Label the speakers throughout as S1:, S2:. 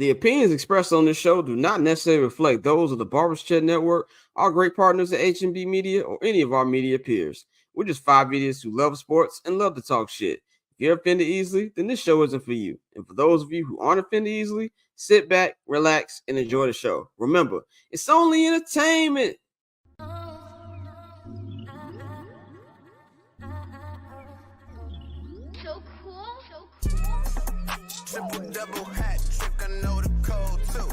S1: The opinions expressed on this show do not necessarily reflect those of the Barbers Chat Network, our great partners at H&B Media, or any of our media peers. We're just five idiots who love sports and love to talk shit. If you're offended easily, then this show isn't for you. And for those of you who aren't offended easily, sit back, relax, and enjoy the show. Remember, it's only entertainment.
S2: So cool.
S3: Triple double hat trick, I know the code too.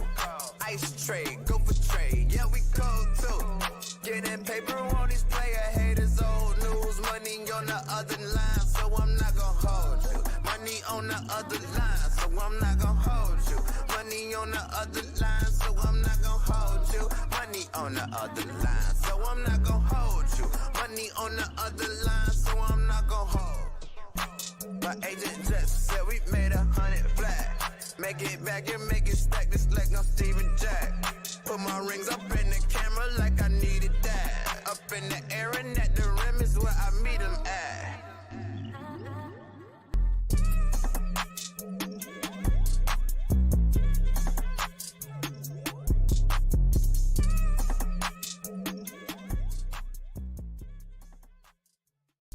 S3: Ice trade, go for trade, yeah we cold too. Getting paper on these player haters, old news. Money on the other line, so I'm not gonna hold you. Money on the other line, so I'm not gonna hold you. Money on the other line, so I'm not gonna hold you. Money on the other line, so I'm not gonna hold you. Money on the other line, so I'm not gonna hold. My agent just said we made 100 flat. Make it back and make it stack just like I'm Steven Jack. Put my rings up in the camera like I needed that. Up in the air and at the rim is where I meet them at.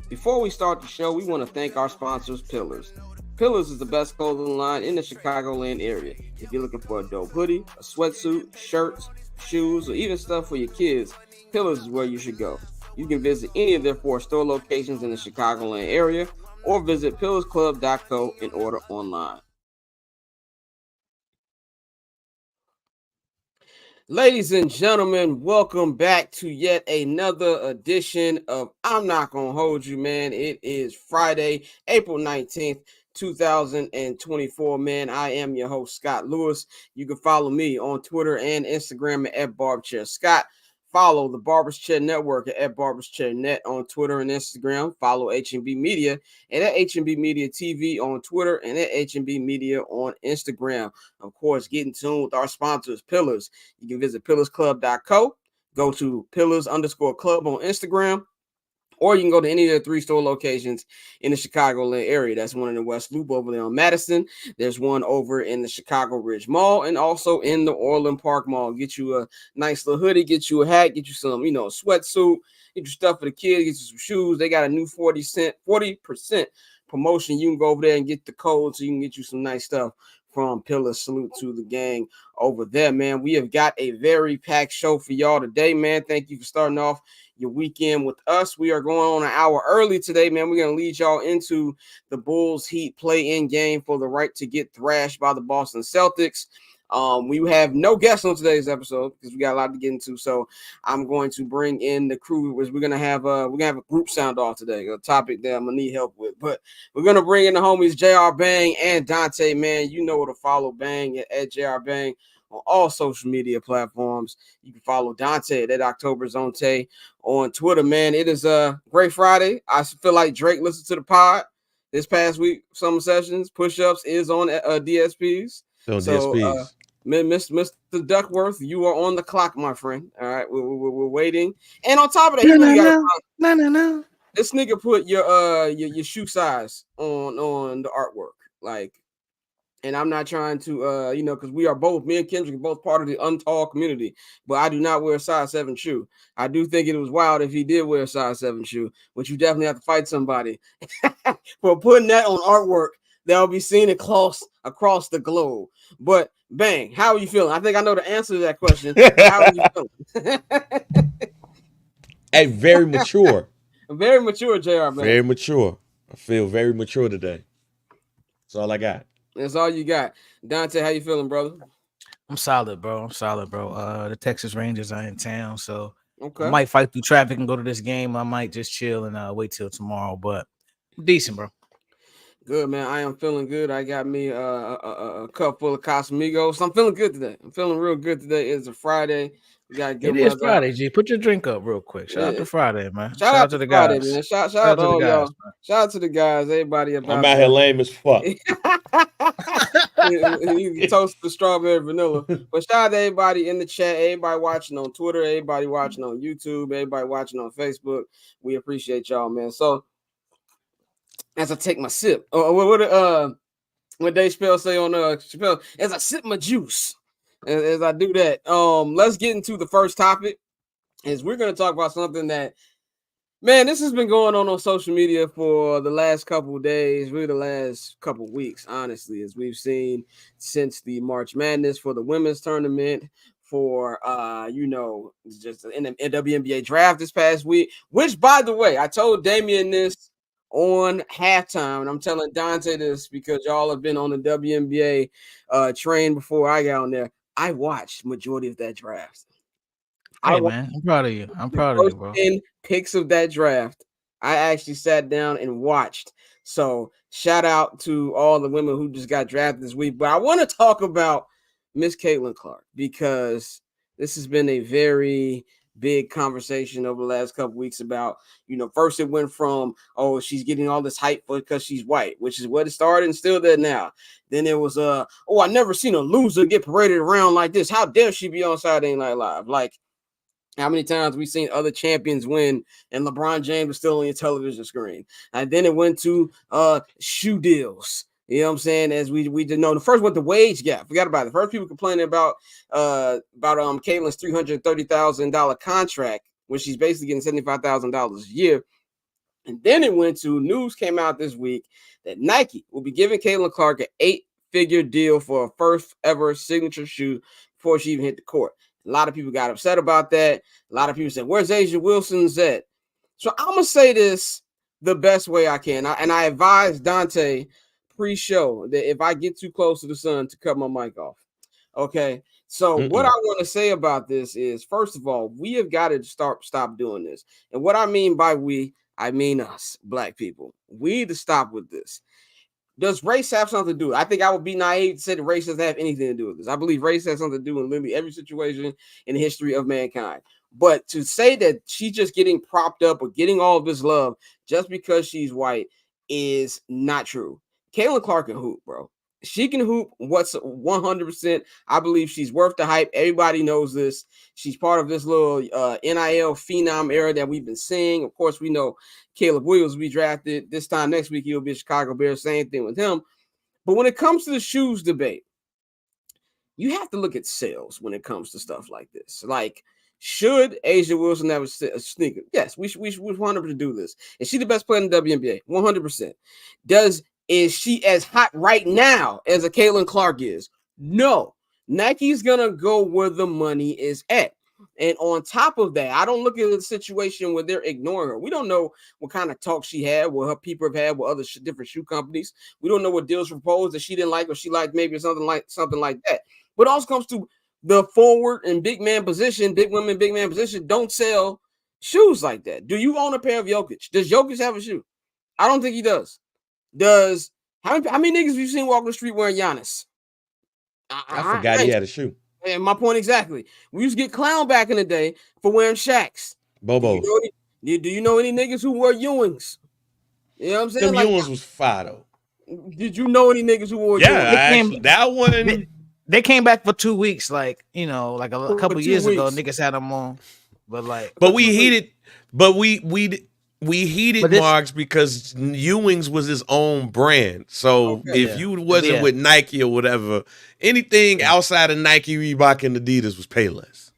S1: Before we start the show, we want to thank our sponsors, Pillars. Pillars is the best clothing line in the Chicagoland area. If you're looking for a dope hoodie, a sweatsuit, shirts, shoes, or even stuff for your kids, Pillars is where you should go. You can visit any of their 4 store locations in the Chicagoland area or visit pillarsclub.co and order online. Ladies and gentlemen, welcome back to yet another edition of I'm Not Gonna Hold You, man. It is Friday, April 19th, 2024, man. I am your host, Scott Lewis. You can follow me on Twitter and Instagram at BarbChairScott. Follow the Barbers Chair Network at BarbersChairNet on Twitter and Instagram. Follow H&B Media and at H&B Media TV on Twitter and at H&B Media on Instagram. Of course, get in tune with our sponsors, Pillars. You can visit pillarsclub.co, go to pillars_club on Instagram, or you can go to any of the 3 store locations in the Chicagoland area. That's one in the West Loop over there on Madison. There's one over in the Chicago Ridge Mall and also in the Orland Park Mall. Get you a nice little hoodie, get you a hat, get you some, sweatsuit, get you stuff for the kids, get you some shoes. They got a new 40% promotion. You can go over there and get the code so you can get you some nice stuff from Pillars. Salute to the gang over there, man. We have got a very packed show for y'all today, man. Thank you for starting off your weekend with us. We are going on an hour early today, man. We're going to lead y'all into the Bulls Heat play-in game for the right to get thrashed by the Boston Celtics. We have no guests on today's episode because we got a lot to get into. So I'm going to bring in the crew. We're gonna have a group sound off today, a topic that I'm gonna need help with. But we're gonna bring in the homies JR Bang and Dante, man. You know where to follow Bang at JR Bang on all social media platforms. You can follow Dante at October Zonte on Twitter, man. It is a great Friday. I feel like Drake listened to the pod this past week. Summer Sessions push-ups is on DSPs.
S4: DSPs.
S1: Mr. Duckworth, you are on the clock, my friend. All right, we're waiting. And on top of that, no. This nigga put your shoe size on the artwork, like. And I'm not trying to, because we are both, me and Kendrick, both part of the untall community. But I do not wear a size 7 shoe. I do think it was wild if he did wear a size 7 shoe, but you definitely have to fight somebody for putting that on artwork that will be seen across the globe. But Bang, how are you feeling? I think I know the answer to that question. How are you feeling?
S4: Hey, very mature.
S1: Very mature, JR, man.
S4: Very mature. I feel very mature today. That's all I got.
S1: That's all you got. Dante, how you feeling, brother?
S5: I'm solid, bro. The Texas Rangers are in town, so
S1: okay.
S5: I might fight through traffic and go to this game. I might just chill and wait till tomorrow, but I'm decent, bro.
S1: Good, man. I am feeling good. I got me a cup full of Casamigos. I'm feeling good today. I'm feeling real good today. It's a Friday. We got
S5: it is Friday, G. Put your drink up real quick. Shout out to Friday, man. Shout out to the
S1: Friday,
S5: guys.
S1: Man. Shout out to all y'all. Shout out to the guys. Everybody about
S4: I'm out here lame as fuck.
S1: You can toast the strawberry vanilla. But shout out to everybody in the chat, everybody watching on Twitter, everybody watching on YouTube, everybody watching on Facebook. We appreciate y'all, man. So as I take my sip, what Dave Chappelle say on Chappelle, as I sip my juice, as I do that. Let's get into the first topic. Is we're going to talk about something that, man, this has been going on social media for the last couple of days, really the last couple of weeks, honestly, as we've seen since the March Madness for the women's tournament, for just in the WNBA draft this past week, which, by the way, I told Damian this on halftime, and I'm telling Dante this because y'all have been on the WNBA train before I got on there. I watched majority of that draft.
S5: Hey, man, I'm proud of you. I'm proud of you, bro.
S1: 10 picks of that draft, I actually sat down and watched. So shout out to all the women who just got drafted this week. But I want to talk about Miss Caitlin Clark because this has been a very big conversation over the last couple weeks about, first it went from, oh, she's getting all this hype because she's white, which is what it started and still there now. Then it was, oh, I never seen a loser get paraded around like this. How dare she be on Saturday Night Live? Like, how many times we've seen other champions win and LeBron James was still on your television screen? And then it went to shoe deals. You know what I'm saying? As we did know, the first went the wage gap. Forgot about it. The first people complaining about Caitlin's $330,000 contract, when she's basically getting $75,000 a year. And then it went to news came out this week that Nike will be giving Caitlin Clark an 8-figure deal for a first ever signature shoe before she even hit the court. A lot of people got upset about that. A lot of people said, where's Asia Wilson's at? So I'm going to say this the best way I can. And I advised Dante pre-show that if I get too close to the sun to cut my mic off. Okay. So what I want to say about this is, first of all, we have got to stop doing this. And what I mean by we, I mean us, black people. We need to stop with this. Does race have something to do with it? I think I would be naive to say that race doesn't have anything to do with this. I believe race has something to do with literally every situation in the history of mankind. But to say that she's just getting propped up or getting all of this love just because she's white is not true. Caitlin Clark can hoop, bro. She can hoop. What's 100%? I believe she's worth the hype. Everybody knows this. She's part of this little NIL phenom era that we've been seeing. Of course, we know Caleb Williams will be drafted this time next week. He'll be a Chicago Bears. Same thing with him. But when it comes to the shoes debate, you have to look at sales when it comes to stuff like this. Like, should Asia Wilson have a sneaker? Yes, we should 100% do this. Is she the best player in the WNBA? 100%. Is she as hot right now as a Caitlin Clark is? No. Nike's going to go where the money is at. And on top of that, I don't look at the situation where they're ignoring her. We don't know what kind of talk she had, what her people have had with other different shoe companies. We don't know what deals were proposed that she didn't like or she liked maybe something like that. But it also comes to the forward and big man position, big women, big man position don't sell shoes like that. Do you own a pair of Jokic? Does Jokic have a shoe? I don't think he does. How many niggas have you seen walk the street wearing Giannis?
S4: I forgot he had a shoe.
S1: And my point exactly. We used to get clown back in the day for wearing Shaqs.
S4: Bobos.
S1: Do you know any niggas who wore Ewings? You know what I'm saying?
S4: Them Ewings was fire though.
S1: Did you know any niggas who wore Ewings?
S4: That one.
S5: They came back for 2 weeks, like a couple years ago. Niggas had them on, but
S4: we heated Marks because Ewings was his own brand. So if you wasn't with Nike or whatever, anything outside of Nike, Reebok, and Adidas was Payless.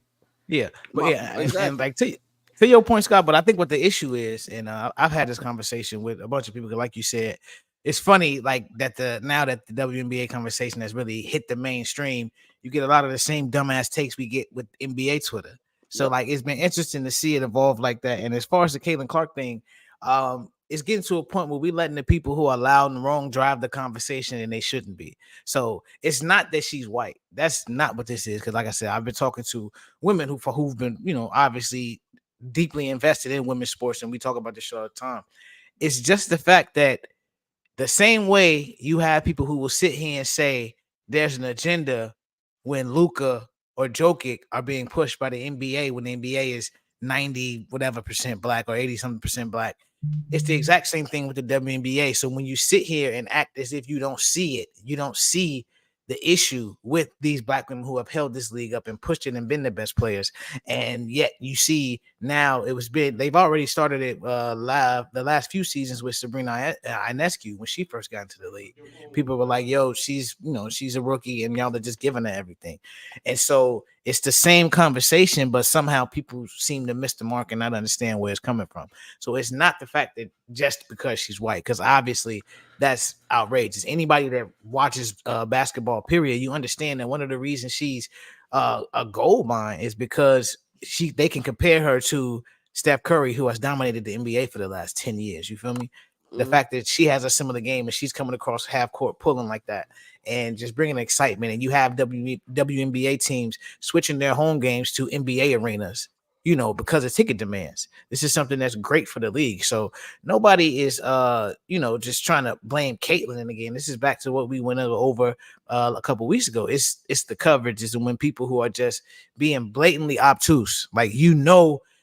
S5: Yeah, but and like to your point, Scott. But I think what the issue is, and I've had this conversation with a bunch of people, like you said, it's funny like that now that the WNBA conversation has really hit the mainstream, you get a lot of the same dumbass takes we get with NBA Twitter. So like it's been interesting to see it evolve like that. And as far as the Caitlin Clark thing, it's getting to a point where we're letting the people who are loud and wrong drive the conversation, and they shouldn't be. So it's not that she's white. That's not what this is. Because like I said, I've been talking to women who've been, obviously deeply invested in women's sports, and we talk about this show all the time. It's just the fact that the same way you have people who will sit here and say there's an agenda when Luka or Jokic are being pushed by the NBA when the NBA is 90 whatever percent black or 80 something percent black. It's the exact same thing with the WNBA. So when you sit here and act as if you don't see it, you don't see the issue with these black women who have held this league up and pushed it and been the best players, and yet you see now they've already started it live the last few seasons with Sabrina Ionescu when she first got into the league. People were like, yo, she's a rookie and y'all are just giving her everything. And so it's the same conversation, but somehow people seem to miss the mark and not understand where it's coming from. So it's not the fact that just because she's white, because obviously that's outrageous. Anybody that watches basketball, period, you understand that one of the reasons she's a gold mine is because they can compare her to Steph Curry, who has dominated the NBA for the last 10 years. You feel me? Mm-hmm. The fact that she has a similar game and she's coming across half court pulling like that and just bringing excitement. And you have WNBA teams switching their home games to NBA arenas, because of ticket demands. This is something that's great for the league. So nobody is, just trying to blame Caitlyn again. This is back to what we went over a couple weeks ago. It's the coverage. Is when people who are just being blatantly obtuse, like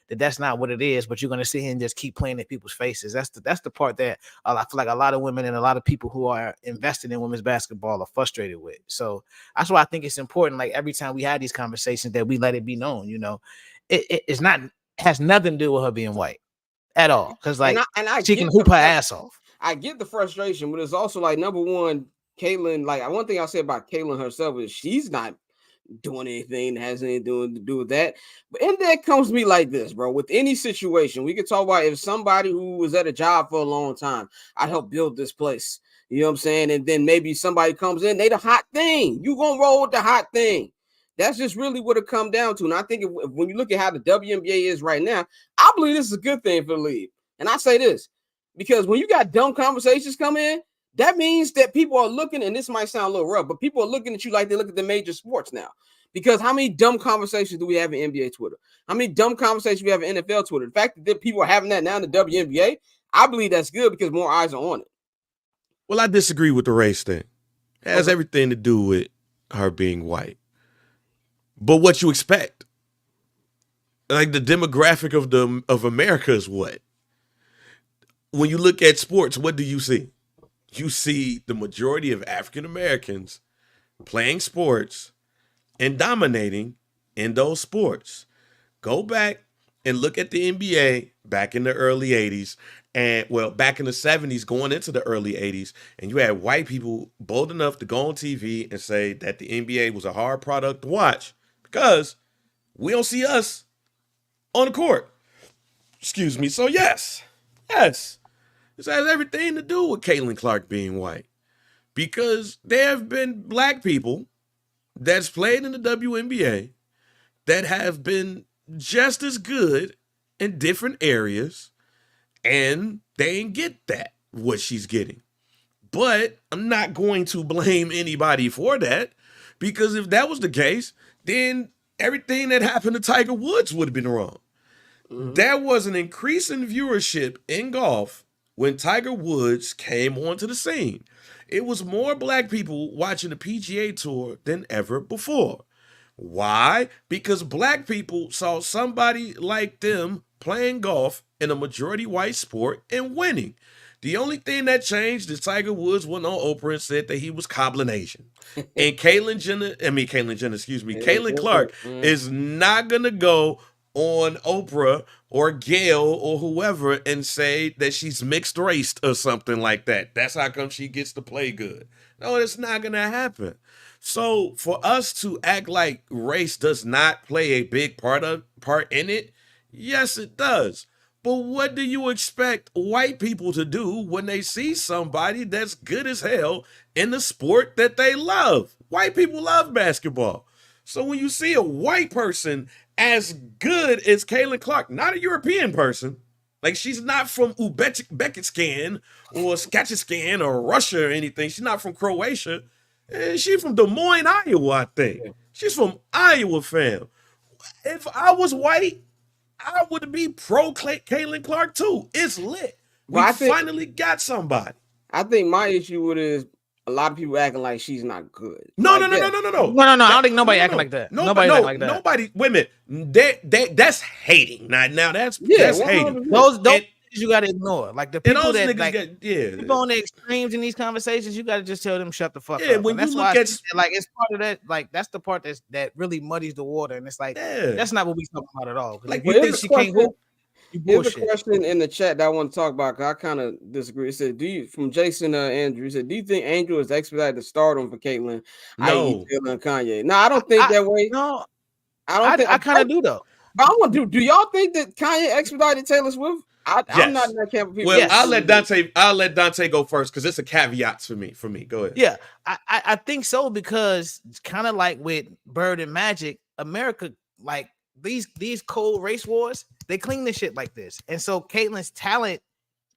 S5: that's not what it is, but you're going to sit here and just keep playing in people's faces. That's the part that I feel like a lot of women and a lot of people who are invested in women's basketball are frustrated with. So that's why I think it's important. Like every time we have these conversations, that we let it be known. It's not has nothing to do with her being white at all. Because she can hoop her ass off.
S1: I get the frustration, but it's also like, number one, Caitlyn. Like one thing I'll say about Caitlyn herself is she's not doing anything that has anything to do with that. But and that comes to me like this, bro. With any situation, we could talk about if somebody who was at a job for a long time, I'd help build this place. You know what I'm saying? And then maybe somebody comes in, they the hot thing. You gonna roll with the hot thing. That's just really what it comes down to. And I think when you look at how the WNBA is right now, I believe this is a good thing for the league. And I say this because when you got dumb conversations come in, that means that people are looking, and this might sound a little rough, but people are looking at you like they look at the major sports now. Because how many dumb conversations do we have in NBA Twitter? How many dumb conversations we have in NFL Twitter? The fact that people are having that now in the WNBA, I believe that's good because more eyes are on it.
S4: Well, I disagree with the race thing. It has everything to do with her being white. But what you expect? Like the demographic of America is what? When you look at sports, what do you see? You see the majority of African Americans playing sports and dominating in those sports. Go back and look at the NBA back in the early 80s back in the 70s going into the early 80s, and you had white people bold enough to go on TV and say that the NBA was a hard product to watch because we don't see us on the court. Excuse me. So yes, this has everything to do with Caitlin Clark being white, because there have been black people that's played in the WNBA that have been just as good in different areas, and they ain't get what she's getting. But I'm not going to blame anybody for that, because if that was the case, then everything that happened to Tiger Woods would have been wrong. Mm-hmm. There was an increase in viewership in golf when Tiger Woods came onto the scene. It was more black people watching the PGA Tour than ever before. Why? Because black people saw somebody like them playing golf in a majority white sport and winning. The only thing that changed is Tiger Woods went on Oprah and said that he was cobbling Asian. And Caitlin Clark is not going to go on Oprah or Gail or whoever and say that she's mixed race or something like that. That's how come she gets to play good. No, it's not going to happen. So for us to act like race does not play a big part in it, yes, it does. But what do you expect white people to do when they see somebody that's good as hell in the sport that they love? White people love basketball. So when you see a white person as good as Caitlin Clark, not a European person, like she's not from Uzbekistan or Skachistan or Russia or anything. She's not from Croatia. She's from Des Moines, Iowa, I think. She's from Iowa, fam. If I was white, I would be pro Caitlin Clark too. It's lit. We finally got somebody.
S1: I think my issue with it is a lot of people acting like she's not good.
S5: No. I don't think nobody acting like that. Nobody acting like that.
S4: Nobody. Wait a minute. That's hating. Now that's hating.
S5: you got to ignore. Like the
S4: And
S5: people
S4: those
S5: that
S4: niggas
S5: like people on the extremes in these conversations, you got to just tell them shut the fuck up.
S4: When
S5: And that's
S4: you
S5: why
S4: look
S5: I
S4: at
S5: think that, like it's part of that. Like that's the part that really muddies the water. And it's like that's not what we talking about at all.
S4: Like,
S5: if you think she can't hoop, you bullshit.
S1: Here's a question in the chat that I want to talk about because I kind of disagree. It said, "Do you?" From Jason Andrew. He said, "Do you think Angel is expedited to stardom for Caitlyn, i.e. Taylor and Kanye?" No, I don't think that way.
S5: No,
S1: I don't think.
S5: I kind of do though.
S1: But I want to do y'all think that Kanye expedited Taylor Swift? I'm not in that camp of people.
S4: Well, yes. I'll let Dante go first because it's a caveat for me. Go ahead.
S5: Yeah, I think so because kind of like with Bird and Magic, America, like these cold race wars, they clean this shit like this. And so Caitlyn's talent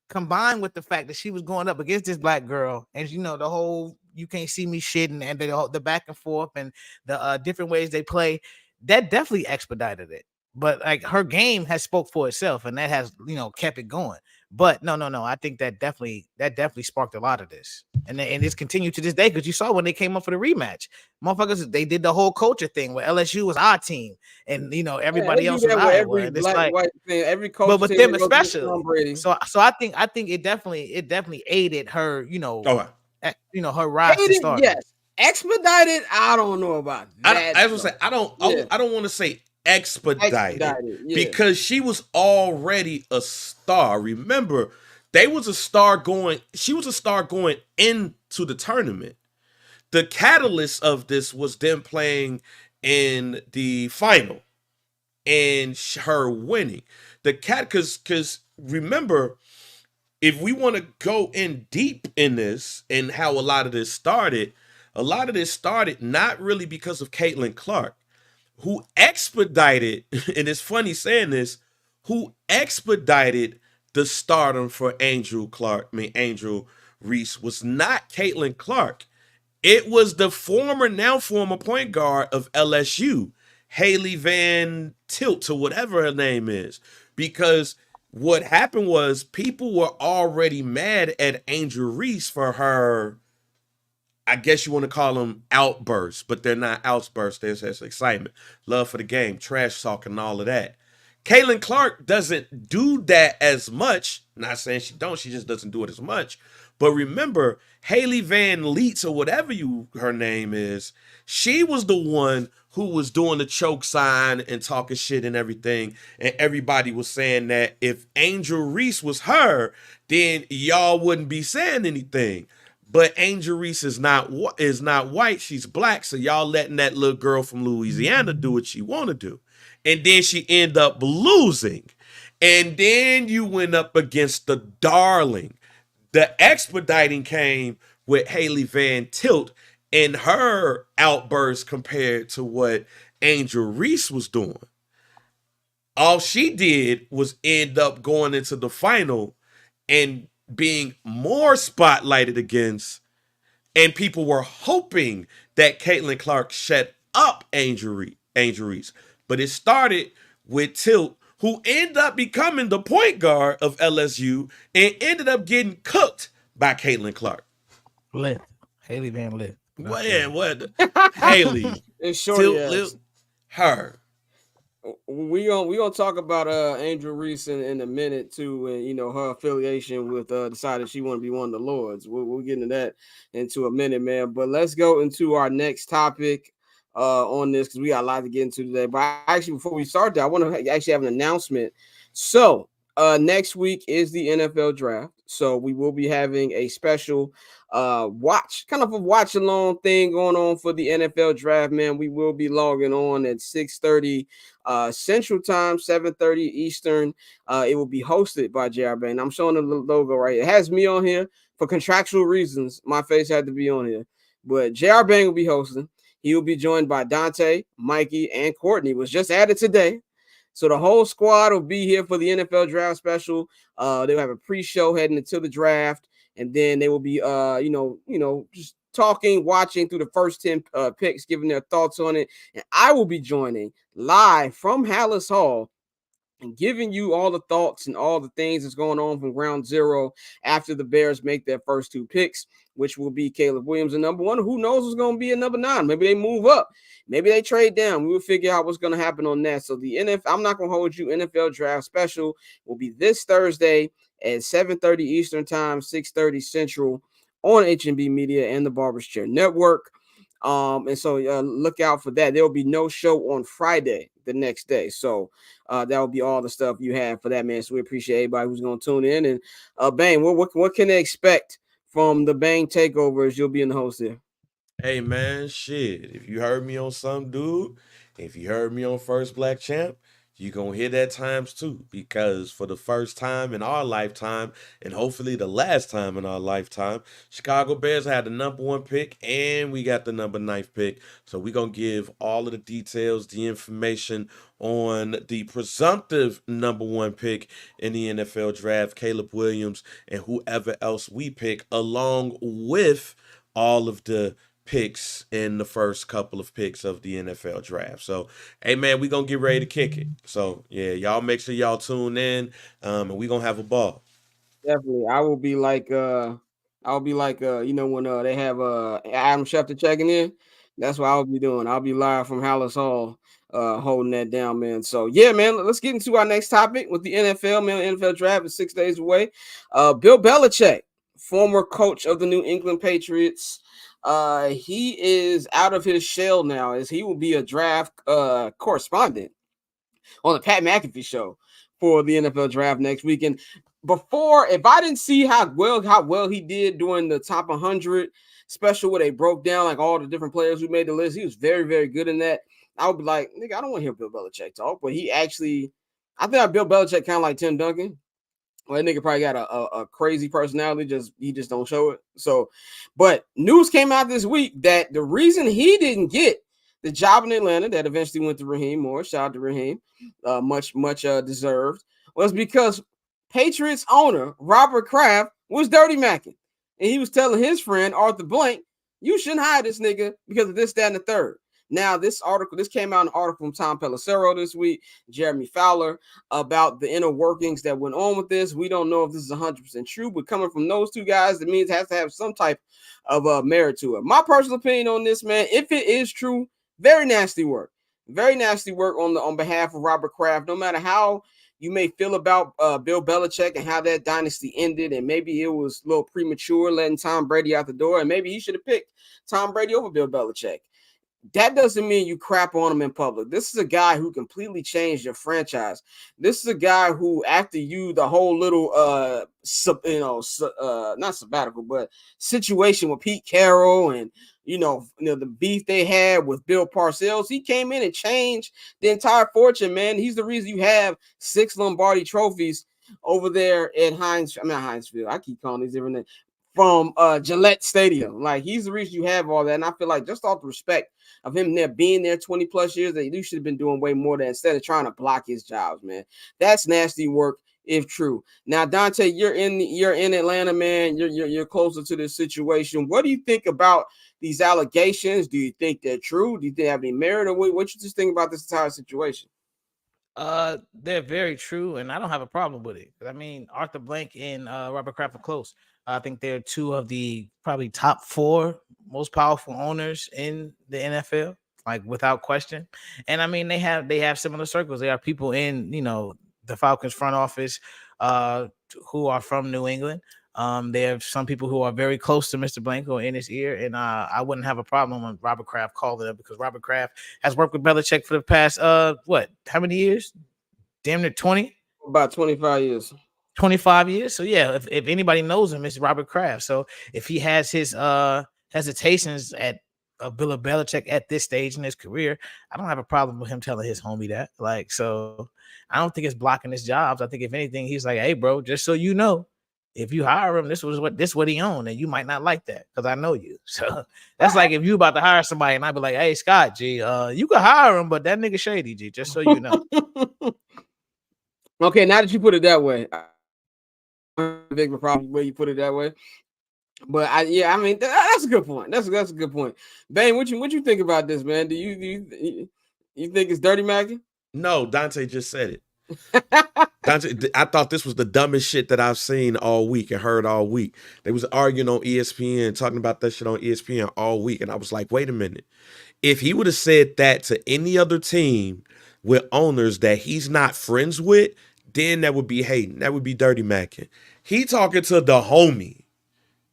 S5: combined with the fact that she was going up against this black girl, and the whole "you can't see me" shit, and the back and forth and the different ways they play, that definitely expedited it. But like her game has spoke for itself, and that has kept it going. But no, I think that definitely sparked a lot of this, and it's continued to this day because you saw when they came up for the rematch, motherfuckers, they did the whole culture thing where LSU was our team, and everybody else was Iowa.
S1: Every black white thing, every coach,
S5: but them especially. So I think it definitely aided her, her rise to start.
S1: Yes, expedited. I don't know about that.
S4: I was gonna say I don't want to say expedited because she was already a star. Remember, she was a star going into the tournament. The catalyst of this was them playing in the final and her winning. Because remember, if we want to go in deep in this and how a lot of this started not really because of Caitlin Clark, who expedited, and it's funny saying this, who expedited the stardom for Angel Reese was not Caitlin Clark. It was the former point guard of LSU, Haley Van Tilt, or whatever her name is. Because what happened was people were already mad at Angel Reese for her, I guess you want to call them outbursts, but they're not outbursts. There's excitement, love for the game, trash talk, and all of that. Caitlin Clark doesn't do that as much. Not saying she don't, she just doesn't do it as much. But remember, Haley Van Leets, or whatever her name is, she was the one who was doing the choke sign and talking shit and everything. And everybody was saying that if Angel Reese was her, then y'all wouldn't be saying anything. But Angel Reese is not white, she's black, so y'all letting that little girl from Louisiana do what she want to do. And then she end up losing. And then you went up against the darling. The expediting came with Haley Van Tilt and her outburst compared to what Angel Reese was doing. All she did was end up going into the final and being more spotlighted against, and people were hoping that Caitlin Clark shut up Angel Reese. But it started with Tilt, who ended up becoming the point guard of LSU and ended up getting cooked by Caitlin Clark.
S5: Haley Van Lith.
S4: What? Haley.
S1: It's short.
S4: Her.
S1: We gonna talk about Angel Reese in a minute too, and her affiliation with decided she want to be one of the Lords. We'll get into that into a minute, man. But let's go into our next topic on this because we got a lot to get into today. But actually, before we start that, I want to actually have an announcement. So next week is the NFL draft, so we will be having a special kind of a watch along thing going on for the NFL draft, man. We will be logging on at 6:30 Central Time, 7:30 Eastern. It will be hosted by J.R. Bain. I'm showing the logo right here. It has me on here for contractual reasons. My face had to be on here, but J.R. Bain will be hosting. He will be joined by Dante, Mikey, and Courtney. Was just added today. So the whole squad will be here for the NFL draft special. They'll have a pre-show heading into the draft, and then they will be, just talking, watching through the first 10 picks, giving their thoughts on it. And I will be joining live from Hallis Hall and giving you all the thoughts and all the things that's going on from ground zero after the Bears make their first 2 picks, which will be Caleb Williams at number 1. Who knows what's going to be at number 9? Maybe they move up. Maybe they trade down. We will figure out what's going to happen on that. So the I'm not going to hold you. NFL draft special will be this Thursday at 7:30 Eastern Time, 6:30 Central on HNB Media and the Barber's Chair Network. And so look out for that. There will be no show on Friday the next day. So that will be all the stuff you have for that, man. So we appreciate everybody who's going to tune in. And Bang, what can they expect from the Bang takeover as you'll be in the host here?
S4: Hey man, shit. If you heard me on some dude, if you heard me on First Black Champ, you gonna hear that times two. Because for the first time in our lifetime, and hopefully the last time in our lifetime, Chicago Bears had the number one pick and we got the number 9th pick. So we gonna give all of the details, the information on the presumptive number one pick in the NFL draft, Caleb Williams, and whoever else we pick, along with all of the picks in the first couple of picks of the NFL draft. So, hey man, we gonna get ready to kick it. So yeah, y'all make sure y'all tune in, and we gonna have a ball.
S1: Definitely. When they have Adam Schefter checking in, that's what I'll be doing. I'll be live from Hallis Hall holding that down, man. So yeah, man, let's get into our next topic with the NFL, man. The NFL draft is 6 days away. Bill Belichick, former coach of the New England Patriots, he is out of his shell now, as he will be a draft correspondent on the Pat McAfee show for the NFL draft next weekend. Before, if I didn't see how well he did during the top 100 special where they broke down like all the different players who made the list, he was very, very good in that. I would be like, nigga, I don't want to hear Bill Belichick talk, but I think Bill Belichick kind of like Tim Duncan. Well, that nigga probably got a crazy personality, he just don't show it. So, but news came out this week that the reason he didn't get the job in Atlanta that eventually went to Raheem Morris, shout out to Raheem, much deserved, was because Patriots owner Robert Kraft was dirty macking. And he was telling his friend Arthur Blank, you shouldn't hire this nigga because of this, that, and the third. Now, this came out in an article from Tom Pelissero this week, Jeremy Fowler, about the inner workings that went on with this. We don't know if this is 100% true, but coming from those two guys, it means it has to have some type of merit to it. My personal opinion on this, man, if it is true, very nasty work. Very nasty work on behalf of Robert Kraft. No matter how you may feel about Bill Belichick and how that dynasty ended, and maybe it was a little premature letting Tom Brady out the door, and maybe he should have picked Tom Brady over Bill Belichick. That doesn't mean you crap on him in public. This is a guy who completely changed your franchise. This is a guy who, after the whole little not sabbatical, but situation with Pete Carroll and the beef they had with Bill Parcells, he came in and changed the entire fortune, man. He's the reason you have 6 Lombardi trophies over there at Hinesfield. I keep calling these different names. From Gillette Stadium. Like, he's the reason you have all that. And I feel like just off the respect of him there being there 20 plus years, that you should have been doing way more than instead of trying to block his jobs, man. That's nasty work if true. Now, Dante, you're in Atlanta, man. You're closer to this situation. What do you think about these allegations? Do you think they're true? Do you think they have any merit, or what you just think about this entire situation?
S5: They're very true, and I don't have a problem with it. I mean, Arthur Blank and Robert Kraft are close. I think they're two of the probably top 4 most powerful owners in the NFL, like without question. And I mean, they have similar circles. There are people in the Falcons front office who are from New England. There are some people who are very close to Mr. Blanco in his ear, and I wouldn't have a problem with Robert Kraft calling him, because Robert Kraft has worked with Belichick for the past how many years? Damn near 20?
S1: About 25 years.
S5: 25 years. So yeah, if anybody knows him, it's Robert Kraft. So if he has his hesitations at Bill Belichick at this stage in his career, I don't have a problem with him telling his homie that. Like, so I don't think it's blocking his jobs. I think if anything, he's like, hey, bro, just so you know, if you hire him, this what he owned, and you might not like that because I know you. So that's like if you about to hire somebody and I'd be like, hey, Scott, G, you can hire him, but that nigga shady, G, just so you know.
S1: Okay, now that you put it that way, big problem where you put it that way. But I mean that's a good point. That's a good point. Bane, what you think about this, man? Do you think it's dirty macking?
S4: No, Dante just said it. Dante, I thought this was the dumbest shit that I've seen all week and heard all week. They was arguing on ESPN, talking about that shit on ESPN all week, and I was like, wait a minute. If he would have said that to any other team with owners that he's not friends with, then that would be hating. That would be dirty macking. He talking to the homie.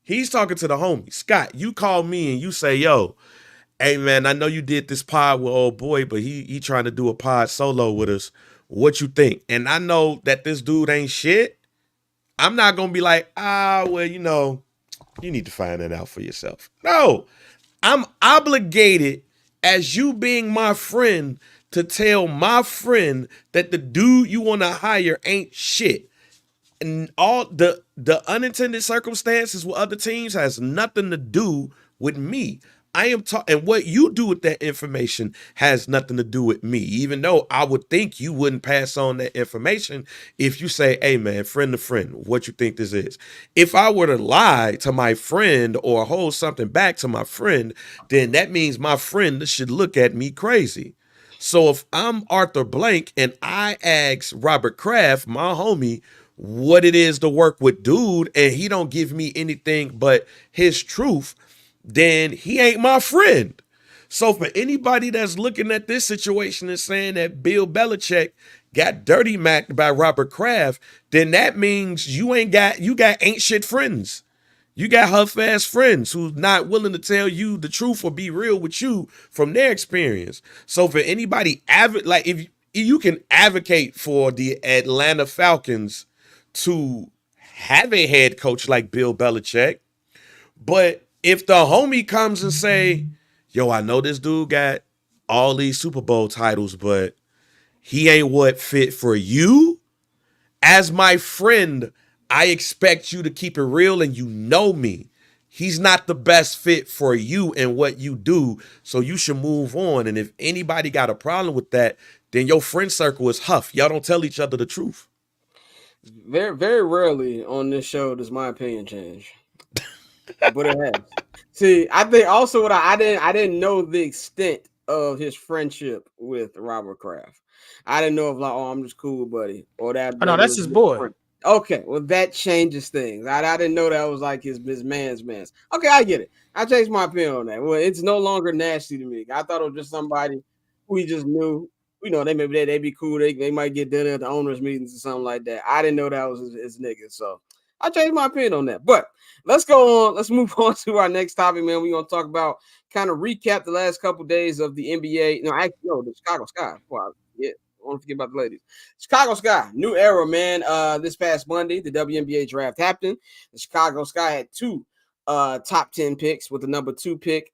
S4: He's talking to the homie. Scott, you call me and you say, yo, hey man, I know you did this pod with old boy, but he trying to do a pod solo with us. What you think? And I know that this dude ain't shit. I'm not gonna be like, well, you need to find that out for yourself. No, I'm obligated as you being my friend to tell my friend that the dude you want to hire ain't shit. And all the unintended circumstances with other teams has nothing to do with me. I am talking, and what you do with that information has nothing to do with me, even though I would think you wouldn't pass on that information if you say, hey man, friend to friend, what you think this is. If I were to lie to my friend or hold something back to my friend, then that means my friend should look at me crazy. So if I'm Arthur Blank and I ask Robert Kraft, my homie, what it is to work with dude, and he don't give me anything but his truth, then he ain't my friend. So for anybody that's looking at this situation and saying that Bill Belichick got dirty macked by Robert Kraft, then that means you got ain't shit friends. You got huff ass friends who's not willing to tell you the truth or be real with you from their experience. So for anybody if you can advocate for the Atlanta Falcons to have a head coach like Bill Belichick, but if the homie comes and say, yo, I know this dude got all these Super Bowl titles, but he ain't what fit for you, as my friend, I expect you to keep it real, and you know me. He's not the best fit for you and what you do, so you should move on. And if anybody got a problem with that, then your friend circle is huff. Y'all don't tell each other the truth.
S1: Very, very rarely on this show does my opinion change. But it has. See, I think also what I didn't know the extent of his friendship with Robert Kraft. I didn't know if I'm just cool, buddy, or that.
S5: Oh, no, that's his boy.
S1: Friend. Okay, well that changes things. I didn't know that was like his man's. Okay, I get it. I changed my opinion on that. Well, it's no longer nasty to me. I thought it was just somebody who he just knew. They'd be cool. They might get dinner at the owners' meetings or something like that. I didn't know that was his nigga. So I changed my opinion on that. But let's go on. Let's move on to our next topic, man. We're going to talk about, kind of recap the last couple of days of the NBA. The Chicago Sky. Wow, yeah, I want to forget about the ladies. Chicago Sky, new era, man. This past Monday, the WNBA draft happened. The Chicago Sky had two top 10 picks with the number 2 pick.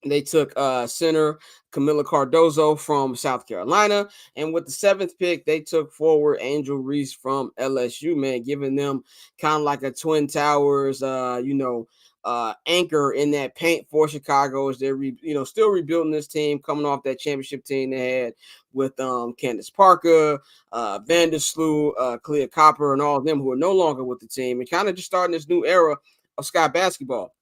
S1: They took center Camila Cardozo from South Carolina. And with the 7th pick, they took forward Angel Reese from LSU, man, giving them kind of like a Twin Towers, anchor in that paint for Chicago as they're, still rebuilding this team, coming off that championship team they had with Candace Parker, Vandersloot, Clea Copper, and all of them who are no longer with the team, and kind of just starting this new era of Sky basketball.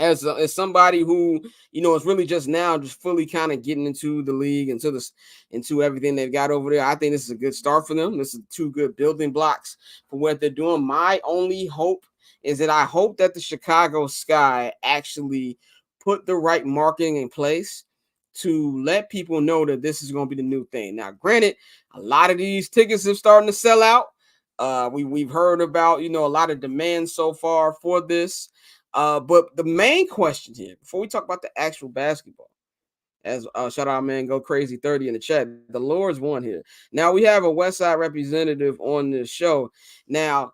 S1: As somebody who is really just now just fully kind of getting into the league, into everything they've got over there, I think this is a good start for them. This is 2 good building blocks for what they're doing. My only hope is that I hope that the Chicago Sky actually put the right marketing in place to let people know that this is going to be the new thing. Now, granted, a lot of these tickets are starting to sell out. We've heard about a lot of demand so far for this. But the main question here, before we talk about the actual basketball, as shout out, man, go crazy 30 in the chat. The Lord's won here. Now we have a West Side representative on this show. Now,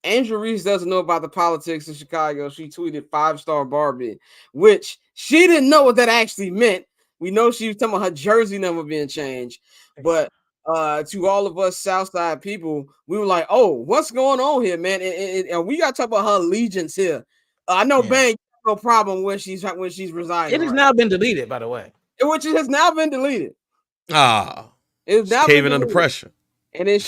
S1: Angel Reese doesn't know about the politics of Chicago. She tweeted 5-star Barbie, which she didn't know what that actually meant. We know she was talking about her jersey number being changed, but to all of us Southside people, we were like, "Oh, what's going on here, man?" And we got to talk about her allegiance here. I know, Bang, no problem when she's resigning.
S5: It has now been deleted, by the way.
S1: Which has now been deleted.
S4: It's now caving under pressure.
S1: And then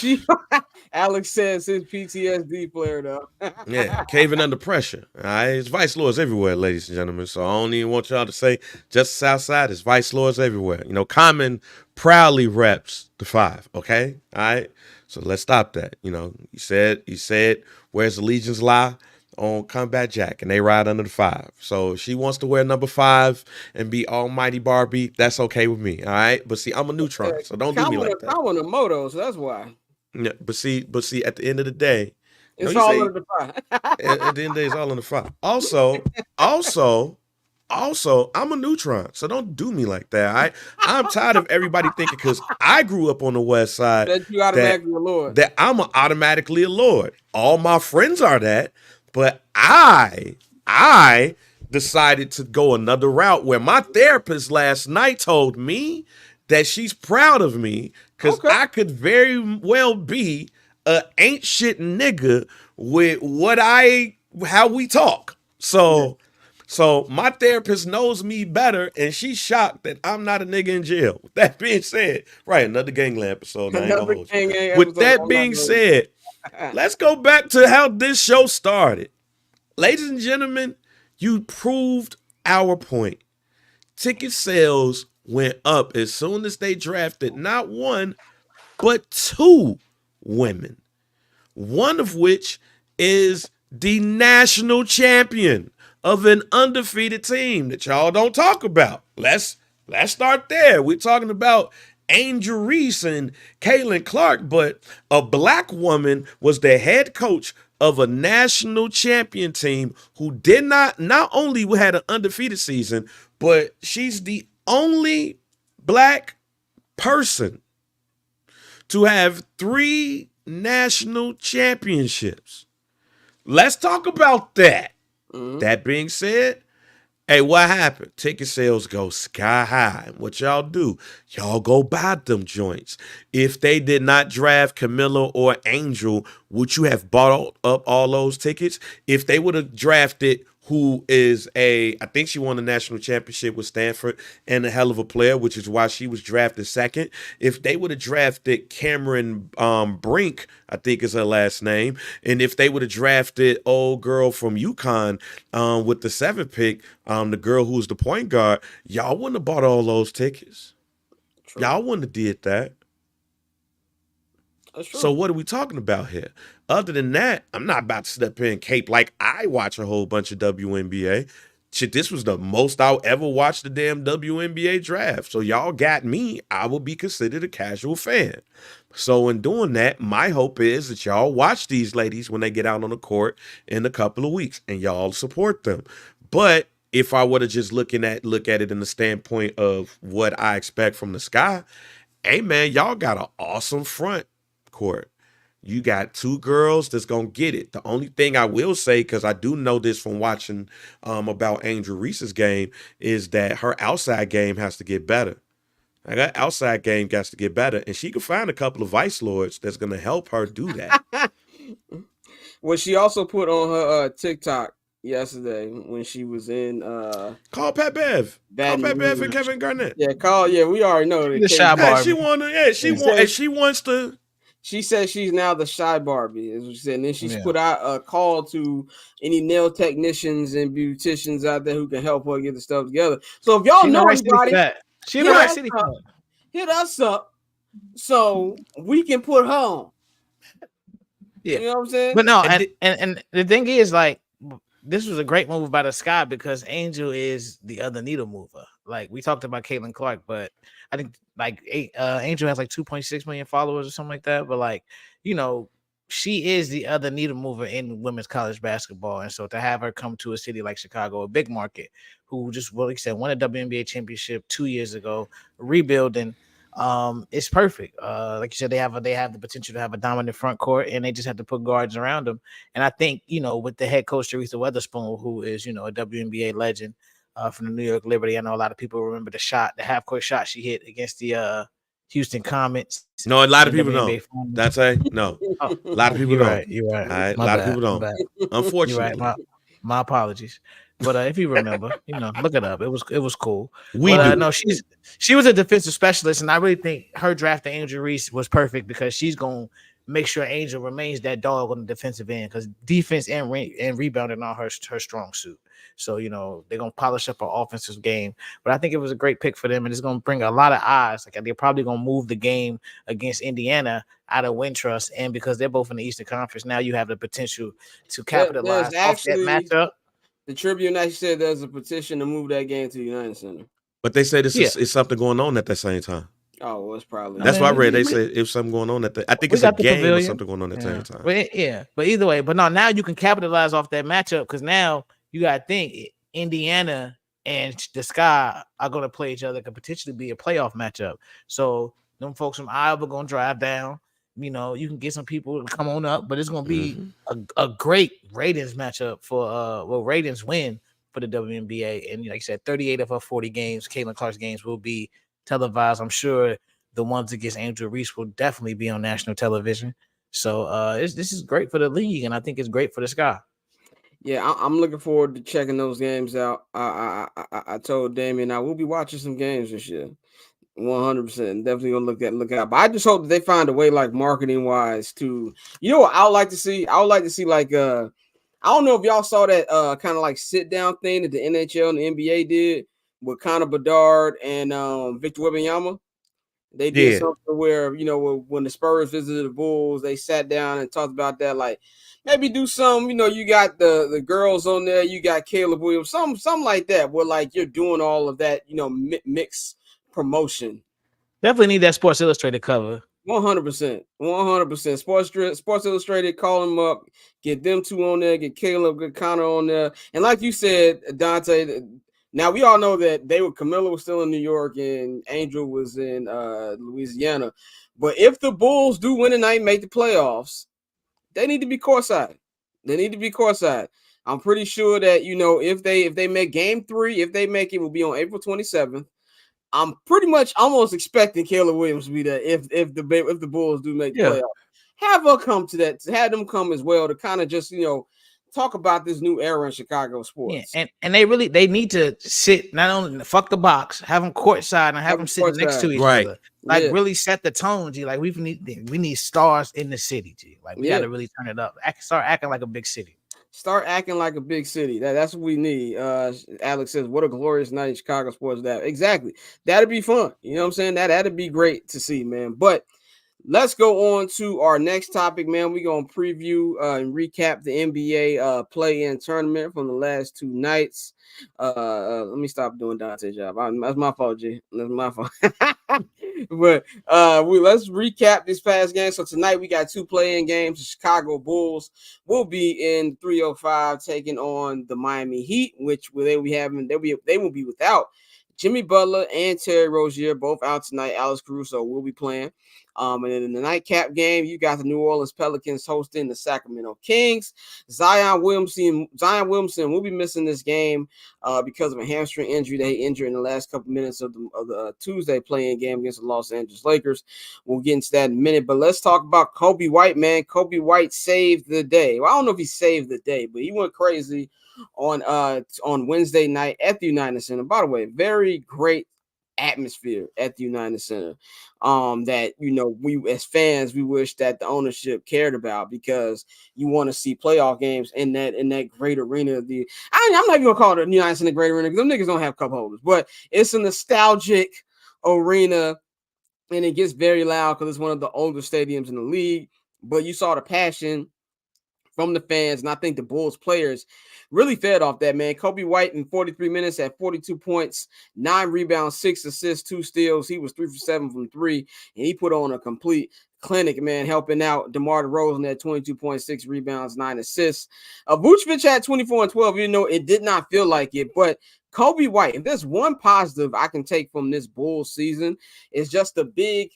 S1: Alex says his PTSD flared up.
S4: Yeah, caving under pressure. All right, it's vice lords everywhere, ladies and gentlemen. So I don't even want y'all to say just Southside. It's vice lords everywhere. Common proudly reps the 5. Okay, all right. So let's stop that. You said where's allegiance lie? on Combat Jack, and they ride under the 5. So if she wants to wear number 5 and be Almighty Barbie, that's okay with me. All right, but see, I'm a neutron, so don't do me like that.
S1: I want a moto, so that's why.
S4: Yeah, but see, at the end of the day,
S1: it's all under the 5.
S4: at the end of the day, it's all in the 5. Also, I'm a neutron, so don't do me like that. I'm tired of everybody thinking because I grew up on the West Side
S1: that you automatically a Lord.
S4: That I'm automatically a Lord. All my friends are that, but I decided to go another route where my therapist last night told me that she's proud of me because I could very well be a ain't shit nigga with how we talk. So my therapist knows me better, and she's shocked that I'm not a nigga in jail. With that being said, right, another gangland episode. With that being said, let's go back to how this show started. Ladies and gentlemen, you proved our point. Ticket sales went up as soon as they drafted not one, but 2 women. One of which is the national champion of an undefeated team that y'all don't talk about. Let's start there. We're talking about Angel Reese and Caitlin Clark, but a black woman was the head coach of a national champion team who did not only had an undefeated season, but she's the only black person to have 3 national championships. Let's talk about that. That being said, hey, what happened? Ticket sales go sky high. What y'all do? Y'all go buy them joints. If they did not draft Camilla or Angel, would you have bought up all those tickets? If they would have drafted who is I think she won the national championship with Stanford and a hell of a player, which is why she was drafted second. If they would have drafted Cameron Brink, I think is her last name, and if they would have drafted old girl from UConn with the 7th pick, the girl who's the point guard, y'all wouldn't have bought all those tickets. True. Y'all wouldn't have did that. So what are we talking about here? Other than that, I'm not about to sit up here and cape like I watch a whole bunch of WNBA. Shit, this was the most I'll ever watch the damn WNBA draft. So y'all got me. I will be considered a casual fan. So in doing that, my hope is that y'all watch these ladies when they get out on the court in a couple of weeks and y'all support them. But if I were to just look at it in the standpoint of what I expect from the Sky, hey man, y'all got an awesome front court. You got 2 girls that's gonna get it. The only thing I will say, because I do know this from watching about Angel Reese's game, is that her outside game has to get better. That outside game got to get better, and she can find a couple of vice lords that's gonna help her do that.
S1: Well, she also put on her TikTok yesterday when she was in
S4: call Pat Bev. Call Pat Bev and Kevin Garnett.
S1: Yeah, we already know
S5: the shy Barbie.
S4: She wants to.
S1: She says she's now the shy Barbie, as we said. And then she's put out a call to any nail technicians and beauticians out there who can help her get the stuff together. So if y'all know anybody, hit us up so we can put her on.
S5: Yeah,
S1: you know what I'm saying?
S5: But no, and the thing is, like, this was a great move by the Sky because Angel is the other needle mover. Like we talked about Caitlin Clark, but I think like Angel has like 2.6 million followers or something like that. But like, you know, she is the other needle mover in women's college basketball. And so to have her come to a city like Chicago, a big market, who just, well, like I said, won a WNBA championship 2 years ago, rebuilding, it's perfect. Like you said, they have the potential to have a dominant front court, and they just have to put guards around them. And I think, you know, with the head coach Teresa Weatherspoon, who is, you know, a WNBA legend from the New York Liberty. I know a lot of people remember the half court shot she hit against the Houston Comets.
S4: No, a lot of people don't. That's a lot of people don't.
S5: You're right.
S4: All right, a lot of people don't. Unfortunately,
S5: right. My apologies. But if you remember, you know, look it up. It was cool. No, she was a defensive specialist, and I really think her draft of Angel Reese was perfect because she's gonna make sure Angel remains that dog on the defensive end, because defense and rebounding are her strong suit. So, they're going to polish up our offensive game. But I think it was a great pick for them, and it's going to bring a lot of eyes. Like, they're probably going to move the game against Indiana out of Wintrust, and because they're both in the Eastern Conference, now you have the potential to capitalize off that matchup.
S1: The Tribune actually said there's a petition to move that game to the United Center.
S4: But they said it's something going on at the same time.
S1: Oh, well, it's probably.
S4: That's what I read. They said it was something going on I think it's a game or something going on at the same time.
S5: But either way, now you can capitalize off that matchup, because now you got to think Indiana and the Sky are going to play each other, could potentially be a playoff matchup. So them folks from Iowa going to drive down. You can get some people to come on up, but it's going to be a great ratings matchup for ratings win for the WNBA. And like I said, 38 of her 40 games, Caitlin Clark's games, will be televised. I'm sure the ones against Angel Reese will definitely be on national television. So this is great for the league, and I think it's great for the Sky.
S1: Yeah, I'm looking forward to checking those games out. I told Damien I will be watching some games this year. 100%. Definitely gonna look out. But I just hope that they find a way, like marketing wise, to what I would like to see. I would like to see like I don't know if y'all saw that kind of like sit down thing that the NHL and the NBA did with Connor Bedard and Victor Wembanyama. They did something where when the Spurs visited the Bulls, they sat down and talked about that. Like maybe do some. You got the girls on there. You got Caleb Williams, something like that. Where like you're doing all of that. Mix promotion.
S5: Definitely need that Sports Illustrated cover.
S1: 100%. Sports Illustrated, call them up, get them two on there, get Caleb, get Connor on there. And like you said, Dante, now we all know that Camilla was still in New York and Angel was in Louisiana. But if the Bulls do win tonight, make the playoffs, they need to be courtside. I'm pretty sure that if they make game 3, if they make it, will be on April 27th. I'm pretty much almost expecting Caleb Williams to be there if the Bulls do make the playoff. Have her come to that. Have them come as well to kind of just talk about this new era in Chicago sports.
S5: Yeah, and they need to sit, not only fuck the box, have them courtside and have them sitting next to each other. Like really set the tone, G. Like we need stars in the city, G. Like we got to really turn it up. Start acting like a big city.
S1: Start acting like a big city. That's what we need. Alex says, what a glorious night in Chicago sports. That exactly. That'd be fun. You know what I'm saying? That'd be great to see, man. But let's go on to our next topic, man. We're going to preview and recap the NBA play-in tournament from the last 2 nights. Let me stop doing Dante's job. That's my fault, G. That's my fault. But let's recap this past game. So tonight we got 2 play-in games. The Chicago Bulls will be in 305 taking on the Miami Heat, which they will be without Jimmy Butler and Terry Rozier, both out tonight. Alex Caruso will be playing. And then in the nightcap game, you got the New Orleans Pelicans hosting the Sacramento Kings. Zion Williamson will be missing this game because of a hamstring injury that he injured in the last couple minutes of the Tuesday playing game against the Los Angeles Lakers. We'll get into that in a minute, but let's talk about Kobe White, man. Kobe White saved the day. Well, I don't know if he saved the day, but he went crazy on Wednesday night at the United Center. By the way, very great atmosphere at the United Center that we as fans, we wish that the ownership cared about, because you want to see playoff games in that great arena. I'm not even gonna call it the United Center great arena because them niggas don't have cup holders, but it's a nostalgic arena and it gets very loud because it's one of the older stadiums in the league. But you saw the passion from the fans, and I think the Bulls players really fed off that, man. Kobe White in 43 minutes had 42 points, 9 rebounds, 6 assists, 2 steals. He was 3 for 7 from 3, and he put on a complete clinic, man, helping out DeMar DeRozan at 22.6 rebounds, 9 assists. Vucevic had 24 and 12, even though it did not feel like it. But Kobe White, if there's one positive I can take from this Bulls season, is just a big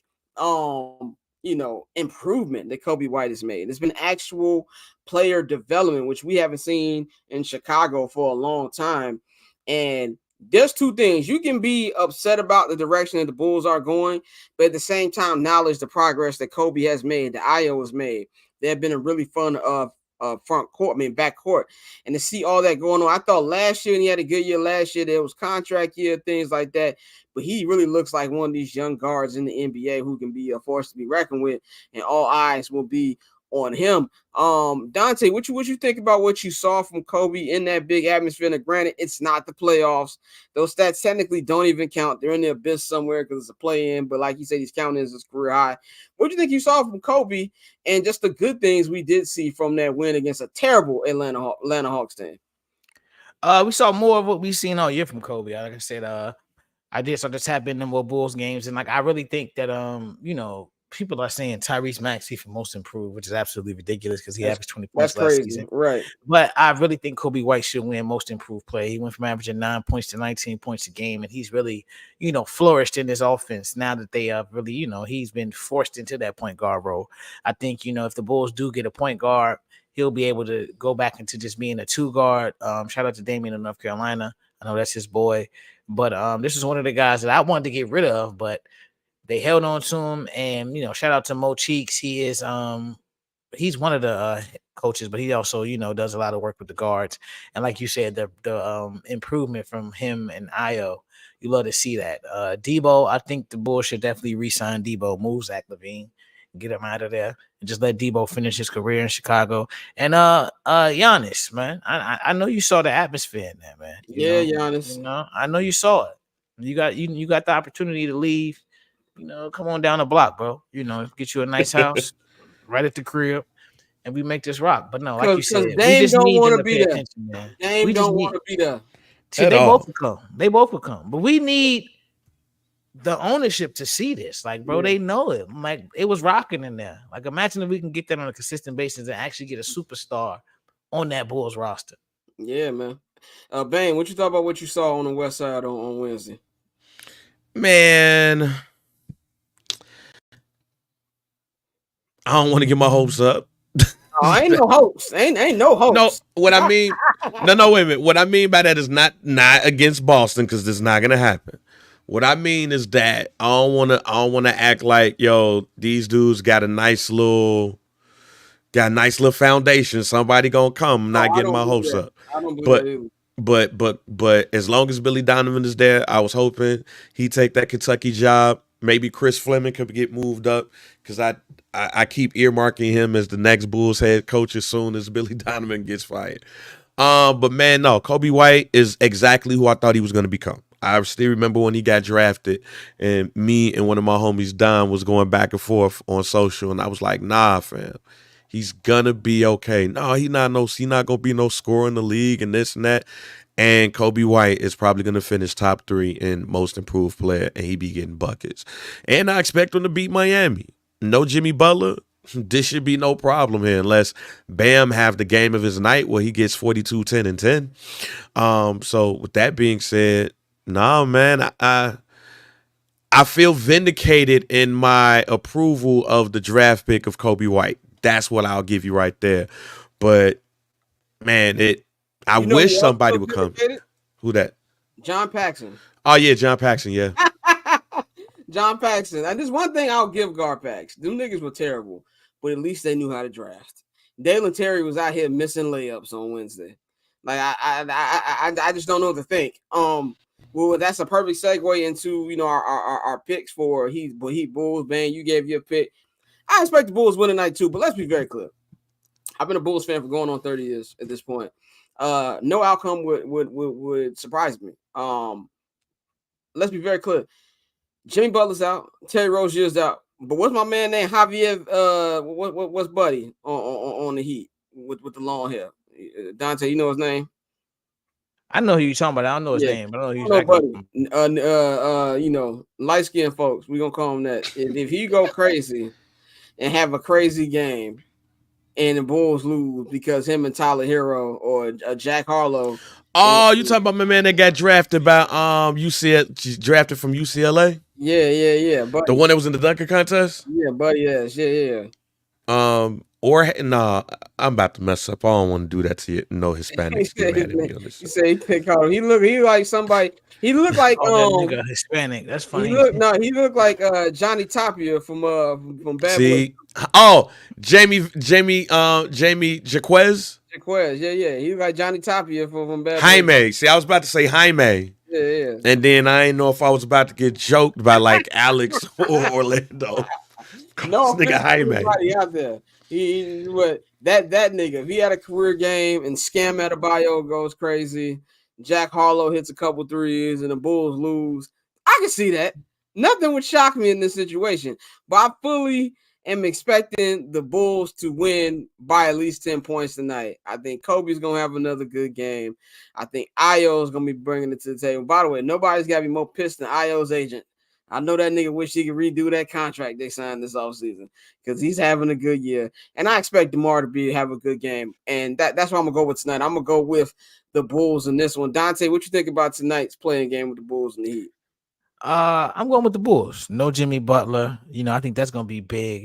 S1: improvement that Kobe White has made. There's been actual player development, which we haven't seen in Chicago for a long time. And there's 2 things. You can be upset about the direction that the Bulls are going, but at the same time, acknowledge the progress that Kobe has made, that Ayo has made. They've been a really fun front court, back court, and to see all that going on. I thought last year, and he had a good year last year, there was contract year, things like that. But he really looks like one of these young guards in the NBA who can be a force to be reckoned with, and all eyes will be on him. Dante, what you think about what you saw from Kobe in that big atmosphere? And granted, it's not the playoffs. Those stats technically don't even count. They're in the abyss somewhere because it's a play-in. But like you said, he's counting as his career high. What do you think you saw from Kobe and just the good things we did see from that win against a terrible Atlanta Hawks team?
S5: We saw more of what we've seen all year from Kobe. Like I said, I did start to tap into more Bulls games, and like I really think that people are saying Tyrese Maxey for most improved, which is absolutely ridiculous because he averaged 20 points last season.
S1: Right.
S5: But I really think Kobe White should win most improved play. He went from averaging 9 points to 19 points a game, and he's really, flourished in this offense now that they have really, he's been forced into that point guard role. I think, if the Bulls do get a point guard, he'll be able to go back into just being a two guard. Shout out to Damian in North Carolina. I know that's his boy. But this is one of the guys that I wanted to get rid of, but they held on to him. And shout out to Mo Cheeks. He is he's one of the coaches, but he also does a lot of work with the guards. And like you said, the improvement from him and Io, you love to see that. Debo, I think the Bulls should definitely re-sign Debo, move Zach LaVine, get him out of there, and just let Debo finish his career in Chicago. And Giannis, man, I know you saw the atmosphere in there, man.
S1: Giannis.
S5: I know you saw it. You got the opportunity to leave. Come on down the block, bro. Get you a nice house right at the crib, and we make this rock. But no, like you said, we just need them to pay attention, man.
S1: Dame don't want to be there.
S5: See, they both will come. They both will come. But we need the ownership to see this. Like, bro, they know it. Like, it was rocking in there. Like, imagine if we can get that on a consistent basis and actually get a superstar on that Bulls roster.
S1: Yeah, man. Bane, what you thought about what you saw on the West Side on Wednesday?
S4: Man, I don't want to get my hopes up.
S1: Oh, ain't no hopes. Ain't no hopes.
S4: No, what I mean, no, wait a minute. What I mean by that is not against Boston, because this is not gonna happen. What I mean is that I don't wanna act like, yo, these dudes got a nice little foundation. Somebody gonna come. I'm not getting my hopes up.
S1: I don't believe that.
S4: But as long as Billy Donovan is there, I was hoping he'd take that Kentucky job. Maybe Chris Fleming could get moved up, because I keep earmarking him as the next Bulls head coach as soon as Billy Donovan gets fired. But man, no, Kobe White is exactly who I thought he was going to become. I still remember when he got drafted, and me and one of my homies, Don, was going back and forth on social, and I was like, nah, fam, he's gonna be okay. No, he not gonna be no scorer in the league and this and that. And Kobe White is probably going to finish top 3 in most improved player, and he be getting buckets. And I expect him to beat Miami. No Jimmy Butler, this should be no problem here, unless Bam have the game of his night where he gets 42, 10, and 10. So with that being said, nah, man, I feel vindicated in my approval of the draft pick of Kobe White. That's what I'll give you right there. But man, I wish somebody would come. Who that?
S1: John Paxson.
S4: Oh, yeah, John Paxson, yeah.
S1: John Paxson. And there's one thing I'll give Garpax. Them niggas were terrible, but at least they knew how to draft. Dalen Terry was out here missing layups on Wednesday. Like, I just don't know what to think. Well, that's a perfect segue into, our picks for he Bulls. Bang, you gave your pick. I expect the Bulls win tonight too, but let's be very clear. I've been a Bulls fan for going on 30 years at this point. No outcome would surprise me. Let's be very clear. Jimmy Butler's out. Terry Rozier's out. But what's my man named Javier? What's Buddy on the Heat with the long hair? Dante, you know his name?
S5: I know who you're talking about. I don't know his name, but I know
S1: Buddy. Light skinned folks. We're gonna call him that. If he go crazy and have a crazy game, and the Bulls lose because him and Tyler Hero or Jack Harlow.
S4: Oh, you talking about my man that got drafted by drafted from UCLA?
S1: Yeah. Buddy.
S4: The one that was in the dunking contest?
S1: Yeah, Buddy. Yeah.
S4: Or nah, I'm about to mess up. I don't want to do that to you. No
S1: He
S4: Hispanics get
S1: said his
S4: mad at
S1: name.
S4: me on this
S1: He
S4: show.
S1: said he picked Carter. He like somebody. He looked like
S5: Oh, that nigga Hispanic. That's funny.
S1: he looked like Johnny Tapia from Bad Boys.
S4: See, Jamie Jaquez,
S1: Jaquez. Yeah. He looked like Johnny Tapia from Bad Boys.
S4: Jaime. See, I was about to say Jaime,
S1: Yeah.
S4: and then I didn't know if I was about to get joked by like Alex or Orlando.
S1: No
S4: This nigga
S1: offense to
S4: Jaime.
S1: anybody out there. But that nigga, if he had a career game and Scam Adebayo goes crazy, Jack Harlow hits a couple threes and the Bulls lose, I can see that. Nothing would shock me in this situation. But I fully am expecting the Bulls to win by at least 10 points tonight. I think Kobe's going to have another good game. I think Ayo is going to be bringing it to the table. By the way, nobody's got to be more pissed than Ayo's agent. I know that nigga wish he could redo that contract they signed this offseason because he's having a good year. And I expect DeMar to have a good game. And that's what I'm going to go with tonight. I'm going to go with the Bulls in this one. Dante, what you think about tonight's playing game with the Bulls and the Heat?
S5: I'm going with the Bulls. No Jimmy Butler. I think that's going to be big.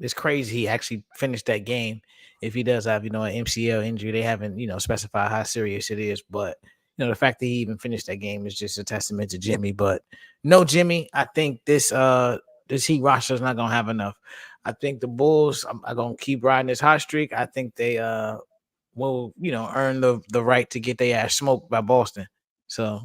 S5: It's crazy he actually finished that game. If he does have, an MCL injury, they haven't, specified how serious it is. But, the fact that he even finished that game is just a testament to Jimmy. But no Jimmy, I think this Heat roster is not going to have enough. I think the Bulls are going to keep riding this hot streak. I think they will, earn the right to get their ass smoked by Boston. So,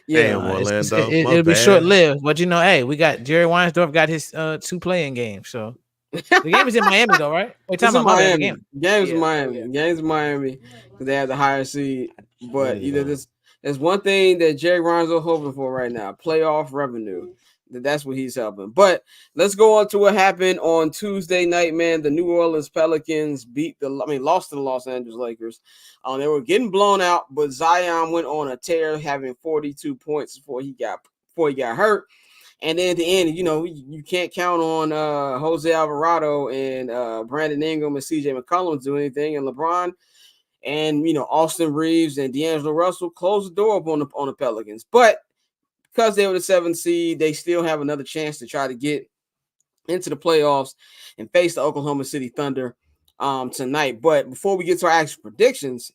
S4: yeah, Orlando.
S5: It'll be short lived. But hey, we got Jerry Weinsdorf got his 2 playing games. So the game is in Miami though, right?
S1: It's in Miami. Game's in Miami. Game's in Miami because they have the higher seed. But there's one thing that Jerry Reinsdorf hoping for right now: playoff revenue. That's what he's helping. But let's go on to what happened on Tuesday night, man. The New Orleans Pelicans lost to the Los Angeles Lakers. They were getting blown out, but Zion went on a tear, having 42 points before he got hurt. And then at the end, you can't count on Jose Alvarado and Brandon Ingram and CJ McCollum to do anything. And LeBron and Austin Reeves and D'Angelo Russell closed the door up on the Pelicans. But because they were the 7th seed, they still have another chance to try to get into the playoffs and face the Oklahoma City Thunder tonight. But before we get to our actual predictions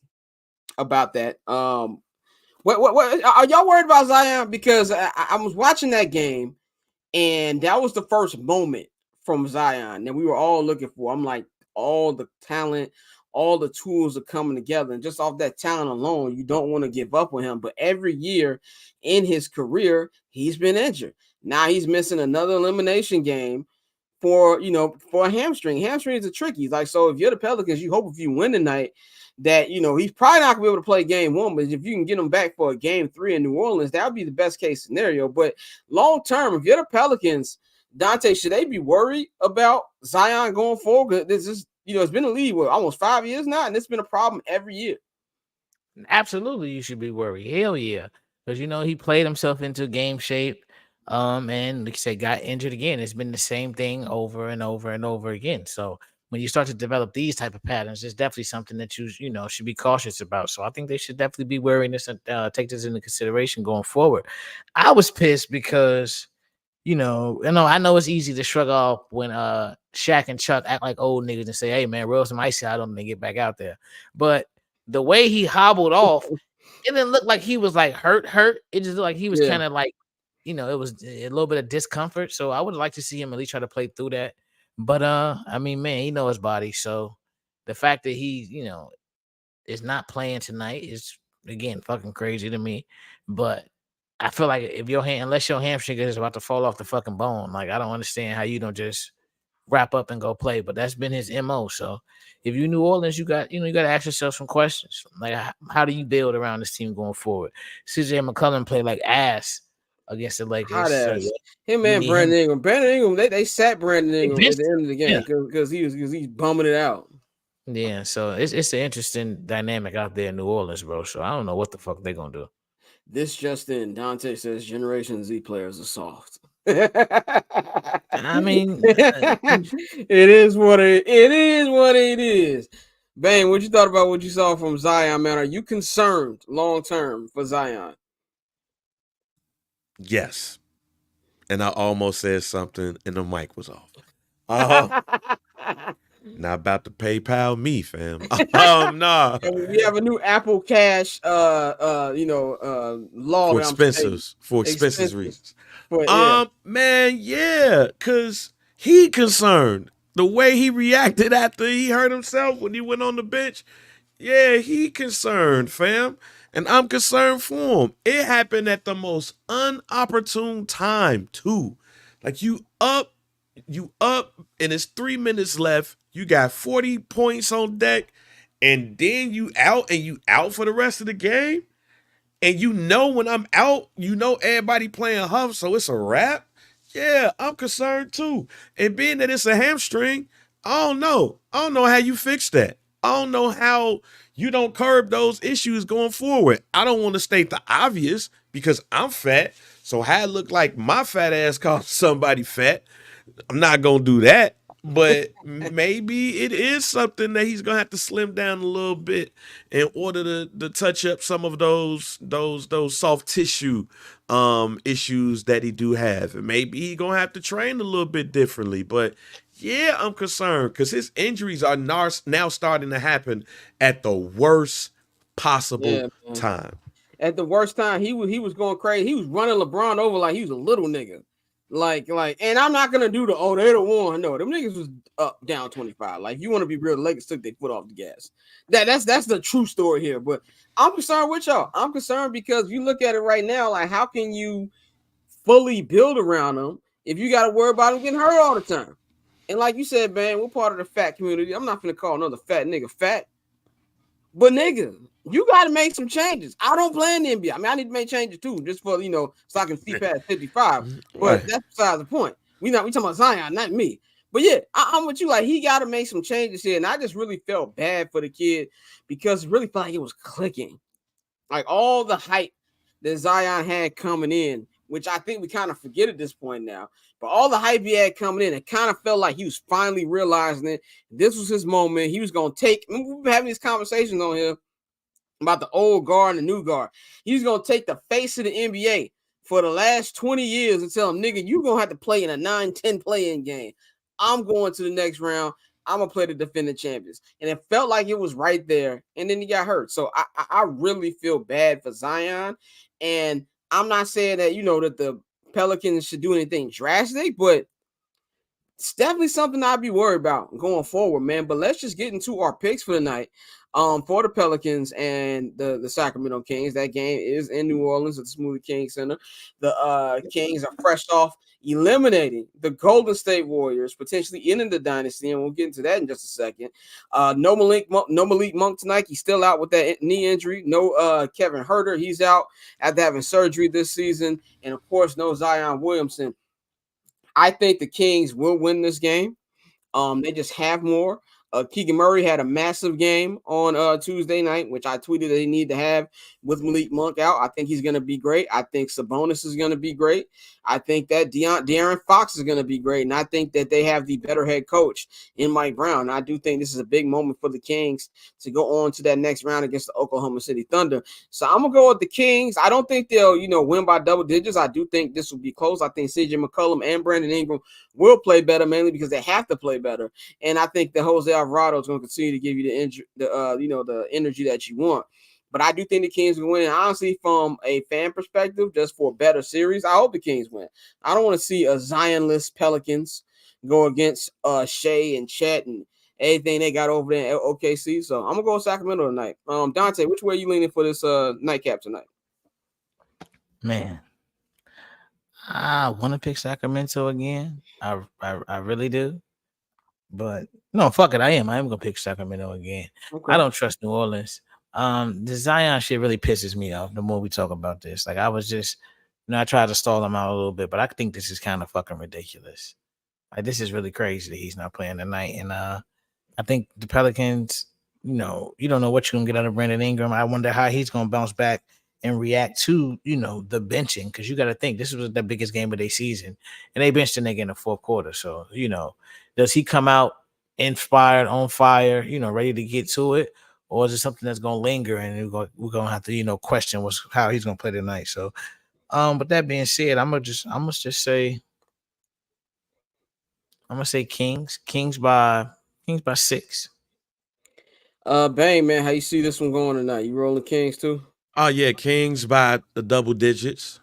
S1: about that, what are y'all worried about Zion? Because I was watching that game, and that was the first moment from Zion that we were all looking for. I'm like, all the talent, all the tools are coming together. And just off that talent alone, you don't want to give up on him. But every year in his career, he's been injured. Now he's missing another elimination game for a hamstring. Hamstrings are tricky. So if you're the Pelicans, you hope if you win tonight that, he's probably not going to be able to play game 1, but if you can get him back for a game 3 in New Orleans, that would be the best case scenario. But long term, if you're the Pelicans, Dante, should they be worried about Zion going forward? This is, it's been a league almost 5 years now, and it's been a problem every year.
S5: Absolutely, you should be worried. Hell yeah. Because, he played himself into game shape. And like you said, got injured again. It's been the same thing over and over and over again. So when you start to develop these type of patterns, it's definitely something that you should be cautious about. So I think they should definitely be wearing this and take this into consideration going forward. I was pissed because, I know it's easy to shrug off when Shaq and Chuck act like old niggas and say, hey man, roll some ice out on them and get back out there. But the way he hobbled off, it didn't look like he was like hurt. It just looked like he was kind of like, it was a little bit of discomfort. So I would like to see him at least try to play through that. But man, he knows his body. So the fact that he, is not playing tonight is again fucking crazy to me. But I feel like unless your hamstring is about to fall off the fucking bone, like I don't understand how you don't just wrap up and go play. But that's been his MO. So if you New Orleans, you got to ask yourself some questions. Like how do you build around this team going forward? CJ McCollum played like ass against the Lakers. So,
S1: him and Brandon Ingram. Brandon Ingram, they sat Brandon Ingram at the end of the game because he's bumming it out.
S5: Yeah, so it's an interesting dynamic out there in New Orleans, bro. So I don't know what the fuck they're gonna do.
S1: This just in, Dante says Generation Z players are soft.
S5: I mean,
S1: it is what it is. Bang, what you thought about what you saw from Zion, man? Are you concerned long term for Zion?
S4: Yes. And I almost said something and the mic was off. Not about to PayPal me, fam. Nah.
S1: And we have a new Apple Cash, law
S4: For
S1: that I'm stating.
S4: expenses
S1: Expenses.
S4: reasons.
S1: But yeah,
S4: Man, yeah, cause he concerned. The way he reacted after he hurt himself when he went on the bench, yeah, he concerned, fam. And I'm concerned for him. It happened at the most unopportune time, too. Like you up, and it's 3 minutes left. You got 40 points on deck, and then you out for the rest of the game. And when I'm out, everybody playing Huff, so it's a wrap. Yeah, I'm concerned too. And being that it's a hamstring, I don't know. I don't know how you fix that. I don't know how you don't curb those issues going forward. I don't want to state the obvious because I'm fat. So how it look like my fat ass called somebody fat, I'm not gonna do that. But maybe it is something that he's gonna have to slim down a little bit in order to touch up some of those soft tissue issues that he do have. And maybe he gonna have to train a little bit differently. But yeah, I'm concerned because his injuries are now starting to happen at the worst possible time.
S1: At the worst time, he was going crazy. He was running LeBron over like he was a little nigga. Like, and I'm not gonna do they're the one. No, them niggas was up down 25. Like, you want to be real, the Lakers took their foot off the gas. That's the true story here. But I'm concerned with y'all. I'm concerned because you look at it right now, like, how can you fully build around them if you got to worry about them getting hurt all the time? And like you said, man, we're part of the fat community. I'm not gonna call another fat nigga fat, but nigga, you got to make some changes. I don't play in the NBA. I mean, I need to make changes too, just for so I can see past 55. But that's besides the point. We talking about Zion, not me. But yeah, I'm with you. Like, he got to make some changes here, and I just really felt bad for the kid because it really felt like it was clicking. Like, all the hype that Zion had coming in, which I think we kind of forget at this point now. But all the hype he had coming in, it kind of felt like he was finally realizing it. This was his moment. He was going to take. We've been having these conversations on here about the old guard and the new guard. He's going to take the face of the NBA for the last 20 years and tell him, nigga, you're going to have to play in a 9-10 play-in game. I'm going to the next round. I'm going to play the defending champions. And it felt like it was right there. And then he got hurt. So I really feel bad for Zion. And I'm not saying that, that the Pelicans should do anything drastic, but it's definitely something I'd be worried about going forward, man. But let's just get into our picks for the night. For the Pelicans and the Sacramento Kings. That game is in New Orleans at the Smoothie King Center. The Kings are fresh off eliminating the Golden State Warriors, potentially ending the dynasty, and we'll get into that in just a second. No Malik Monk tonight. He's still out with that knee injury. No Kevin Huerter. He's out after having surgery this season. And, of course, no Zion Williamson. I think the Kings will win this game. They just have more. Keegan Murray had a massive game on Tuesday night, which I tweeted that he need to have with Malik Monk out. I think he's going to be great. I think Sabonis is going to be great. I think that De'Aaron Fox is going to be great. And I think that they have the better head coach in Mike Brown. I do think this is a big moment for the Kings to go on to that next round against the Oklahoma City Thunder. So I'm going to go with the Kings. I don't think they'll, win by double digits. I do think this will be close. I think CJ McCollum and Brandon Ingram will play better, mainly because they have to play better. And I think that Jose Alvarado is going to continue to give you the energy that you want. But I do think the Kings will win. And honestly, from a fan perspective, just for a better series, I hope the Kings win. I don't want to see a Zion-less Pelicans go against Shea and Chet and anything they got over there at OKC. So I'm going to go with Sacramento tonight. Dante, which way are you leaning for this nightcap tonight?
S5: Man, I want to pick Sacramento again. I really do. But no, fuck it. I am going to pick Sacramento again. Okay. I don't trust New Orleans. The Zion shit really pisses me off the more we talk about this. Like, I was just, I tried to stall him out a little bit, but I think this is kind of fucking ridiculous. Like, this is really crazy that he's not playing tonight. And I think the Pelicans, you don't know what you're going to get out of Brandon Ingram. I wonder how he's going to bounce back and react to, the benching. Because you got to think, this was the biggest game of their season. And they benched the nigga in the fourth quarter. So, does he come out inspired, on fire, ready to get to it? Or is it something that's going to linger and we're going to have to, question how he's going to play tonight? So, but that being said, I'm going to just say I'm gonna say Kings. Kings by 6.
S1: Bang, man, how you see this one going tonight? You rolling Kings too?
S4: Oh yeah, Kings by the double digits.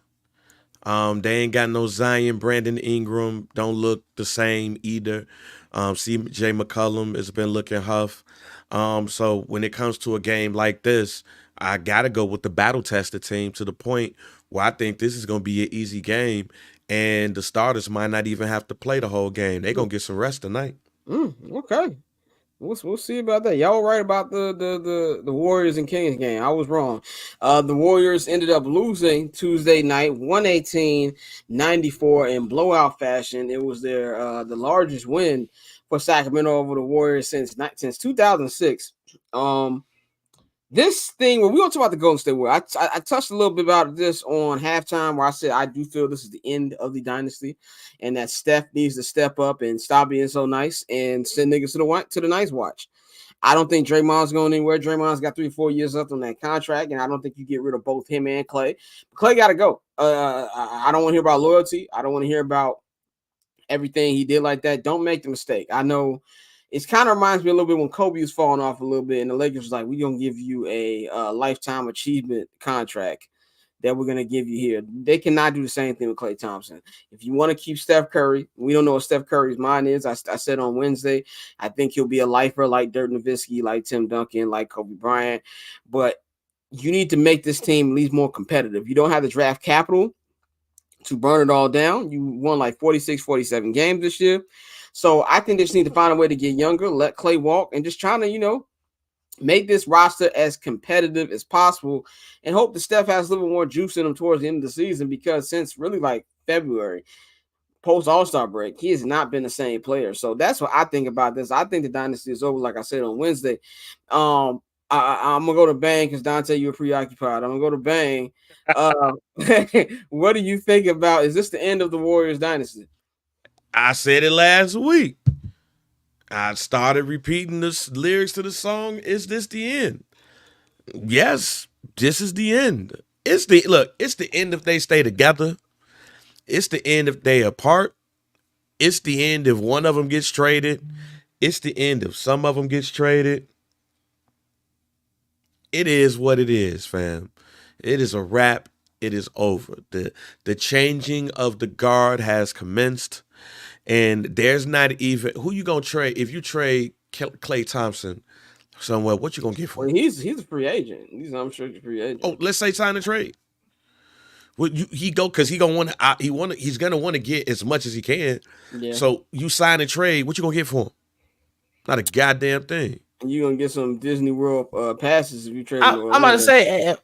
S4: They ain't got no Zion, Brandon Ingram. Don't look the same either. CJ McCollum has been looking huff. So when it comes to a game like this, I gotta go with the battle tested team to the point where I think this is gonna be an easy game, and the starters might not even have to play the whole game. They gonna get some rest tonight.
S1: Okay. We'll see about that. Y'all right about the Warriors and Kings game. I was wrong. The Warriors ended up losing Tuesday night, 118-94 in blowout fashion. It was their the largest win for Sacramento over the Warriors since 2006. This thing, when we gonna talk about the Golden State Warriors, I touched a little bit about this on halftime where I said I do feel this is the end of the dynasty, and that Steph needs to step up and stop being so nice and send niggas to the nice watch. I don't think Draymond's going anywhere. Draymond's got 3-4 years left on that contract, and I don't think you get rid of both him and Clay. Clay got to go. I don't want to hear about loyalty. I don't want to hear about everything he did like that. Don't make the mistake. I know. It kind of reminds me a little bit when Kobe was falling off a little bit, and the Lakers was like, "We're gonna give you a lifetime achievement contract that we're gonna give you here." They cannot do the same thing with Klay Thompson. If you want to keep Steph Curry, we don't know what Steph Curry's mind is. I said on Wednesday, I think he'll be a lifer like Dirk Nowitzki, like Tim Duncan, like Kobe Bryant. But you need to make this team at least more competitive. You don't have the draft capital to burn it all down. You won like 46, 47 games this year. So I think they just need to find a way to get younger, let Clay walk, and just trying to, make this roster as competitive as possible and hope that Steph has a little more juice in him towards the end of the season, because since really like February, post All-Star break, he has not been the same player. So that's what I think about this. I think the dynasty is over, like I said on Wednesday. I'm going to go to Bang because Dante, you were preoccupied. I'm going to go to Bang. What do you think about, is this the end of the Warriors dynasty?
S4: I said it last week. I started repeating the lyrics to the song. Is this the end? Yes, this is the end. It's the end if they stay together. It's the end if they apart. It's the end if one of them gets traded. It's the end if some of them gets traded. It is what it is, fam. It is a wrap. It is over. The changing of the guard has commenced. And there's not even, who you gonna trade? If you trade Klay Thompson somewhere, what you gonna get for him?
S1: Well, he's a free agent. I'm sure he's a free agent.
S4: Oh, let's say sign a trade. Well, he's gonna want to get as much as he can. Yeah. So you sign a trade, what you gonna get for him? Not a goddamn thing.
S1: And you gonna get some Disney World passes if you trade.
S5: I'm about to say,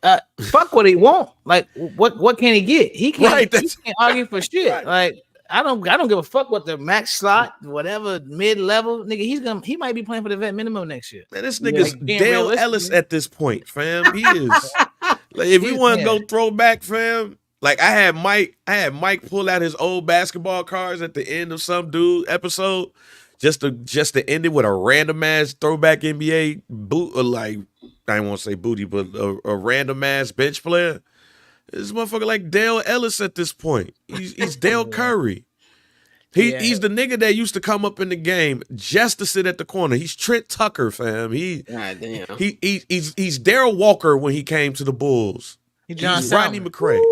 S5: fuck what he want. Like, what can he get? He can't. He can't argue for shit. Right. Like, I don't give a fuck what the max slot, whatever mid-level nigga. He might be playing for the vet minimum next year.
S4: Man, this nigga's Dale Ellis at this point, fam. He is. Like, if you want to go throwback, fam. Like I had Mike pull out his old basketball cards at the end of some dude episode, just to end it with a random ass throwback NBA boot, like I don't want to say booty, but a random ass bench player. This motherfucker like Dale Ellis at this point. He's Dale Curry. He's the nigga that used to come up in the game just to sit at the corner. He's Trent Tucker, fam. He's Darryl Walker when he came to the Bulls. He's Rodney McCray.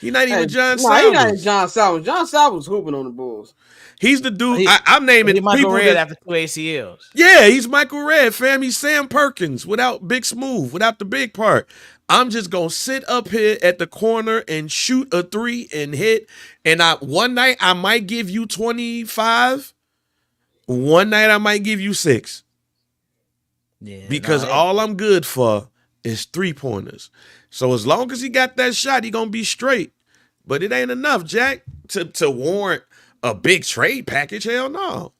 S4: He's not even John Salvas.
S1: He's not even John Salvas. John Salvas hooping on the Bulls.
S4: He's the dude. I'm naming
S5: people. Michael Redd after 2 ACLs.
S4: Yeah, he's Michael Redd, fam. He's Sam Perkins without Big Smooth, without the big part. I'm just gonna sit up here at the corner and shoot a 3 and hit. And one night I might give you 25. One night I might give you 6. Yeah, because all I'm good for is 3-pointers. So as long as he got that shot, he gonna be straight. But it ain't enough, Jack, to warrant a big trade package. Hell no.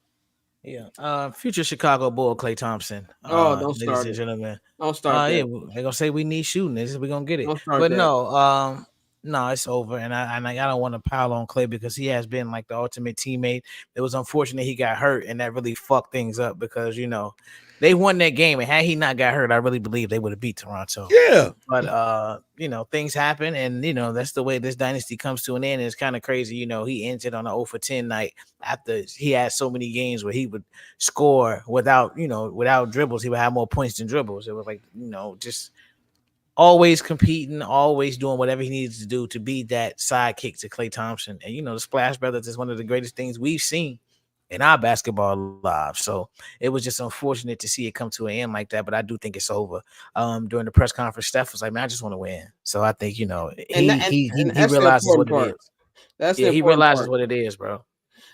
S5: Yeah. Future Chicago Bull Klay Thompson.
S1: Don't start it.
S5: Gentlemen.
S1: Don't start
S5: Yeah, they're gonna say we need shooting. We're gonna get it.
S1: Don't start
S5: but
S1: that.
S5: No, No, it's over, and I don't want to pile on Clay because he has been like the ultimate teammate. It was unfortunate he got hurt, and that really fucked things up because they won that game, and had he not got hurt, I really believe they would have beat Toronto.
S4: Yeah.
S5: But things happen, and that's the way this dynasty comes to an end. And it's kind of crazy, he ended on an 0 for 10 night after he had so many games where he would score without dribbles. He would have more points than dribbles. It was like just always competing, always doing whatever he needs to do to be that sidekick to Klay Thompson. And the Splash Brothers is one of the greatest things we've seen in our basketball lives. So it was just unfortunate to see it come to an end like that. But I do think it's over. During the press conference, Steph was like, "Man, I just want to win." So I think
S1: And
S5: he
S1: that's the
S5: realizes what
S1: important
S5: it
S1: part.
S5: is.
S1: That's the
S5: Yeah, he
S1: important
S5: realizes
S1: part.
S5: what it is, bro.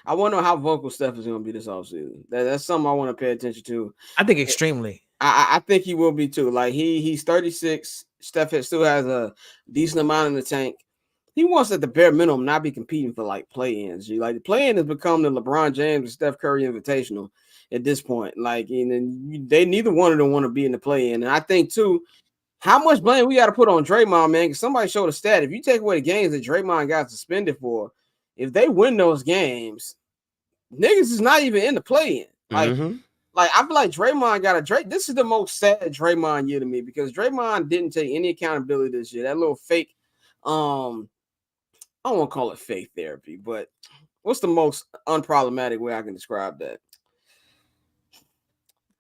S1: I wonder how vocal Steph is going to be this offseason. That's something I want to pay attention to.
S5: I think extremely.
S1: I think he will be too. Like he's 36. Steph still has a decent amount in the tank. He wants at the bare minimum not be competing for like play-ins. Like the play-in has become the LeBron James and Steph Curry Invitational at this point. Like, and they neither one of them want to be in the play-in. And I think too, how much blame we got to put on Draymond, man? Because somebody showed a stat. If you take away the games that Draymond got suspended for, if they win those games, niggas is not even in the play-in. Like I feel like Draymond got a Drake. This is the most sad Draymond year to me because Draymond didn't take any accountability this year. That little fake, I don't want to call it fake therapy, but what's the most unproblematic way I can describe that?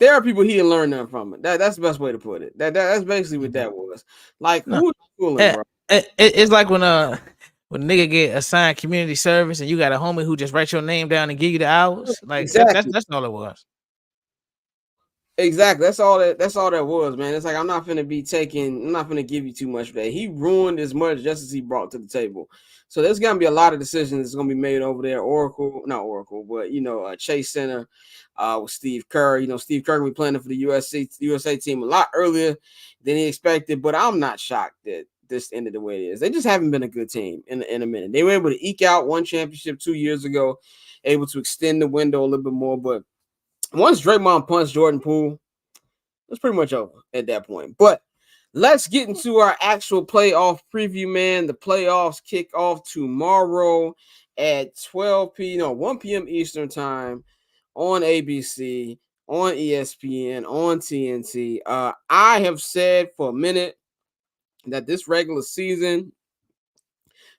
S1: There are people he didn't learn nothing from it. That's the best way to put it. That's basically what that was. Like who was fooling, bro?
S5: It's like when a nigga get assigned community service and you got a homie who just write your name down and give you the hours. Like
S1: exactly.
S5: That's all it was.
S1: Exactly. That's all that was, man. It's like I'm not gonna give you too much for that. He ruined as much just as he brought to the table. So there's gonna be a lot of decisions that's gonna be made over there. Not Oracle, but Chase Center with Steve Kerr. Steve Kerr will be playing for the USA team a lot earlier than he expected. But I'm not shocked that this ended the way it is. They just haven't been a good team in a minute. They were able to eke out one championship 2 years ago, able to extend the window a little bit more, but once Draymond punched Jordan Poole, it's pretty much over at that point. But let's get into our actual playoff preview, man. The playoffs kick off tomorrow at 1 p.m. Eastern time on ABC, on ESPN, on TNT. I have said for a minute that this regular season,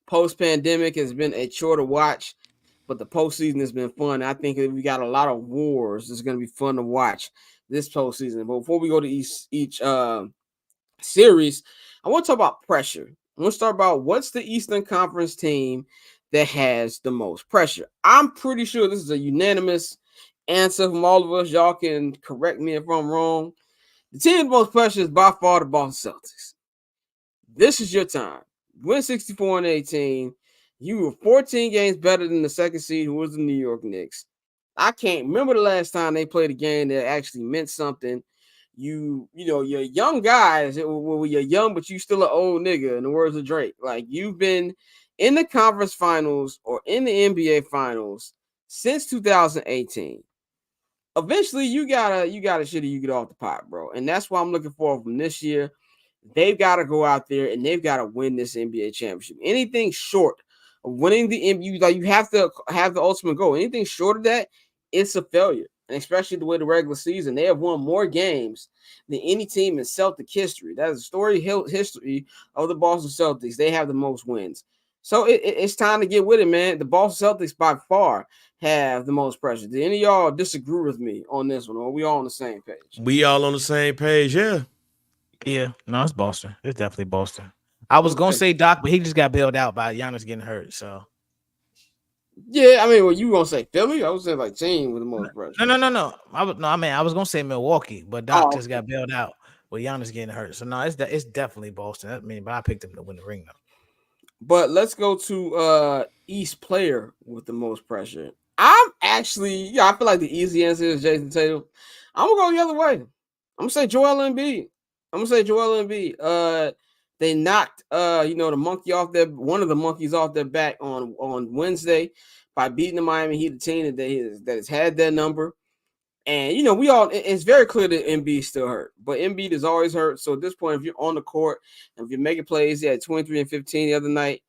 S1: post-pandemic, has been a chore to watch. But the postseason has been fun. I think we got a lot of wars. It's going to be fun to watch this postseason. But before we go to each series, I want to talk about pressure. I want to start about what's the Eastern Conference team that has the most pressure. I'm pretty sure this is a unanimous answer from all of us. Y'all can correct me if I'm wrong. The team with the most pressure is by far the Boston Celtics. This is your time. Win 64-18. You were 14 games better than the second seed, who was the New York Knicks. I can't remember the last time they played a game that actually meant something. You're young guys. You're young, but you still an old nigga, in the words of Drake. Like, you've been in the conference finals or in the NBA finals since 2018. Eventually, you gotta shit or you get off the pot, bro. And that's what I'm looking for from this year. They've got to go out there and they've got to win this NBA championship. Anything short of winning the NBA, like, you have to have the ultimate goal. Anything short of that, it's a failure. And especially the way the regular season, they have won more games than any team in Celtic history. That is a story history of the Boston Celtics. They have the most wins. So it's time to get with it, man. The Boston Celtics by far have the most pressure. Did any of y'all disagree with me on this one, or are we all on the same page?
S4: We all on the same page, yeah.
S5: Yeah, no, it's Boston. It's definitely Boston. I was gonna say Doc, but he just got bailed out by Giannis getting hurt. So
S1: yeah, I mean, you gonna say Philly? I was saying like team with the most pressure.
S5: No. I was gonna say Milwaukee, but Doc just got bailed out with Giannis getting hurt. So no, it's definitely Boston. I mean, but I picked him to win the ring though.
S1: But let's go to East player with the most pressure. I'm actually, I feel like the easy answer is Jason Tatum. I'm gonna go the other way. I'm gonna say Joel Embiid. They knocked the monkey off one of the monkeys off their back on Wednesday by beating the Miami Heat, a team that has had their number. And we all, it's very clear that Embiid still hurt, but Embiid is always hurt. So at this point, if you're on the court and if you're making plays, he had 23 and 15 the other night.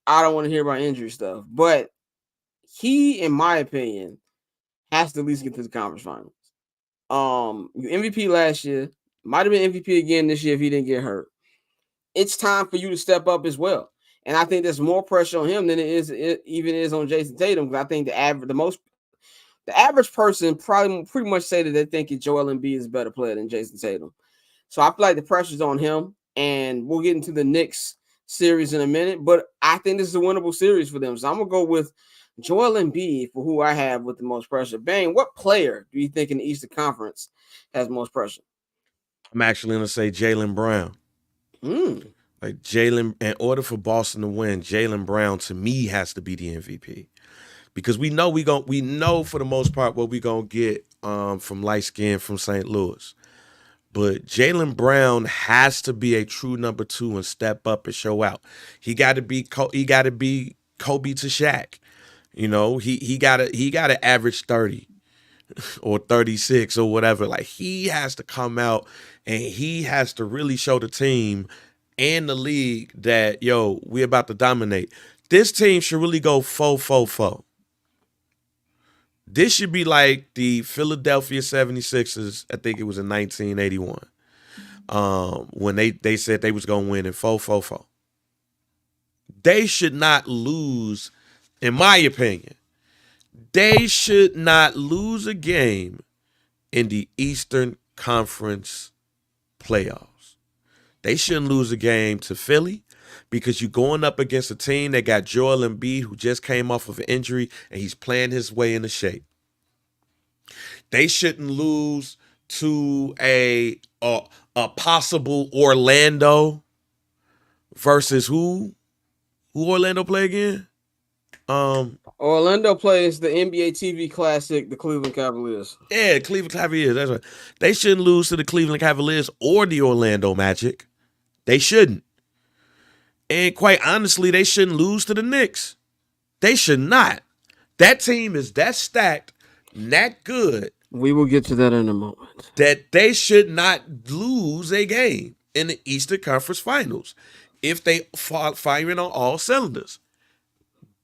S1: I don't want to hear about injury stuff, but he, in my opinion, has to at least get to the conference finals. You MVP last year, might have been MVP again this year if he didn't get hurt. It's time for you to step up as well. And I think there's more pressure on him than it even is on Jason Tatum. Because I think the average person probably pretty much say that they think Joel Embiid is a better player than Jason Tatum. So I feel like the pressure's on him, and we'll get into the Knicks series in a minute. But I think this is a winnable series for them. So I'm gonna go with Joel Embiid for who I have with the most pressure. Bang, what player do you think in the Eastern Conference has most pressure?
S4: I'm actually gonna say Jaylen Brown. Like Jaylen, in order for Boston to win, Jaylen Brown to me has to be the MVP. Because we know for the most part what we gonna get from light skin from St. Louis. But Jaylen Brown has to be a true number 2 and step up and show out. He got to be Kobe to Shaq. He gotta average 30 or 36 or whatever. Like, he has to come out and he has to really show the team and the league that, we about to dominate. This team should really go 4-4-4. This should be like the Philadelphia 76ers, I think it was in 1981, when they said they was going to win in 4-4-4. They should not lose, in my opinion. They should not lose a game in the Eastern Conference playoffs. They shouldn't lose a game to Philly, because you're going up against a team that got Joel Embiid, who just came off of an injury, and he's playing his way into shape. They shouldn't lose to a possible Orlando versus who? Who Orlando play again?
S1: Orlando plays the NBA TV Classic, the Cleveland Cavaliers.
S4: Yeah, Cleveland Cavaliers. That's right. They shouldn't lose to the Cleveland Cavaliers or the Orlando Magic. They shouldn't. And quite honestly, they shouldn't lose to the Knicks. They should not. That team is that stacked, that good.
S1: We will get to that in a moment.
S4: That they should not lose a game in the Eastern Conference Finals if they firing on all cylinders.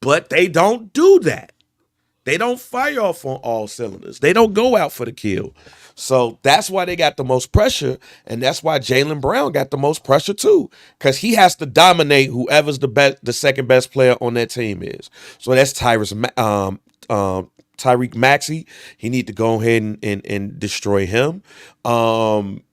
S4: But they don't do that. They don't fire off on all cylinders. They don't go out for the kill. So that's why they got the most pressure, and that's why Jaylen Brown got the most pressure too, because he has to dominate whoever's the second best player on that team is. So that's Tyreek Maxey. He need to go ahead and destroy him.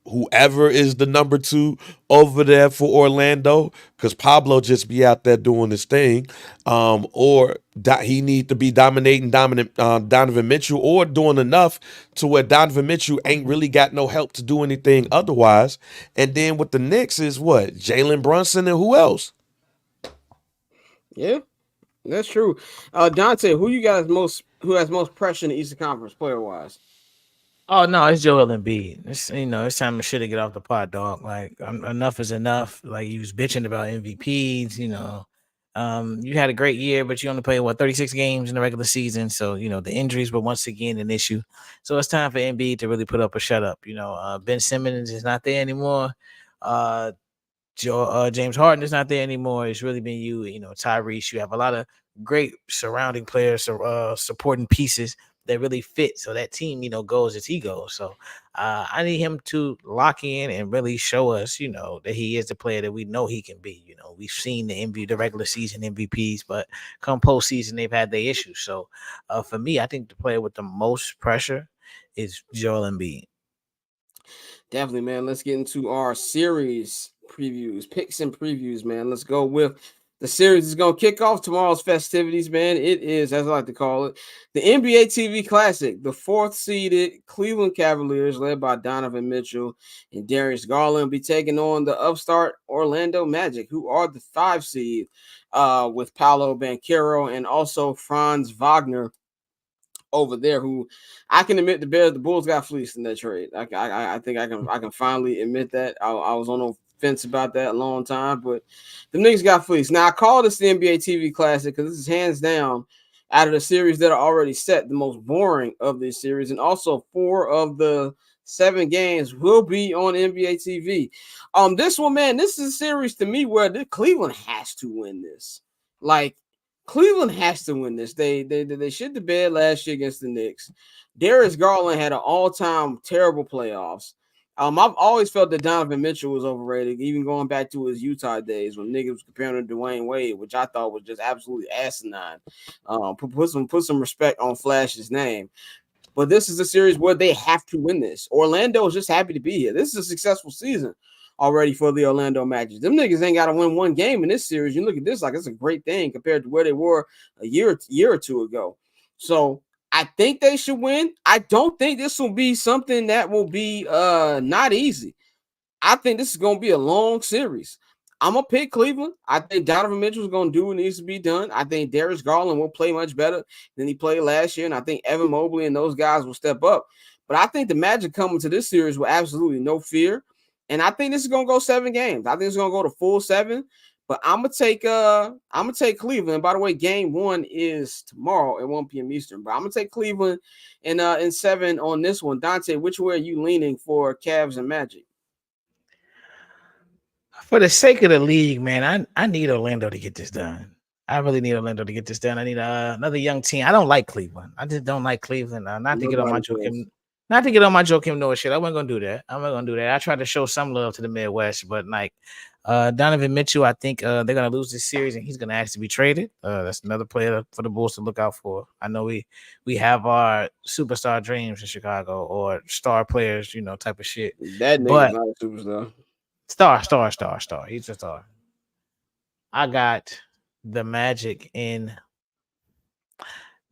S4: Whoever is the number 2 over there for Orlando, because Pablo just be out there doing his thing. He need to be dominating Donovan Mitchell, or doing enough to where Donovan Mitchell ain't really got no help to do anything otherwise. And then with the Knicks is what? Jalen Brunson and who else?
S1: Yeah, that's true. Dante, who has most pressure in the Eastern Conference player wise?
S5: Oh no, it's Joel Embiid. It's time to shit to get off the pot, dog. Like, enough is enough. Like, you was bitching about MVPs. You had a great year, but you only played 36 games in the regular season. So the injuries were once again an issue. So it's time for Embiid to really put up a shut up. Ben Simmons is not there anymore. James Harden is not there anymore. It's really been you. Tyrese. You have a lot of great surrounding players, supporting pieces that really fit, so that team goes as he goes. So I need him to lock in and really show us that he is the player that we know he can be. We've seen the regular season MVPs, but come postseason they've had their issues. So for me, I think the player with the most pressure is Joel Embiid.
S1: Definitely, man. Let's get into our series previews, picks and previews, man. Let's go with the series is going to kick off tomorrow's festivities, man. It is, as I like to call it, the NBA TV Classic. The 4th-seeded Cleveland Cavaliers, led by Donovan Mitchell and Darius Garland, be taking on the upstart Orlando Magic, who are the 5 seed, with Paolo Banchero and also Franz Wagner over there, who I can admit the Bulls got fleeced in that trade. I think I can finally admit that. I was on the fence about that a long time, but the Knicks got fleeced. Now, I call this the NBA TV Classic because this is hands down out of the series that are already set, the most boring of this series, and also 4 of the 7 games will be on NBA TV. This one, man, this is a series to me where Cleveland has to win this. Like, Cleveland has to win this. They shit the bed last year against the Knicks. Darius Garland had an all-time terrible playoffs. I've always felt that Donovan Mitchell was overrated, even going back to his Utah days when niggas was comparing to Dwayne Wade, which I thought was just absolutely asinine. Put some respect on Flash's name. But this is a series where they have to win this. Orlando is just happy to be here. This is a successful season already for the Orlando Magic. Them niggas ain't got to win one game in this series. You look at this like it's a great thing compared to where they were a year or two ago. So I think they should win. I don't think this will be something that will be not easy. I think this is going to be a long series. I'm going to pick Cleveland. I think Donovan Mitchell is going to do what needs to be done. I think Darius Garland will play much better than he played last year, and I think Evan Mobley and those guys will step up. But I think the Magic coming to this series with absolutely no fear, and I think this is going to go 7 games. I think it's going to go to full 7. But I'm gonna take Cleveland. By the way, game 1 is tomorrow at 1 p.m. Eastern. But I'm gonna take Cleveland in 7 on this one. Dante, which way are you leaning for Cavs and Magic?
S5: For the sake of the league, man, I need Orlando to get this done. I really need Orlando to get this done. I need another young team. I don't like Cleveland. I just don't like Cleveland. Not to get on my Joakim Noah shit. I wasn't gonna do that. I tried to show some love to the Midwest, but like Donovan Mitchell, I think they're gonna lose this series and he's gonna actually be traded. That's another player for the Bulls to look out for. I know we have our superstar dreams in Chicago or star players, type of shit.
S1: That nigga's not a superstar.
S5: Star. He's a star. I got the Magic in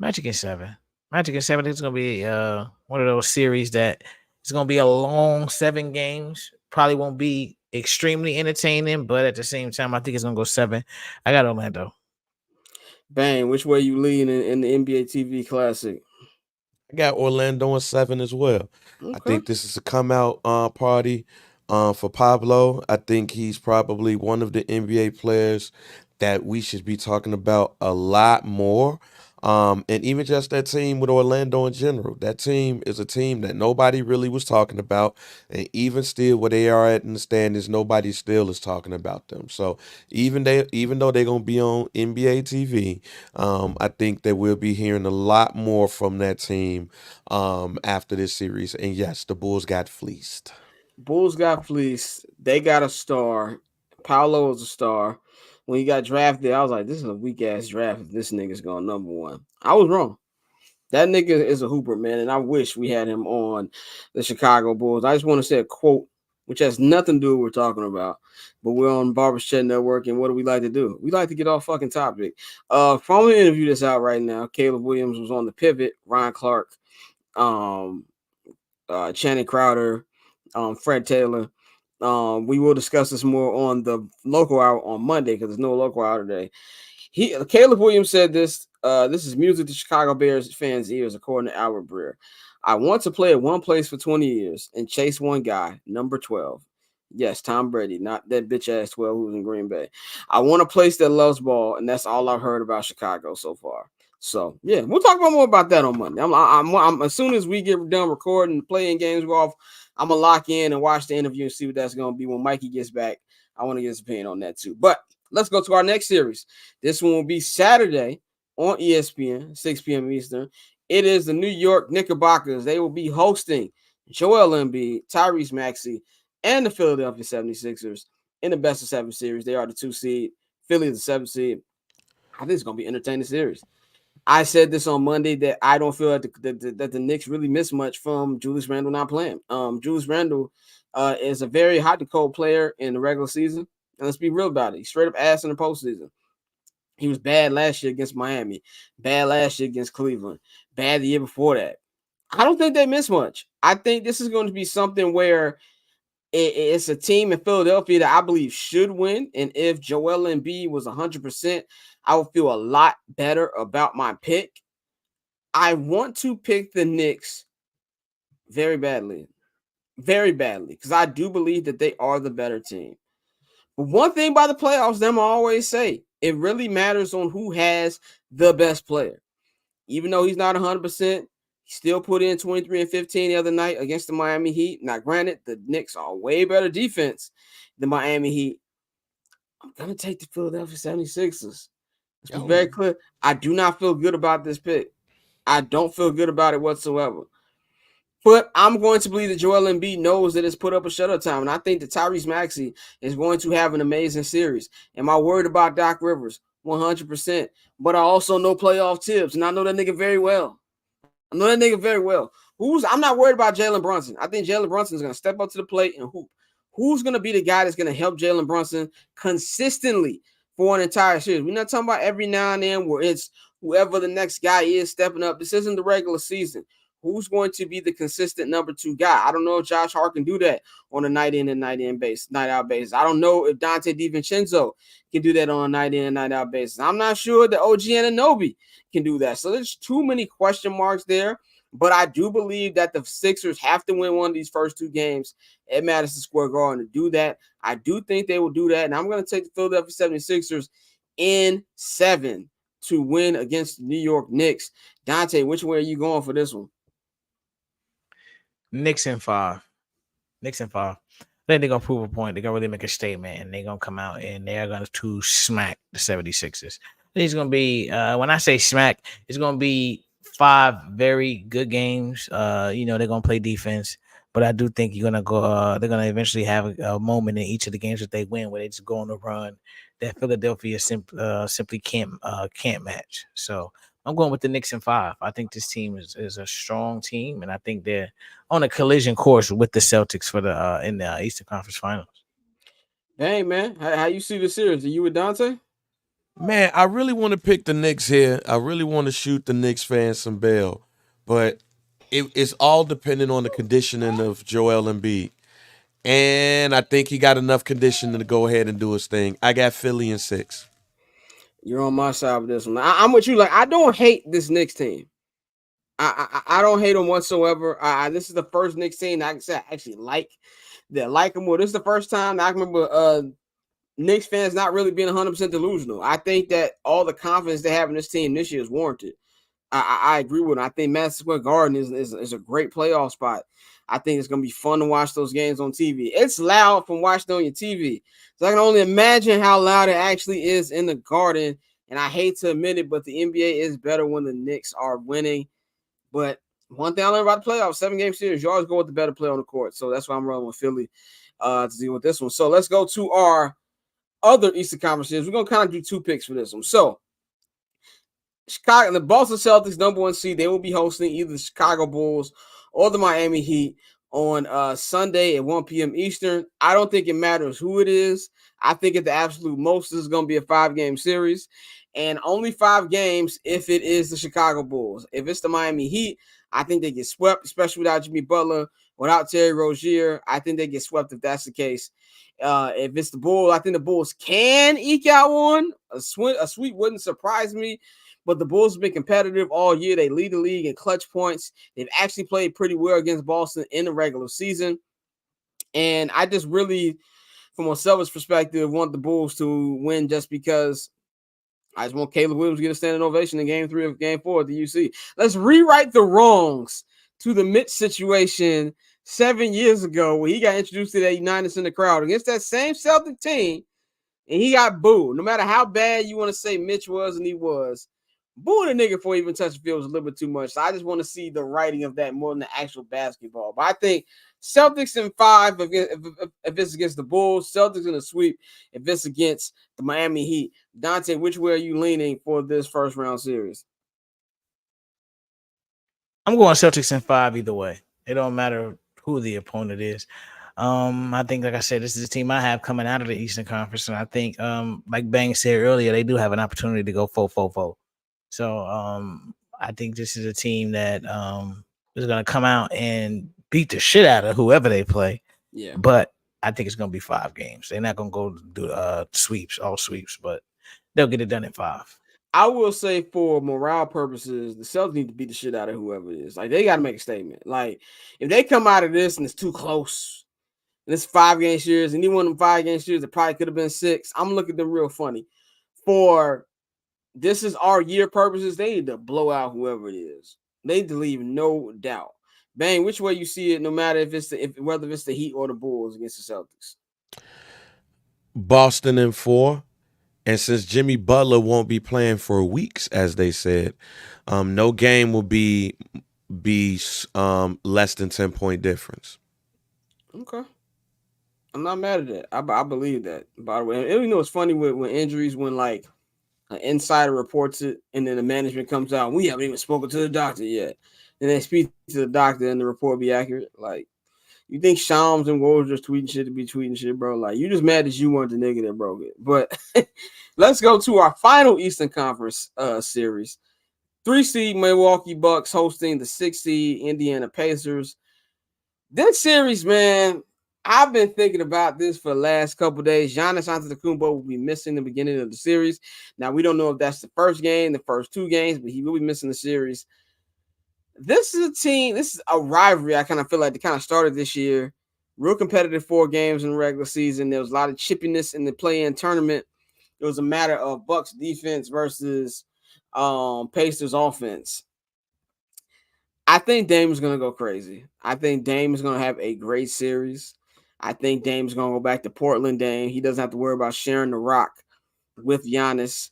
S5: 7. Magic in 7 is going to be one of those series that it's going to be a long 7 games. Probably won't be extremely entertaining, but at the same time, I think it's going to go 7. I got Orlando.
S1: Bang, which way you leaning in the NBA TV Classic?
S4: I got Orlando in 7 as well. Okay. I think this is a come out party for Pablo. I think he's probably one of the NBA players that we should be talking about a lot more. And even just that team with Orlando in general, that team is a team that nobody really was talking about. And even still where they are at in the standings, nobody still is talking about them. So even though they're going to be on NBA TV, I think that we'll be hearing a lot more from that team after this series. And yes, the Bulls got fleeced.
S1: They got a star. Paolo is a star. When he got drafted, I was like, this is a weak ass draft if this nigga's going number 1. I was wrong. That nigga is a hooper, man, and I wish we had him on the Chicago Bulls. I just want to say a quote, which has nothing to do with what we're talking about, but we're on Barber's Chat Network, and what do we like to do? We like to get off fucking topic. From the interview that's out right now, Caleb Williams was on the pivot, Ryan Clark, Channing Crowder, Fred Taylor. We will discuss this more on the local hour on Monday because there's no local hour today. Caleb Williams said this. This is music to Chicago Bears fans' ears, according to Albert Breer. I want to play at one place for 20 years and chase one guy, number 12. Yes, Tom Brady, not that bitch ass 12 who's in Green Bay. I want a place that loves ball, and that's all I've heard about Chicago so far. So yeah, we'll talk more about that on Monday. I'm as soon as we get done recording, playing games go off, I'm gonna lock in and watch the interview and see what that's gonna be when Mikey gets back. I want to get his opinion on that too. But let's go to our next series. This one will be Saturday on ESPN, 6 p.m. Eastern. It is the New York Knickerbockers. They will be hosting Joel Embiid, Tyrese Maxey, and the Philadelphia 76ers in the best of 7 series. They are the 2 seed. Philly is the 7 seed. I think it's going to be an entertaining series. I said this on Monday that I don't feel that the Knicks really miss much from Julius Randle not playing. Julius Randle is a very hot and cold player in the regular season. And let's be real about it. He's straight up ass in the postseason. He was bad last year against Miami, bad last year against Cleveland, bad the year before that. I don't think they miss much. I think this is going to be something where it's a team in Philadelphia that I believe should win. And if Joel Embiid was 100%, I would feel a lot better about my pick. I want to pick the Knicks very badly, because I do believe that they are the better team. But one thing about the playoffs, them I always say, it really matters on who has the best player. even though he's not 100%, he still put in 23 and 15 the other night against the Miami Heat. Now, granted, the Knicks are way better defense than Miami Heat. I'm going to take the Philadelphia 76ers. Let's be very clear. I do not feel good about this pick. I don't feel good about it whatsoever. But I'm going to believe that Joel Embiid knows that it's put up a shutout time. And I think that Tyrese Maxey is going to have an amazing series. Am I worried about Doc Rivers? 100%. But I also know playoff tips, and I know that nigga very well. I'm not worried about Jalen Brunson. I think Jalen Brunson is going to step up to the plate and hoop. Who's going to be the guy that's going to help Jalen Brunson consistently for an entire series? We're not talking about every now and then where it's whoever the next guy is stepping up. This isn't the regular season. Who's going to be the consistent number 2 guy? I don't know if Josh Hart can do that on a night in and night out basis. I don't know if Dante DiVincenzo can do that on a night in and night out basis. I'm not sure that OG Anunoby can do that. So there's too many question marks there. But I do believe that the Sixers have to win one of these first 2 games at Madison Square Garden to do that. I do think they will do that. And I'm going to take the Philadelphia 76ers in 7 to win against the New York Knicks. Dante, which way are you going for this one?
S5: Knicks in 5. I think they're going to prove a point. They're going to really make a statement, and they're going to come out, and they're going to smack the 76ers. It's going to be, when I say smack, it's going to be 5 very good games. They're going to play defense, but I do think you're going to go, they're going to eventually have a moment in each of the games that they win where they just go on a run that Philadelphia simply can't match. So I'm going with the Knicks in 5. I think this team is a strong team, and I think they're on a collision course with the Celtics for the in the Eastern Conference Finals.
S1: Hey, man, how you see the series? Are you with Dante?
S4: Man, I really want to pick the Knicks here. I really want to shoot the Knicks fans some bail, but it's all dependent on the conditioning of Joel Embiid. And I think he got enough conditioning to go ahead and do his thing. I got Philly in 6.
S1: You're on my side with this one. I'm with you. Like, I don't hate this Knicks team. I don't hate them whatsoever. This is the first Knicks team I actually like. That like them more. This is the first time I remember Knicks fans not really being 100% delusional. I think that all the confidence they have in this team this year is warranted. I agree with them. I think Madison Square Garden is a great playoff spot. I think it's going to be fun to watch those games on TV. It's loud from watching on your TV. So I can only imagine how loud it actually is in the Garden. And I hate to admit it, but the NBA is better when the Knicks are winning. But one thing I learned about the playoffs, 7-game series, you always go with the better player on the court. So that's why I'm rolling with Philly to deal with this one. So let's go to our other Eastern Conference series. We're going to kind of do 2 picks for this one. So Chicago, the Boston Celtics, number 1 seed, they will be hosting either the Chicago Bulls or the Miami Heat on Sunday at 1 p.m. Eastern. I don't think it matters who it is. I think at the absolute most, this is going to be a 5-game series, and only 5 games if it is the Chicago Bulls. If it's the Miami Heat, I think they get swept, especially without Jimmy Butler, without Terry Rozier. I think they get swept if that's the case. If it's the Bulls, I think the Bulls can eke out one. A sweep wouldn't surprise me. But the Bulls have been competitive all year. They lead the league in clutch points. They've actually played pretty well against Boston in the regular season. And I just really, from a Celtics perspective, want the Bulls to win just because I just want Caleb Williams to get a standing ovation in Game 3 of Game 4 at the UC. Let's rewrite the wrongs to the Mitch situation 7 years ago when he got introduced to that Unitas in the crowd against that same Celtic team, and he got booed. No matter how bad you want to say Mitch was, and he was, booing a nigga before he even touched the field was a little bit too much. So I just want to see the writing of that more than the actual basketball. But I think Celtics in 5 if it's against the Bulls, Celtics in a sweep if it's against the Miami Heat. Dante, which way are you leaning for this first round series?
S5: I'm going Celtics in 5 either way. It don't matter who the opponent is. I think, like I said, this is a team I have coming out of the Eastern Conference, and I think, like Bang said earlier, they do have an opportunity to go 4-4-4. So I think this is a team that is going to come out and beat the shit out of whoever they play.
S1: Yeah.
S5: But I think it's going to be 5 games. They're not going to go do all sweeps, but they'll get it done in 5.
S1: I will say, for morale purposes, the Celtics need to beat the shit out of whoever it is. Like, they got to make a statement. Like, if they come out of this and it's too close, and it's 5-game series, and any one of them 5-game series that probably could have been 6, I'm looking at them real funny. For this is our year purposes. They need to blow out whoever it is. They need to leave no doubt. Bang, which way you see it, no matter whether it's the Heat or the Bulls against the Celtics.
S4: Boston in 4. And since Jimmy Butler won't be playing for weeks, as they said, no game will be less than 10-point difference.
S1: Okay. I'm not mad at that. I believe that, by the way. And you know it's funny with injuries when like an insider reports it and then the management comes out, we haven't even spoken to the doctor yet. And they speak to the doctor and the report be accurate. Like, you think Shams and Woj just tweeting shit to be tweeting shit, bro? Like, you just mad that you weren't the nigga that broke it. But let's go to our final Eastern Conference series. 3 seed Milwaukee Bucks hosting the 6 seed Indiana Pacers. This series, man, I've been thinking about this for the last couple of days. Giannis Antetokounmpo will be missing the beginning of the series. Now, we don't know if that's the first game, the first 2 games, but he will be missing the series. This is a team, this is a rivalry I kind of feel like they kind of started this year. Real competitive 4 games in the regular season. There was a lot of chippiness in the play-in tournament. It was a matter of Bucks defense versus Pacers offense. I think Dame is going to go crazy. I think Dame is going to have a great series. I think Dame's going to go back to Portland Dame. He doesn't have to worry about sharing the rock with Giannis.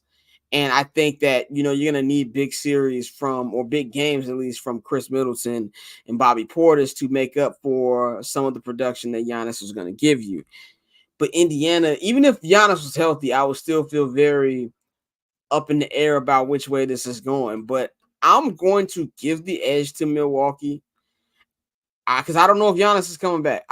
S1: And I think that, you know, you're going to need big series or big games, at least from Chris Middleton and Bobby Portis to make up for some of the production that Giannis was going to give you. But Indiana, even if Giannis was healthy, I would still feel very up in the air about which way this is going. But I'm going to give the edge to Milwaukee because I don't know if Giannis is coming back.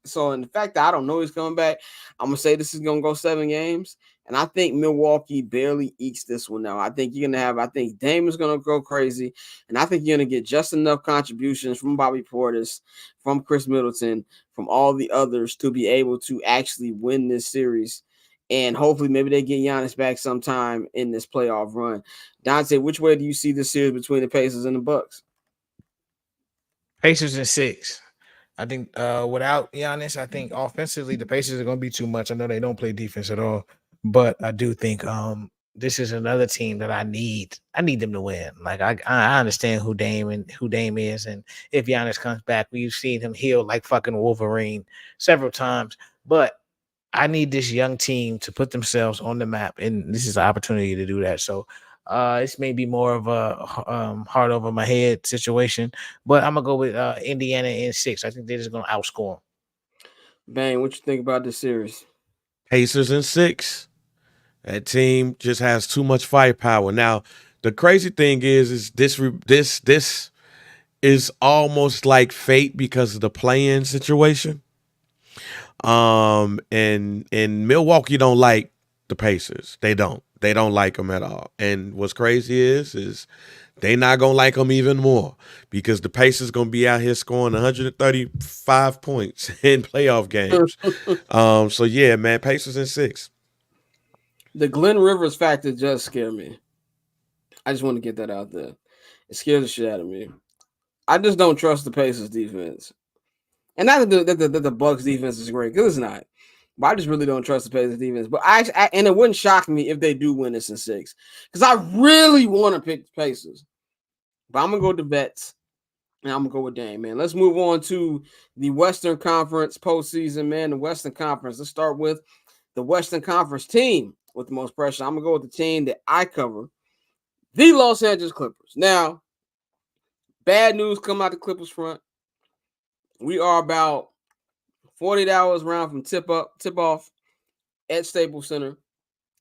S1: So, in the fact that I don't know he's coming back, I'm going to say this is going to go 7 games. And I think Milwaukee barely ekes this one out. I think Dame is going to go crazy. And I think you're going to get just enough contributions from Bobby Portis, from Chris Middleton, from all the others to be able to actually win this series. And hopefully maybe they get Giannis back sometime in this playoff run. Dante, which way do you see this series between the Pacers and the Bucks?
S5: Pacers in 6. I think without Giannis, I think offensively the Pacers are going to be too much. I know they don't play defense at all, but I do think this is another team that I need them to win. Like I understand who Dame is, and if Giannis comes back, we've seen him heal like fucking Wolverine several times. But I need this young team to put themselves on the map, and this is an opportunity to do that. So this may be more of a heart over my head situation, but I'm gonna go with Indiana in 6. I think they're just gonna outscore them.
S1: Bang, what you think about this series?
S4: Pacers in 6. That team just has too much firepower. Now, the crazy thing is this is almost like fate because of the play-in situation. And Milwaukee don't like the Pacers. They don't like them at all. And what's crazy is they not gonna like them even more because the Pacers gonna be out here scoring 135 points in playoff games. So yeah, man, Pacers in 6.
S1: The Glenn Rivers factor just scared me. I just want to get that out there. It scares the shit out of me. I just don't trust the Pacers defense. And not that the Bucks defense is great, because it's not. But I just really don't trust the Pacers defense. But and it wouldn't shock me if they do win this in 6. Because I really want to pick the Pacers. But I'm going to go with the vets. And I'm going to go with Dame, man. Let's move on to the Western Conference postseason, man. The Western Conference. Let's start with the Western Conference team with the most pressure. I'm going to go with the team that I cover, the Los Angeles Clippers. Now, bad news coming out the Clippers front. We are about 48 hours around from tip-off at Staples Center.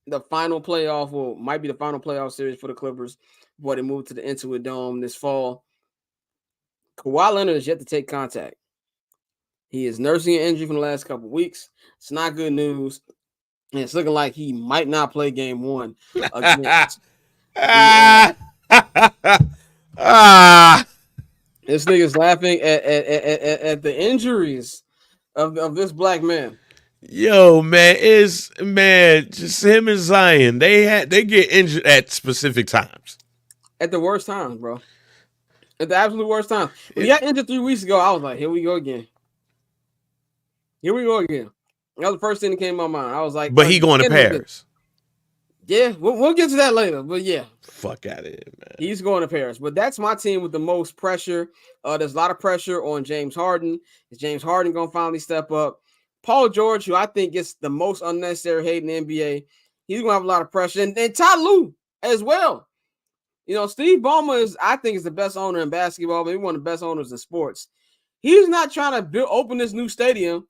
S1: The final playoff might be the final playoff series for the Clippers before they move to the Intuit Dome this fall. Kawhi Leonard is yet to take contact. He is nursing an injury from the last couple of weeks. It's not good news. And it's looking like he might not play game 1 against This nigga's laughing at the injuries of this black man.
S4: Yo, man, just him and Zion. They get injured at specific times.
S1: At the worst times, bro. At the absolute worst times. When he got injured 3 weeks ago, I was like, here we go again. That was the first thing that came to my mind. I was like,
S4: but he going to Paris.
S1: Yeah, we'll get to that later. But yeah,
S4: Fuck out of here, man.
S1: he's going to Paris. But that's my team with the most pressure. There's a lot of pressure on James Harden. Is James Harden going to finally step up? Paul George, who I think gets the most unnecessary hate in the NBA, he's going to have a lot of pressure. And Ty Lue as well. You know, Steve Ballmer I think, is the best owner in basketball, but he's one of the best owners in sports. He's not trying to open this new stadium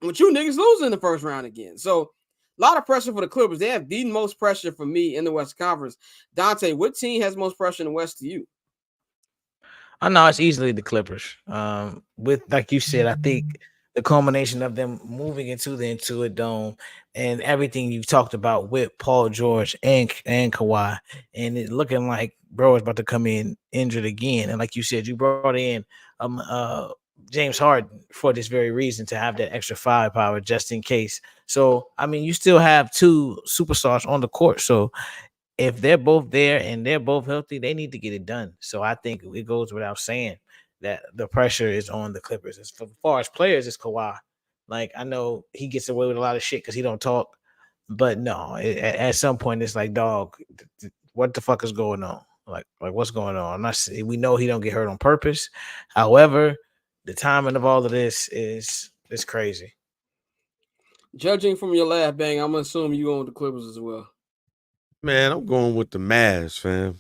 S1: with you niggas losing in the first round again. So, a lot of pressure for the Clippers. They have the most pressure for me in the West Conference. Dante, what team has most pressure in the West to you?
S5: I know it's easily the Clippers. With, like you said, I think the culmination of them moving into the Intuit Dome and everything you've talked about with Paul George and Kawhi, and it looking like bro is about to come in injured again. And like you said, you brought in James Harden for this very reason, to have that extra firepower just in case. So I mean, you still have two superstars on the court. So if they're both there and they're both healthy, they need to get it done. So I think it goes without saying that the pressure is on the Clippers. As far as players, it's Kawhi. Like, I know he gets away with a lot of shit because he don't talk, but no, at some point it's like, dog, what the fuck is going on? Like what's going on? I'm not. We know he don't get hurt on purpose. However, the timing of all of this is crazy.
S1: Judging from your laugh, Bang, I'm gonna assume you own the Clippers as well.
S4: Man, I'm going with the Mavs, fam.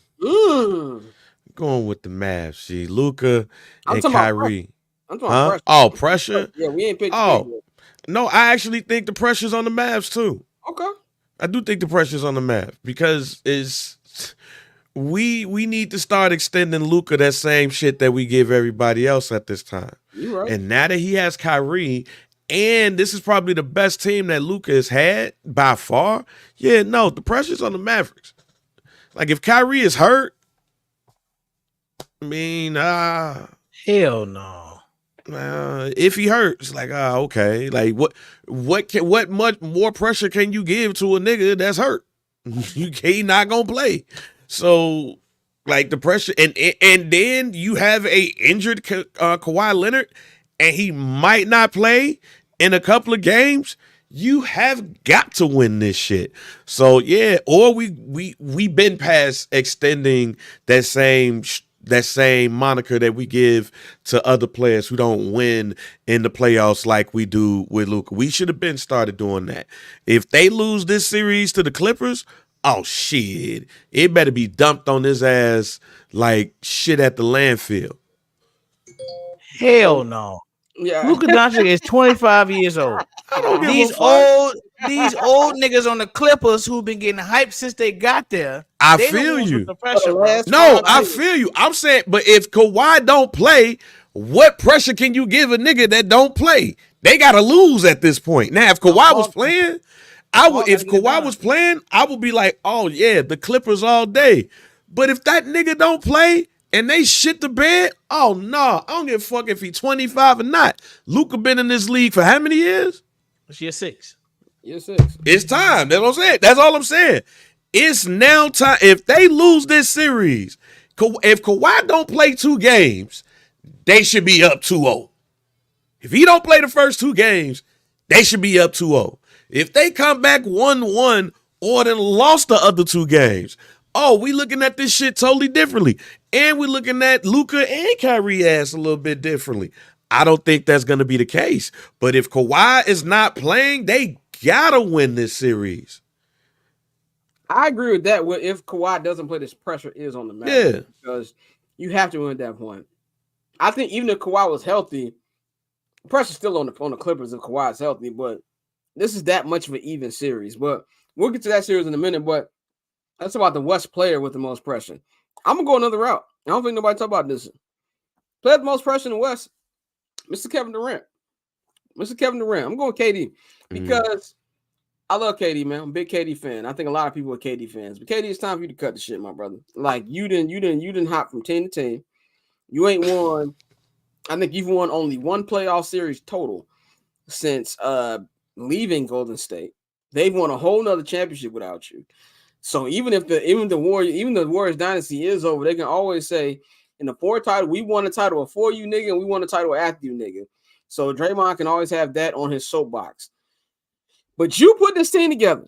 S4: Going with the Mavs. See, Luka and Kyrie.
S1: I'm talking about pressure.
S4: Oh, pressure?
S1: Yeah, we ain't picked.
S4: Oh, no, I actually think the pressure's on the Mavs too.
S1: Okay.
S4: I do think the pressure's on the Mavs because we need to start extending Luka that same shit that we give everybody else at this time.
S1: You're right.
S4: And now that he has Kyrie, and this is probably the best team that Luka has had by far, yeah, no, the pressure's on the Mavericks. Like, if Kyrie is hurt, I mean,
S5: hell no.
S4: If he hurts, like, okay, like what much more pressure can you give to a nigga that's hurt? He not gonna play. So, like, the pressure, and then you have a injured Kawhi Leonard, and he might not play in a couple of games. You have got to win this shit. So yeah, or we been past extending that same moniker that we give to other players who don't win in the playoffs like we do with Luka. We should have been started doing that. If they lose this series to the Clippers, oh shit, it better be dumped on his ass like shit at the landfill.
S5: Hell no.
S1: Yeah.
S5: Luka Doncic is 25 years old. These old niggas on the Clippers who've been getting hyped since they got there.
S4: I feel you.
S5: The pressure,
S4: no, I feel you. I'm saying, but if Kawhi don't play, what pressure can you give a nigga that don't play? They gotta lose at this point. Now, if Kawhi was playing, I would. If Kawhi was playing, I would be like, oh yeah, the Clippers all day. But if that nigga don't play and they shit the bed, oh no, I don't give a fuck if he's 25 or not. Luka been in this league for how many years?
S5: It's year 6.
S1: Year 6.
S4: It's time. That's what I'm saying. That's all I'm saying. It's now time. If they lose this series, if Kawhi don't play 2 games, they should be up 2-0. If he don't play the first 2 games, they should be up 2-0. If they come back 1-1 or then lost the other 2 games, oh, we looking at this shit totally differently. And we're looking at Luka and Kyrie ass a little bit differently. I don't think that's going to be the case. But if Kawhi is not playing, they got to win this series.
S1: I agree with that. If Kawhi doesn't play, this pressure is on the Mavericks. Yeah. Because you have to win at that point. I think even if Kawhi was healthy, the pressure's still on the Clippers if Kawhi is healthy. But this is that much of an even series. But we'll get to that series in a minute. But that's about the West player with the most pressure. I'm going to go another route. I don't think nobody talk about this. Player with the most pressure in the West, Mr. Kevin Durant. Mr. Kevin Durant. I'm going KD because I love KD, man. I'm a big KD fan. I think a lot of people are KD fans. But KD, it's time for you to cut the shit, my brother. Like, you didn't hop from team to team. You ain't won. I think you've won only 1 playoff series total since leaving Golden State. They've won a whole nother championship without you. So even the Warriors dynasty is over, they can always say in the 4 title, we won a title before you, nigga, and we won a title after you, nigga. So Draymond can always have that on his soapbox. But you put this team together.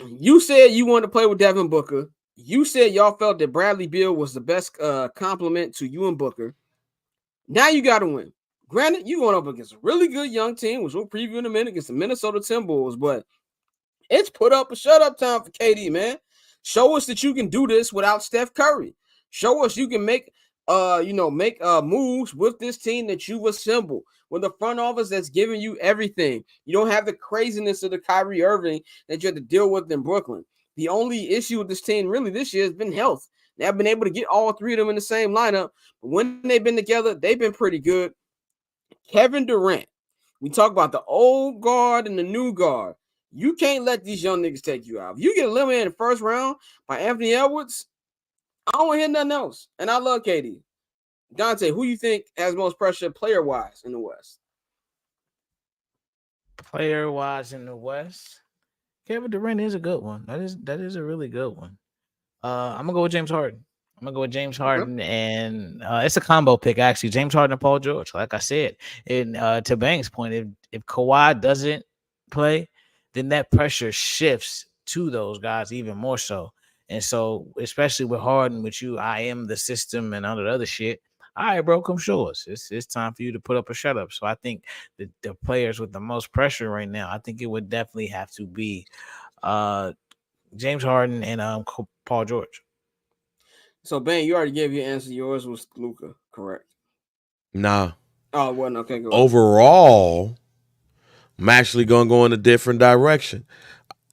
S1: You said you wanted to play with Devin Booker. You said y'all felt that Bradley Beal was the best compliment to you and Booker. Now you got to win. Granted, you going up against a really good young team, which we'll preview in a minute, against the Minnesota Timberwolves, but it's put up a shut up time for KD, man. Show us that you can do this without Steph Curry. Show us you can make moves with this team that you've assembled, with the front office that's giving you everything. You don't have the craziness of the Kyrie Irving that you had to deal with in Brooklyn. The only issue with this team really this year has been health. They've been able to get all three of them in the same lineup, but when they've been together, they've been pretty good. Kevin Durant, we talk about the old guard and the new guard. You can't let these young niggas take you out. If you get eliminated in the first round by Anthony Edwards, I don't want to hear nothing else. And I love KD. Dante, who you think has most pressure player-wise in the West?
S5: Player-wise in the West, Kevin Durant is a good one. That is a really good one. I'm gonna go with James Harden. And it's a combo pick actually. James Harden and Paul George. Like I said, and to Bang's point, if Kawhi doesn't play, then that pressure shifts to those guys even more so. And so, especially with Harden, with you, I am the system and all that other shit. All right, bro, come show us. It's time for you to put up a shut up. So I think the players with the most pressure right now, I think it would definitely have to be James Harden and Paul George.
S1: So, Ben, you already gave your answer. Yours was Luka, correct?
S4: Nah.
S1: Oh, well, okay, go ahead.
S4: Overall, I'm actually going to go in a different direction.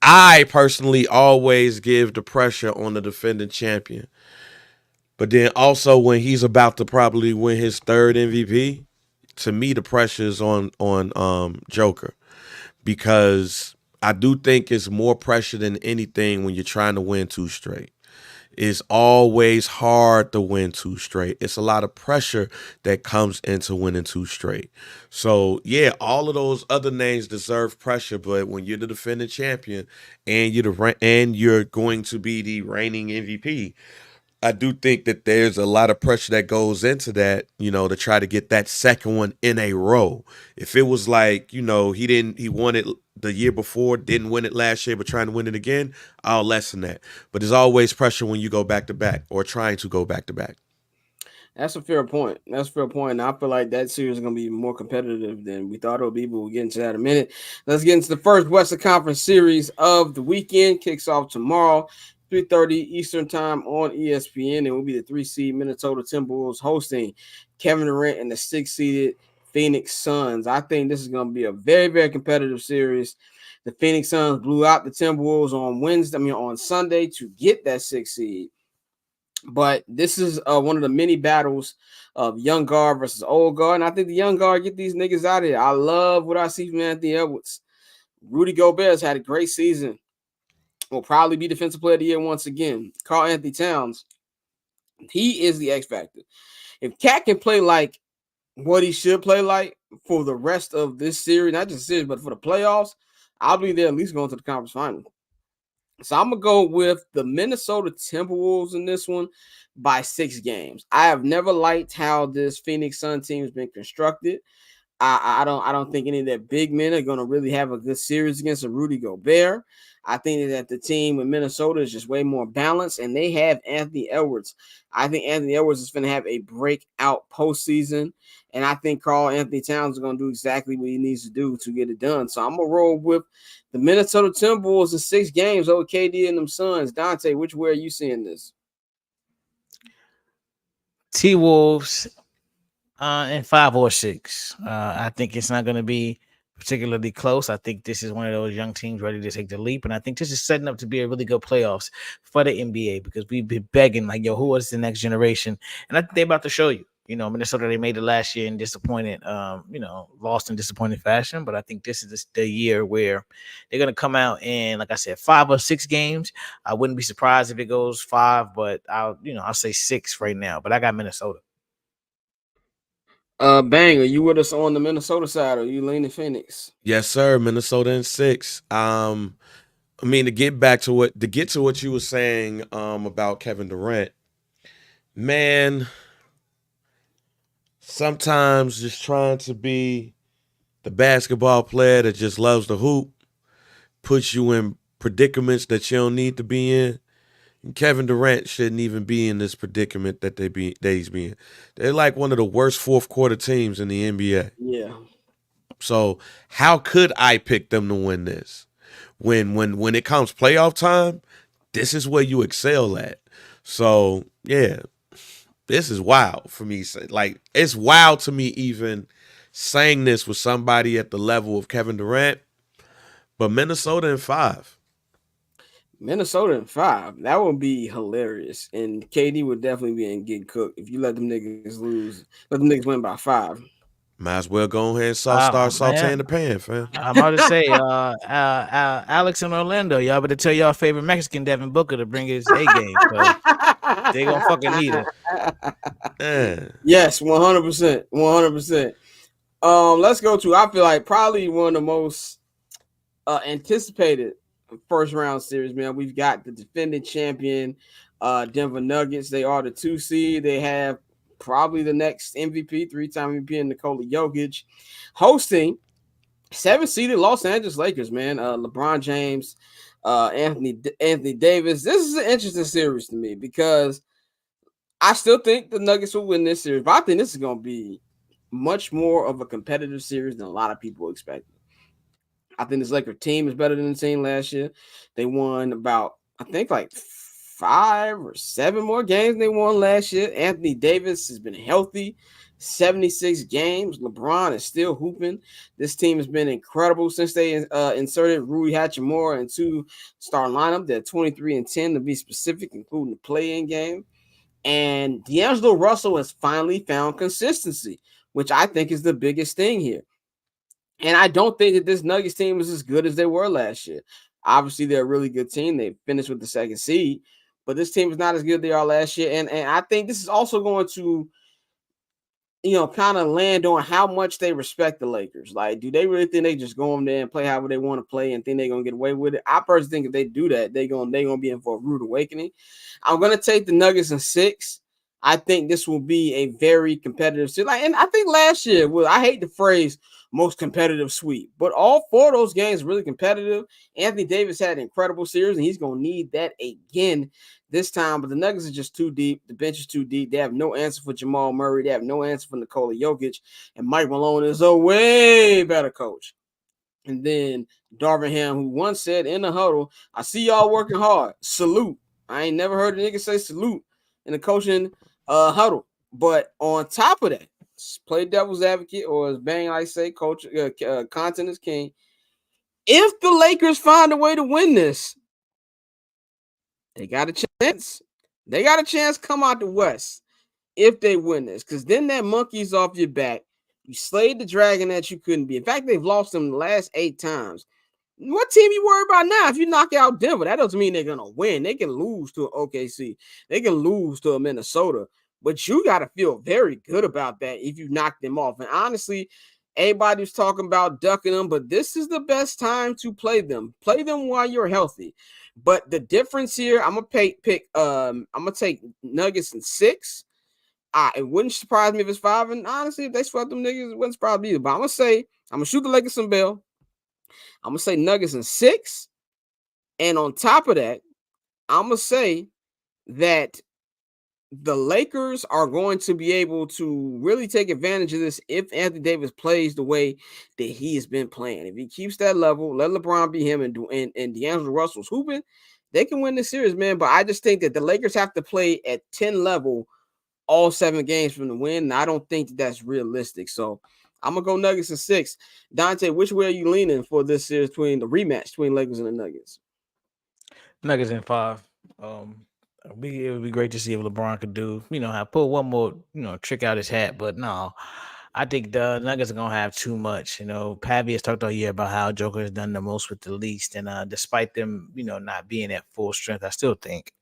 S4: I personally always give the pressure on the defending champion. But then also when he's about to probably win his third MVP, to me the pressure is on Joker. Because I do think it's more pressure than anything when you're trying to win two straight. It's always hard to win two straight. It's a lot of pressure that comes into winning two straight. So, yeah, all of those other names deserve pressure, but when you're the defending champion and you're going to be the reigning MVP, I do think that there's a lot of pressure that goes into that, to try to get that second one in a row. If it was like, he won it the year before, didn't win it last year, but trying to win it again, I'll lessen that. But there's always pressure when you go back to back or trying to go back to back.
S1: That's a fair point. And I feel like that series is going to be more competitive than we thought it would be, but we'll get into that in a minute. Let's get into the first Western Conference series of the weekend. Kicks off tomorrow, 3:30 Eastern time on ESPN. It will be the 3-seed Minnesota Timberwolves hosting Kevin Durant and the 6-seeded Phoenix Suns. I think this is going to be a very, very competitive series. The Phoenix Suns blew out the Timberwolves on Sunday to get that 6th seed. But this is one of the many battles of young guard versus old guard. And I think the young guard get these niggas out of here. I love what I see from Anthony Edwards. Rudy Gobert has had a great season. Will probably be defensive player of the year once again. Karl Anthony Towns, he is the X factor. If Cat can play like what he should play like for the rest of this series, not just series, but for the playoffs, I'll be there at least going to the conference final. So I'm going to go with the Minnesota Timberwolves in this one by 6 games. I have never liked how this Phoenix Sun team has been constructed. I don't think any of their big men are going to really have a good series against a Rudy Gobert. I think that the team in Minnesota is just way more balanced, and they have Anthony Edwards. I think Anthony Edwards is going to have a breakout postseason, and I think Karl Anthony Towns is going to do exactly what he needs to do to get it done. So I'm going to roll with the Minnesota Timberwolves in 6 games over KD and them Suns. Dante, which way are you seeing this?
S5: T-Wolves in 5 or 6. I think it's not going to be particularly close. I think this is one of those young teams ready to take the leap, and I think this is setting up to be a really good playoffs for the NBA because we've been begging like, yo, who is the next generation? And I think they're about to show you. Minnesota, they made it last year in disappointed, lost in disappointing fashion. But I think this is the year where they're going to come out in, like I said, 5 or 6 games. I wouldn't be surprised if it goes 5, but I'll say 6 right now. But I got Minnesota.
S1: Bang, are you with us on the Minnesota side, or are you leaning Phoenix?
S4: Yes, sir. Minnesota in 6. To get to what you were saying about Kevin Durant, man, sometimes just trying to be the basketball player that just loves the hoop puts you in predicaments that you don't need to be in. And Kevin Durant shouldn't even be in this predicament that he's being. They're like one of the worst fourth quarter teams in the NBA.
S1: Yeah.
S4: So how could I pick them to win this? When it comes playoff time, this is where you excel at. So yeah, this is wild for me. Like it's wild to me even saying this with somebody at the level of Kevin Durant. But Minnesota in 5.
S1: Minnesota in 5. That would be hilarious. And KD would definitely be in get cooked if you let them niggas lose. Let them niggas win by 5.
S4: Might as well go ahead and start sauteing the pan, fam.
S5: I'm about to say, Alex and Orlando, y'all better tell y'all favorite Mexican Devin Booker to bring his A game. They gonna fucking need it.
S1: Yes, 100%. 100%. Let's go to, I feel like probably one of the most anticipated first round series, man. We've got the defending champion Denver Nuggets. They are the 2 seed. They have probably the next MVP, 3-time MVP in Nikola Jokic, hosting 7-seeded Los Angeles Lakers, man. LeBron James, Anthony Davis. This is an interesting series to me because I still think the Nuggets will win this series, but I think this is going to be much more of a competitive series than a lot of people expect. I think this Lakers team is better than the team last year. They won about, I think, like 5 or 7 more games than they won last year. Anthony Davis has been healthy, 76 games. LeBron is still hooping. This team has been incredible since they inserted Rui Hachimura into starting lineup. They're 23-10 to be specific, including the play-in game. And D'Angelo Russell has finally found consistency, which I think is the biggest thing here. And I don't think that this Nuggets team is as good as they were last year. Obviously, they're a really good team. They finished with the 2nd seed, but this team is not as good as they are last year. And I think this is also going to, kind of land on how much they respect the Lakers. Like, do they really think they just go in there and play however they want to play and think they're going to get away with it? I personally think if they do that, they're going to be in for a rude awakening. I'm going to take the Nuggets in 6. I think this will be a very competitive series. And I think last year, I hate the phrase most competitive sweep, but all 4 of those games really competitive. Anthony Davis had an incredible series, and he's going to need that again this time. But the Nuggets are just too deep. The bench is too deep. They have no answer for Jamal Murray. They have no answer for Nikola Jokic. And Mike Malone is a way better coach. And then Darvin Ham, who once said in the huddle, I see y'all working hard. Salute. I ain't never heard a nigga say salute in the coaching huddle. But on top of that, play devil's advocate, or as Bang I say, coach, content is king. If the Lakers find a way to win this, they got a chance. They got a chance to come out the West if they win this, because then that monkey's off your back. You slayed the dragon that you couldn't be. In fact, they've lost them the last 8 times. What team you worry about now? If you knock out Denver, that doesn't mean they're gonna win. They can lose to an OKC. They can lose to a Minnesota. But you got to feel very good about that if you knock them off. And honestly, everybody's talking about ducking them, but this is the best time to play them. Play them while you're healthy. But the difference here, I'm gonna take Nuggets in 6. It wouldn't surprise me if it's 5. And honestly, if they swept them niggas, it wouldn't surprise me either. But I'm gonna shoot the Lakers some bell. I'm gonna say Nuggets in 6. And on top of that, I'm gonna say that the Lakers are going to be able to really take advantage of this if Anthony Davis plays the way that he has been playing. If he keeps that level, let LeBron be him, and D'Angelo Russell's hooping, they can win the series, man. But I just think that the Lakers have to play at 10 level all 7 games from the win, and I don't think that that's realistic. So I'm going to go Nuggets in 6. Dante, which way are you leaning for this series between the rematch between Lakers and the Nuggets?
S5: Nuggets in 5. It would be great to see if LeBron could do, have pull one more, trick out his hat. But no, I think the Nuggets are gonna have too much. Pavi has talked all year about how Joker has done the most with the least, and despite them, not being at full strength, I still think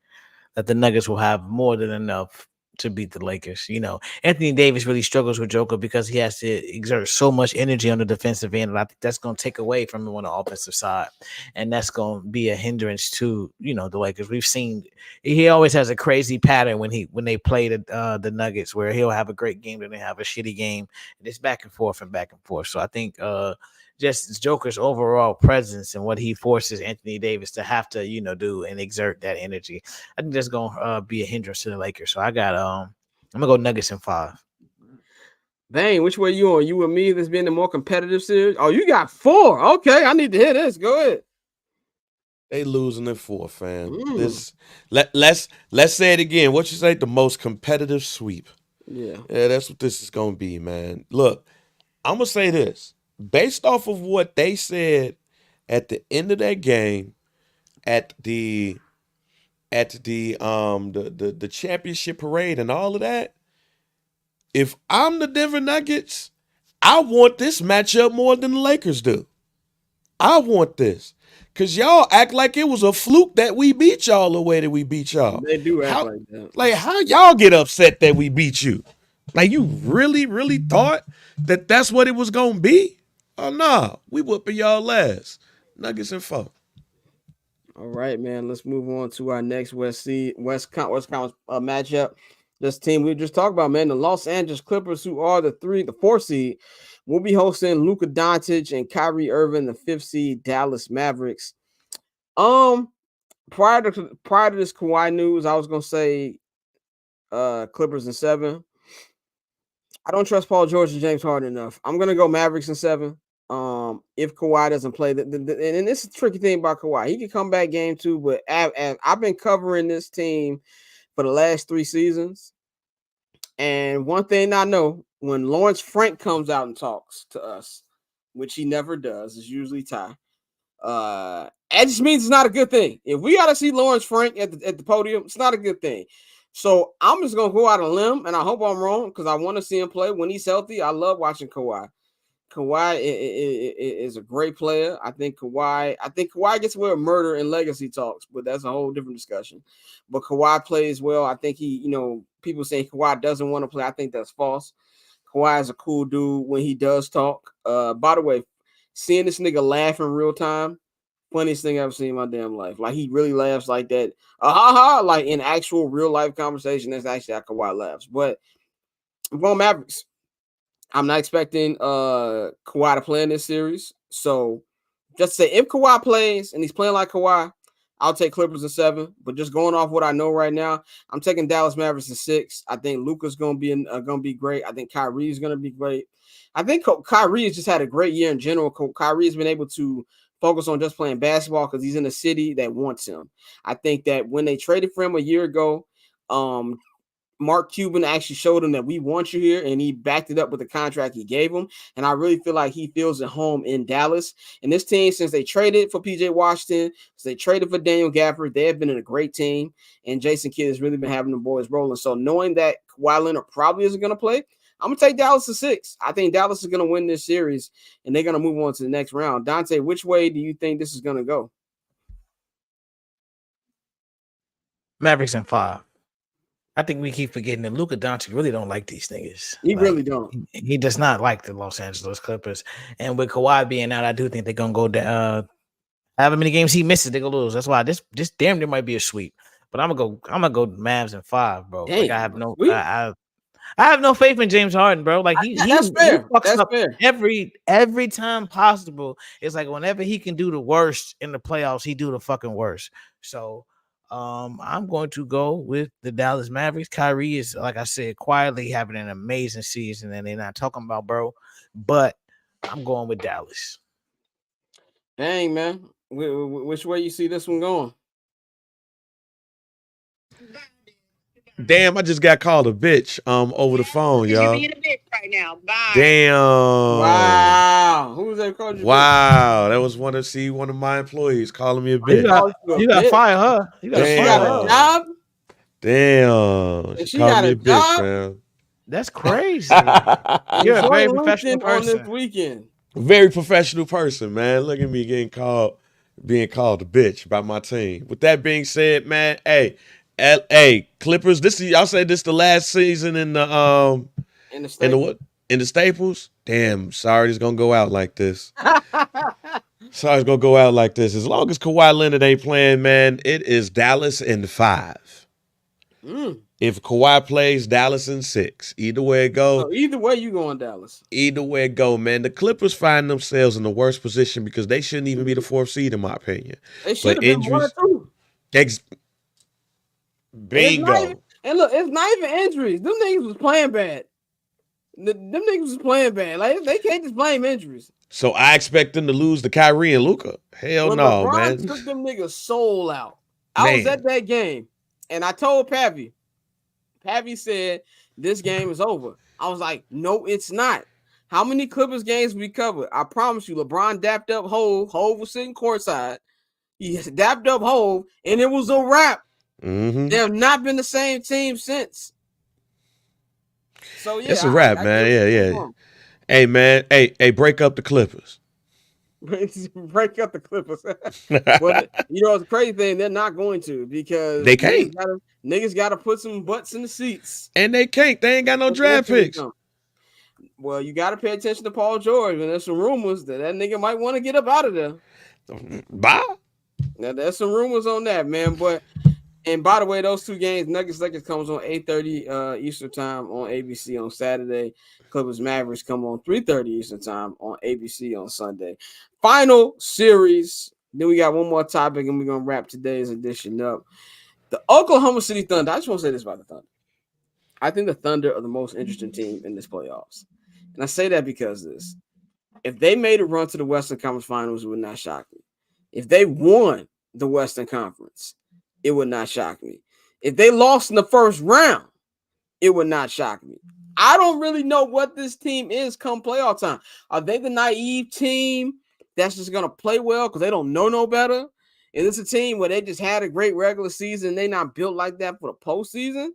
S5: that the Nuggets will have more than enough to beat the Lakers. Anthony Davis really struggles with Joker because he has to exert so much energy on the defensive end, and I think that's going to take away from him on the offensive side, and that's going to be a hindrance to the Lakers. We've seen he always has a crazy pattern when they play the Nuggets, where he'll have a great game, then they have a shitty game, and it's back and forth. So I think just Joker's overall presence and what he forces Anthony Davis to have to, do and exert that energy. I think that's gonna be a hindrance to the Lakers. So I'm gonna go Nuggets in 5.
S1: Dang, which way you on? You with me? This being the more competitive series. Oh, you got 4. Okay, I need to hear this. Go ahead.
S4: They losing in 4, fam. Let's say it again. What you say? The most competitive sweep.
S1: Yeah,
S4: that's what this is gonna be, man. Look, I'm gonna say this based off of what they said at the end of that game, at the championship parade and all of that. If I'm the Denver Nuggets, I want this matchup more than the Lakers do. I want this. Because y'all act like it was a fluke that we beat y'all the way that we beat y'all.
S1: They do act like that.
S4: Like, how y'all get upset that we beat you? Like, you really, really thought that that's what it was going to be? Oh, no. We whooping y'all ass. Nuggets in 4.
S1: All right, man. Let's move on to our next West Conference matchup. This team we just talked about, man, the Los Angeles Clippers, who are the 4 seed, will be hosting Luka Doncic and Kyrie Irving, the 5th seed Dallas Mavericks. Prior to this Kawhi news, I was gonna say Clippers in 7. I don't trust Paul George and James Harden enough. I'm gonna go Mavericks in 7. If Kawhi doesn't play, and this is the tricky thing about Kawhi, he can come back game 2, but I've been covering this team for the last 3 seasons. And one thing I know, when Lawrence Frank comes out and talks to us, which he never does, is usually Ty. It just means it's not a good thing. If we got to see Lawrence Frank at the podium, it's not a good thing. So I'm just gonna go out on a limb, and I hope I'm wrong because I want to see him play when he's healthy. I love watching Kawhi. Kawhi is a great player. I think Kawhi gets away with murder and legacy talks, but that's a whole different discussion. But Kawhi plays well. I think people saying Kawhi doesn't want to play. I think that's false. Kawhi is a cool dude when he does talk. By the way, seeing this nigga laugh in real time, funniest thing I've ever seen in my damn life. Like, he really laughs like that. Like in actual real life conversation. That's actually how Kawhi laughs. But I'm going Mavericks. I'm not expecting Kawhi to play in this series. So just to say, if Kawhi plays and he's playing like Kawhi, I'll take Clippers in 7. But just going off what I know right now, I'm taking Dallas Mavericks in 6. I think Luka's gonna be great. I think Kyrie is gonna be great. I think Kyrie has just had a great year in general. Kyrie has been able to focus on just playing basketball because he's in a city that wants him. I think that when they traded for him a year ago, Mark Cuban actually showed him that we want you here, and he backed it up with the contract he gave him. And I really feel like he feels at home in Dallas. And this team, since they traded for PJ Washington, since they traded for Daniel Gafford, they have been in a great team. And Jason Kidd has really been having the boys rolling. So knowing that Kawhi Leonard probably isn't going to play, I'm going to take Dallas to 6. I think Dallas is going to win this series, and they're going to move on to the next round. Dante, which way do you think this is going to go?
S5: Mavericks in 5. I think we keep forgetting that Luka Doncic really don't like these niggas.
S1: He really don't.
S5: He does not like the Los Angeles Clippers. And with Kawhi being out, I do think they're gonna go down. However many games he misses, they're gonna lose. That's why this damn near might be a sweep. But I'm gonna go Mavs in 5, bro.
S1: Dang,
S5: like I have no faith in James Harden, bro. Like he fucks up every time possible. It's like whenever he can do the worst in the playoffs, he do the fucking worst. So I'm going to go with the Dallas Mavericks. Kyrie is, like I said, quietly having an amazing season, and they're not talking about, bro. But I'm going with Dallas.
S1: Dang, man. Which way you see this one going?
S4: Damn, I just got called a bitch over the phone, y'all.
S2: You're being a bitch right now. Bye.
S4: Damn.
S1: Wow. Who's that called you?
S4: Wow. That was one of my employees calling me a bitch.
S5: You got to fire her. You got to fire her.
S1: Job?
S4: Damn. She called me a bitch, man.
S5: That's crazy. You're a very professional person.
S1: On this weekend.
S4: Very professional person, man. Look at me being called a bitch by my team. With that being said, man, hey, Clippers. Y'all said this the last season in the Staples. Damn, sorry, it's gonna go out like this. Sorry, it's gonna go out like this. As long as Kawhi Leonard ain't playing, man, it is Dallas in 5. If Kawhi plays, Dallas in 6. Either way it go.
S1: So either way, you going Dallas.
S4: Either way it go, man. The Clippers find themselves in the worst position because they shouldn't even be the 4th seed, in my opinion.
S1: They should
S4: But
S1: have been 1 or 2.
S4: Bingo.
S1: And look, it's not even injuries. Them niggas was playing bad. Them niggas was playing bad. Like they can't just blame injuries.
S4: So I expect them to lose to Kyrie and Luka. Hell no,
S1: LeBron
S4: man.
S1: took them niggas' soul out. I was at that game, and I told Pappy. Pappy said, this game is over. I was like, no, it's not. How many Clippers games we covered? I promise you, LeBron dapped up Hove. Hove was sitting courtside. He dapped up Hove, and it was a wrap.
S4: Mm-hmm.
S1: They have not been the same team since. So yeah,
S4: it's a wrap, man. Yeah. Hey, man. Hey, break up the Clippers.
S1: Break up the Clippers. But you know, it's a crazy thing. They're not going to because
S4: they can't.
S1: Niggas got to put some butts in the seats.
S4: And they can't. They ain't got no draft picks.
S1: Well, you got to pay attention to Paul George. And there's some rumors that nigga might want to get up out of there.
S4: Bye.
S1: Now, there's some rumors on that, man. But and by the way, those 2 games, Nuggets comes on 8:30 Eastern time on ABC on Saturday. Clippers Mavericks come on 3:30 Eastern time on ABC on Sunday. Final series. Then we got one more topic, and we're gonna wrap today's edition up. The Oklahoma City Thunder. I just want to say this about the Thunder. I think the Thunder are the most interesting team in this playoffs, and I say that because this: if they made a run to the Western Conference Finals, it would not shock me. If they won the Western Conference, it would not shock me. If they lost in the first round, it would not shock me. I don't really know what this team is come playoff time. Are they the naive team that's just going to play well because they don't know no better? Is this a team where they just had a great regular season and they not built like that for the postseason?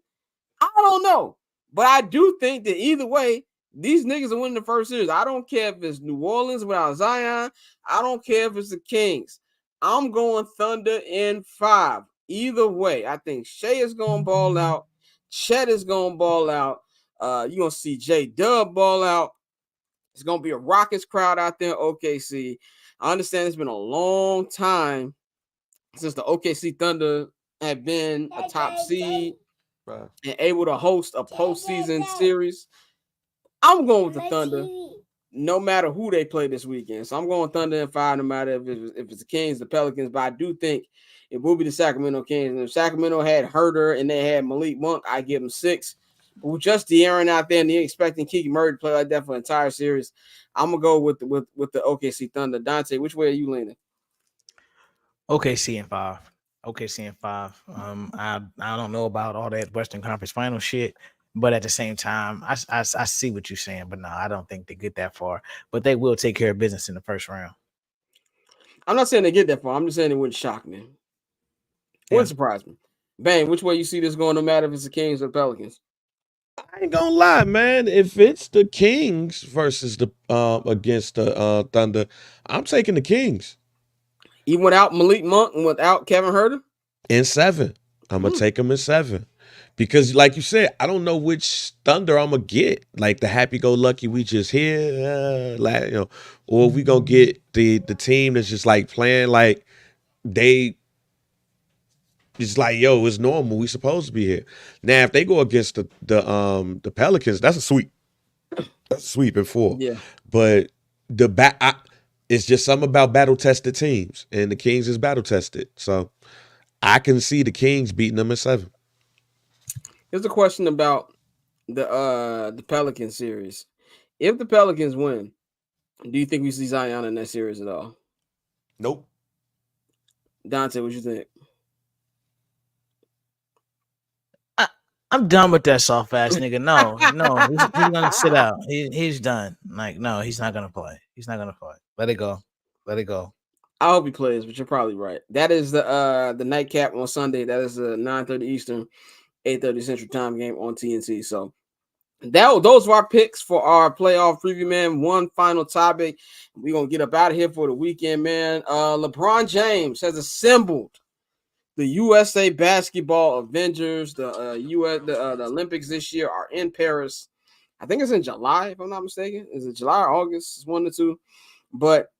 S1: I don't know. But I do think that either way, these niggas are winning the first series. I don't care if it's New Orleans without Zion. I don't care if it's the Kings. I'm going Thunder in 5. Either way, I think Shea is going to ball out. Chet is going to ball out. You're going to see J-Dub ball out. It's going to be a Rockets crowd out there in OKC. I understand it's been a long time since the OKC Thunder have been a top seed and able to host a postseason series. I'm going with the Thunder no matter who they play this weekend. So I'm going Thunder in 5 no matter if it's the Kings, the Pelicans. But I do think it will be the Sacramento Kings. And if Sacramento had Herter and they had Malik Monk, I give them 6. But with just De'Aaron out there and they're expecting Keegan Murray to play like that for the entire series, I'm gonna go with the OKC Thunder. Dante, which way are you leaning?
S5: OKC in 5. OKC in 5. I don't know about all that Western Conference Final shit, but at the same time, I see what you're saying. But no, I don't think they get that far. But they will take care of business in the first round.
S1: I'm not saying they get that far. I'm just saying it wouldn't shock me. It wouldn't surprise me. Bang, which way you see this going, no matter if it's the Kings or the Pelicans?
S4: I ain't gonna lie, man. If it's the Kings versus the against the Thunder, I'm taking the Kings.
S1: Even without Malik Monk and without Kevin Herter?
S4: In 7. I'm gonna take them in 7. Because, like you said, I don't know which Thunder I'm gonna get. Like the happy-go-lucky we just hear, or we gonna get the team that's just like playing like they. It's like, yo, it's normal. We supposed to be here. Now, if they go against the Pelicans, that's a sweep. That's a sweep in 4.
S1: Yeah.
S4: But it's just something about battle-tested teams, and the Kings is battle-tested. So I can see the Kings beating them in 7.
S1: Here's a question about the Pelican series. If the Pelicans win, do you think we see Zion in that series at all?
S4: Nope.
S1: Dante, what you think?
S5: I'm done with that soft ass nigga. No, he's gonna sit out. He's done. Like, no, he's not gonna play. He's not gonna play. Let it go.
S1: I hope he plays, but you're probably right. That is the nightcap on Sunday. That is the 9:30 Eastern, 8:30 Central Time game on TNT. So those are our picks for our playoff preview, man. One final topic. We're gonna get up out of here for the weekend, man. LeBron James has assembled the USA Basketball Avengers. The Olympics this year are in Paris. I think it's in July, if I'm not mistaken. Is it July or August? It's 1 or 2. But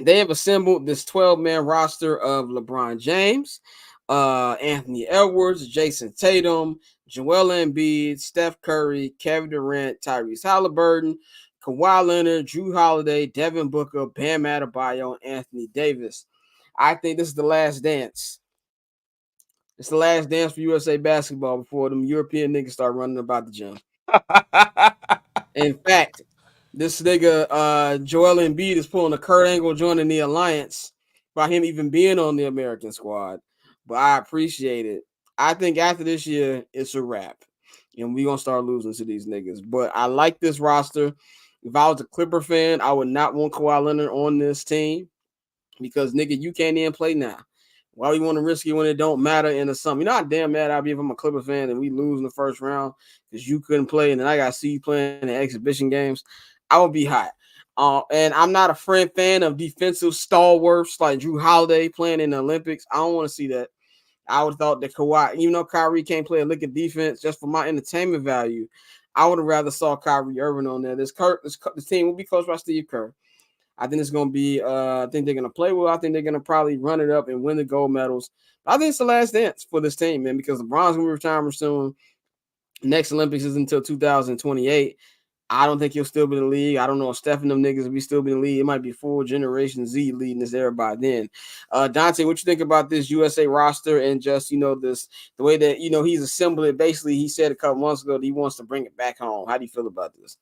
S1: they have assembled this 12-man roster of LeBron James, Anthony Edwards, Jason Tatum, Joel Embiid, Steph Curry, Kevin Durant, Tyrese Halliburton, Kawhi Leonard, Drew Holiday, Devin Booker, Bam Adebayo, and Anthony Davis. I think this is the last dance. It's the last dance for USA basketball before them European niggas start running about the gym. In fact, this nigga Joel Embiid is pulling a Kurt Angle joining the alliance by him even being on the American squad. But I appreciate it. I think after this year, it's a wrap. And we're going to start losing to these niggas. But I like this roster. If I was a Clipper fan, I would not want Kawhi Leonard on this team because, nigga, you can't even play now. Why we want to risk it when it don't matter in the summer? You know how damn mad I'd be if I'm a Clipper fan and we lose in the first round because you couldn't play and then I got to see you playing in exhibition games. I would be hot. And I'm not a fan of defensive stalwarts like Drew Holiday playing in the Olympics. I don't want to see that. I would have thought that Kawhi, even though Kyrie can't play a lick of defense just for my entertainment value, I would have rather saw Kyrie Irving on there. This team will be coached by Steve Kerr. I think it's going to be, I think they're going to play well. I think they're going to probably run it up and win the gold medals. But I think it's the last dance for this team, man, because LeBron's going to be retiring soon. Next Olympics is until 2028. I don't think he'll still be in the league. I don't know if Steph and them niggas will be still be in the league. It might be full Generation Z leading this era by then. Dante, what you think about this USA roster and just, the way that, he's assembled it? Basically, he said a couple months ago that he wants to bring it back home. How do you feel about this?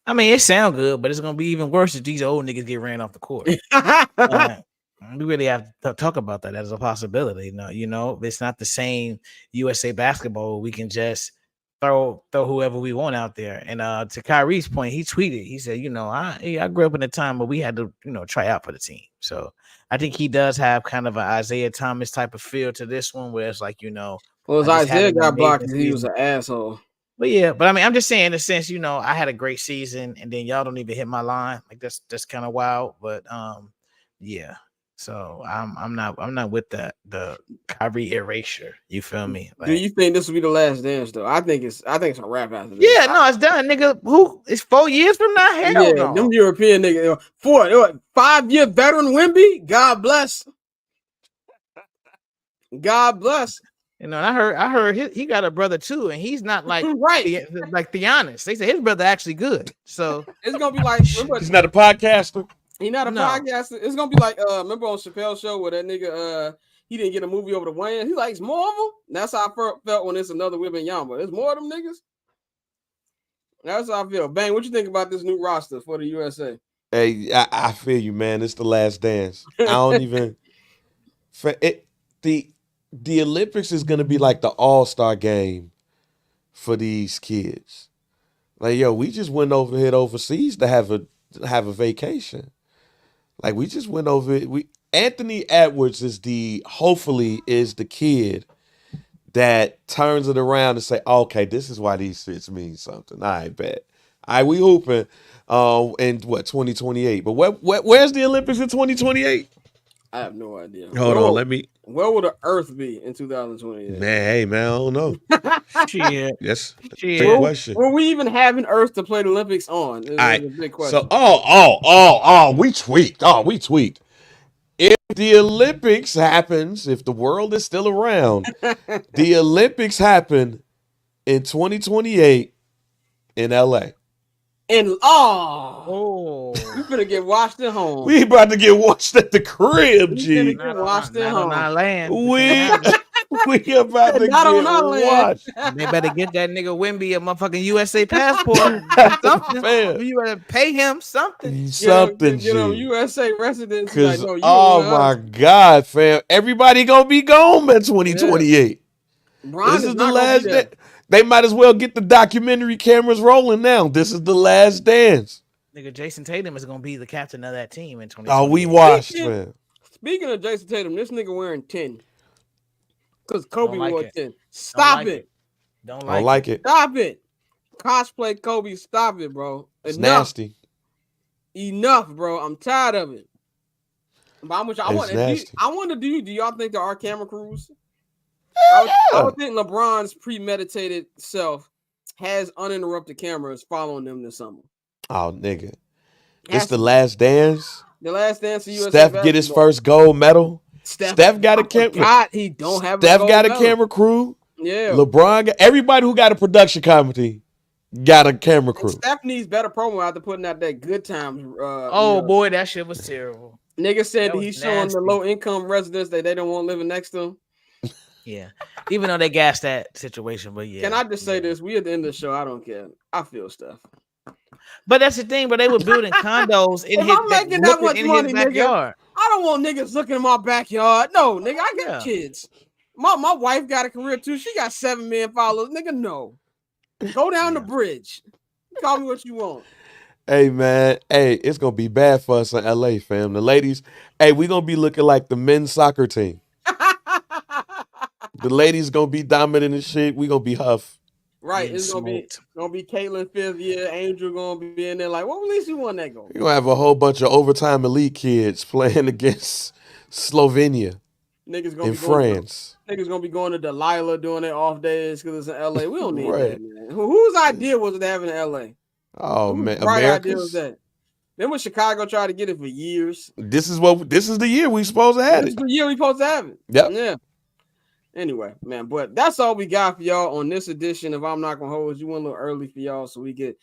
S5: I mean, it sounds good, but it's going to be even worse if these old niggas get ran off the court. We really have to talk about that as a possibility. It's not the same USA basketball. We can just throw whoever we want out there. And to Kyrie's point, he tweeted, he said, I grew up in a time where we had to, try out for the team. So I think he does have kind of an Isaiah Thomas type of feel to this one where it's like,
S1: well, Isaiah got blocked because he was an asshole.
S5: But yeah, I mean, I'm just saying in a sense, I had a great season and then y'all don't even hit my line. Like that's kind of wild. But yeah. So I'm not with the Kyrie erasure. You feel me?
S1: Do you think this will be the last dance though? I think it's a wrap after this.
S5: Yeah, no, it's done, nigga. It's 4 years from now? Hell no.
S1: Them European niggas, 5-year veteran Wemby. God bless. God bless.
S5: And I heard he got a brother too, and he's not like
S1: right
S5: like Theonis. They said his brother actually good. So
S1: it's gonna be like
S4: he's not a podcaster.
S1: He's not a podcaster. It's gonna be like remember on Chappelle's show where that nigga he didn't get a movie over the Wayans. He's like, it's more of them. That's how I felt when it's another Wembanyama. There's more of them niggas. That's how I feel. Bang, what you think about this new roster for the USA?
S4: Hey, I feel you, man. It's the last dance. I don't even the Olympics is gonna be like the all-star game for these kids. Like, yo, we just went overseas to have a vacation. Like, we just went over it. Anthony Edwards hopefully is the kid that turns it around and say, okay, this is why these shits mean something. I bet. All right, we hooping in 2028. But where's the Olympics in 2028?
S1: I have no idea.
S4: Hold on, let me.
S1: Where will the Earth be in 2028?
S4: Man, I don't know.
S5: Shit.
S4: Yes, big question.
S1: Will we even have an Earth to play the Olympics on? Is a big question.
S4: So, we tweaked. We tweaked. If the Olympics happens, if the world is still around, the Olympics happen in 2028 in LA.
S1: We finna get washed at home.
S4: We about to get washed at the crib, G.
S5: Not on our land.
S4: We about to get washed.
S5: They better get that nigga Wemby a motherfucking USA passport. Something. You better pay him something.
S4: Something,
S1: get him USA residency.
S4: Like, my God, fam. Everybody gonna be gone by 2028.
S1: Bron
S4: this is the last day. They might as well get the documentary cameras rolling now. This is the last dance.
S5: Nigga, Jason Tatum is going to be the captain of that team in 2020.
S4: Oh, we watched, man.
S1: Speaking of Jason Tatum, this nigga wearing 10. Because Kobe wore 10. Stop it.
S5: Don't
S4: like it.
S1: Stop it. Cosplay Kobe, stop it, bro.
S4: It's nasty.
S1: Enough, bro. I'm tired of it. But I wonder, do y'all think there are camera crews? I would think LeBron's premeditated self has uninterrupted cameras following them this summer.
S4: Oh, nigga. It's the last dance.
S1: The last dance of USA
S4: Steph get his first gold medal. Steph got a camera.
S1: God, he don't have
S4: Steph got a camera crew.
S1: Yeah.
S4: LeBron, everybody who got a production company got a camera crew.
S1: Stephanie's better promo after putting out that Good Times.
S5: Boy, that shit was terrible.
S1: Nigga said
S5: That was
S1: he's showing the low income residents that they don't want living next to him.
S5: Yeah, even though they gassed that situation, but yeah.
S1: Can I just say this? We at the end of the show. I don't care. I feel stuff.
S5: But that's the thing. But they were building condos in
S1: if I'm making that much money,
S5: backyard.
S1: Nigga, I don't want niggas looking in my backyard. No, nigga, I got kids. My wife got a career too. She got 7 million followers. Nigga, no. Go down the bridge. Call me what you want.
S4: Hey, man. Hey, it's going to be bad for us in LA, fam. The ladies, hey, we going to be looking like the men's soccer team. The ladies going to be dominant and shit. We going to be Huff.
S1: Right. It's going to be Caitlyn 5th year. Angel going to be in there like, well, at least you won that goal.
S4: You're going to have a whole bunch of overtime elite kids playing against Slovenia.
S1: Niggas gonna
S4: in France.
S1: Niggas gonna be going to Delilah doing their off days because it's in LA. We don't need that, man. Whose idea was it to have it in LA?
S4: Oh, man.
S1: Right idea was that. Then when Chicago tried to get it for years.
S4: This is the year we supposed to have it.
S1: This is the year we supposed to have it.
S4: Yep.
S1: Yeah. Anyway, man, but that's all we got for y'all on this edition of I'm Not Gonna Hold You. Went a little early for y'all so we could,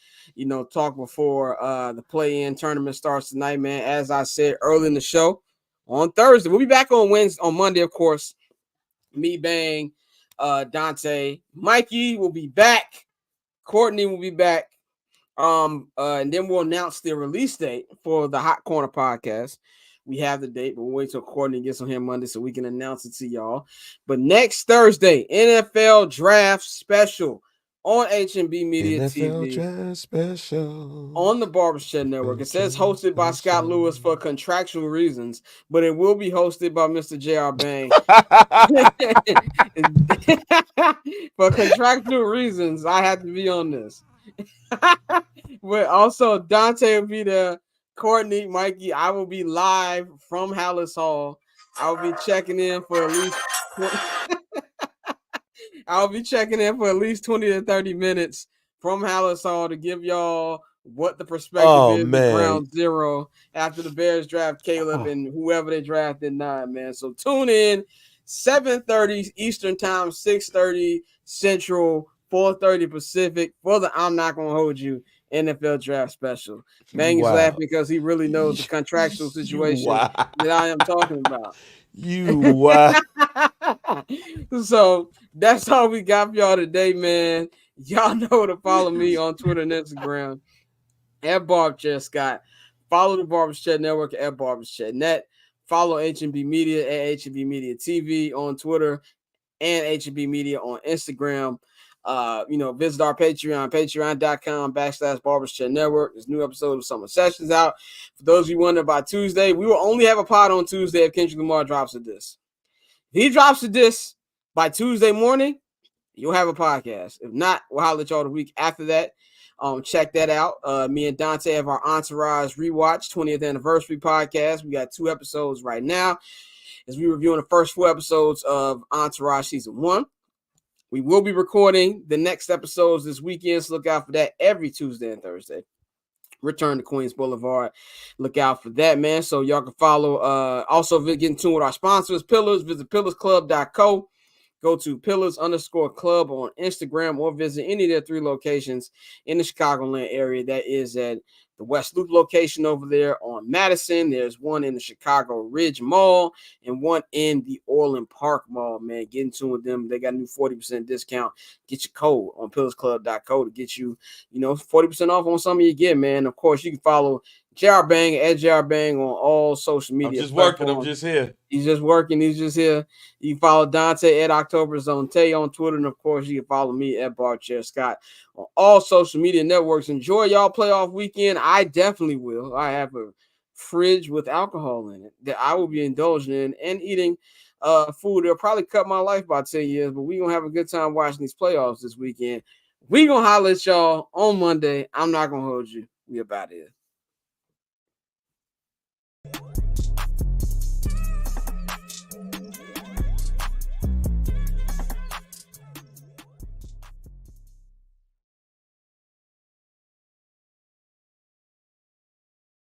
S1: talk before the play-in tournament starts tonight, man. As I said early in the show, on Thursday. We'll be back on Monday, of course. Me, Bang, Dante, Mikey will be back. Courtney will be back. And then we'll announce the release date for the Hot Corner podcast. We have the date, but we'll wait till Courtney gets on here Monday so we can announce it to y'all. But next Thursday, NFL Draft Special on HMB Media
S4: NFL
S1: TV.
S4: Draft Special
S1: On the Barbershop Network. It says hosted by Scott Lewis for contractual reasons, but it will be hosted by Mr. J.R. Bang. For contractual reasons, I have to be on this. But also, Dante will be there. Courtney, Mikey, I will be live from Hallis Hall. I'll be checking in for at least 20 to 30 minutes from Hallis Hall to give y'all what the perspective is at ground zero after the Bears draft Caleb and whoever they draft in 9, man. So tune in 7:30 Eastern time, 6:30 Central, 4:30 Pacific for the I'm Not Gonna Hold You NFL Draft Special. Bang is laughing because he really knows the contractual situation that I am talking about. So that's all we got for y'all today, man. Y'all know to follow me on Twitter and Instagram at Scott. Follow the Barbershop Network at BarbershopNet. Follow HMB Media at HMB Media TV on Twitter and HMB Media on Instagram. Visit our Patreon, patreon.com/Barbershop Network. There's a new episode of Summer Sessions out. For those of you wondering about Tuesday, we will only have a pod on Tuesday if Kendrick Lamar drops a disc. If he drops a disc by Tuesday morning, you'll have a podcast. If not, we'll holler at y'all the week after that. Check that out. Me and Dante have our Entourage Rewatch 20th Anniversary podcast. We got 2 episodes right now as we reviewing the first 4 episodes of Entourage Season 1. We will be recording the next episodes this weekend, so look out for that every Tuesday and Thursday. Return to Queens Boulevard. Look out for that, man. So y'all can follow. Also, get in tune with our sponsors, Pillars. Visit pillarsclub.co. Go to pillars_club on Instagram or visit any of their 3 locations in the Chicagoland area. That is at the West Loop location over there on Madison. There's one in the Chicago Ridge Mall and one in the Orland Park Mall, man. Get in tune with them. They got a new 40% discount. Get your code on pillarsclub.co to get you, 40% off on some of your gear, man. Of course, you can follow JR Bang at JR Bang on all social media.
S4: I'm just working. I'm just here.
S1: He's just working. He's just here. You can follow Dante at October Zone Tay on Twitter. And of course, you can follow me at Barchair Scott on all social media networks. Enjoy y'all playoff weekend. I definitely will. I have a fridge with alcohol in it that I will be indulging in and eating food. It'll probably cut my life by 10 years, but we're going to have a good time watching these playoffs this weekend. We're going to holler at y'all on Monday. I'm not going to hold you. We about here.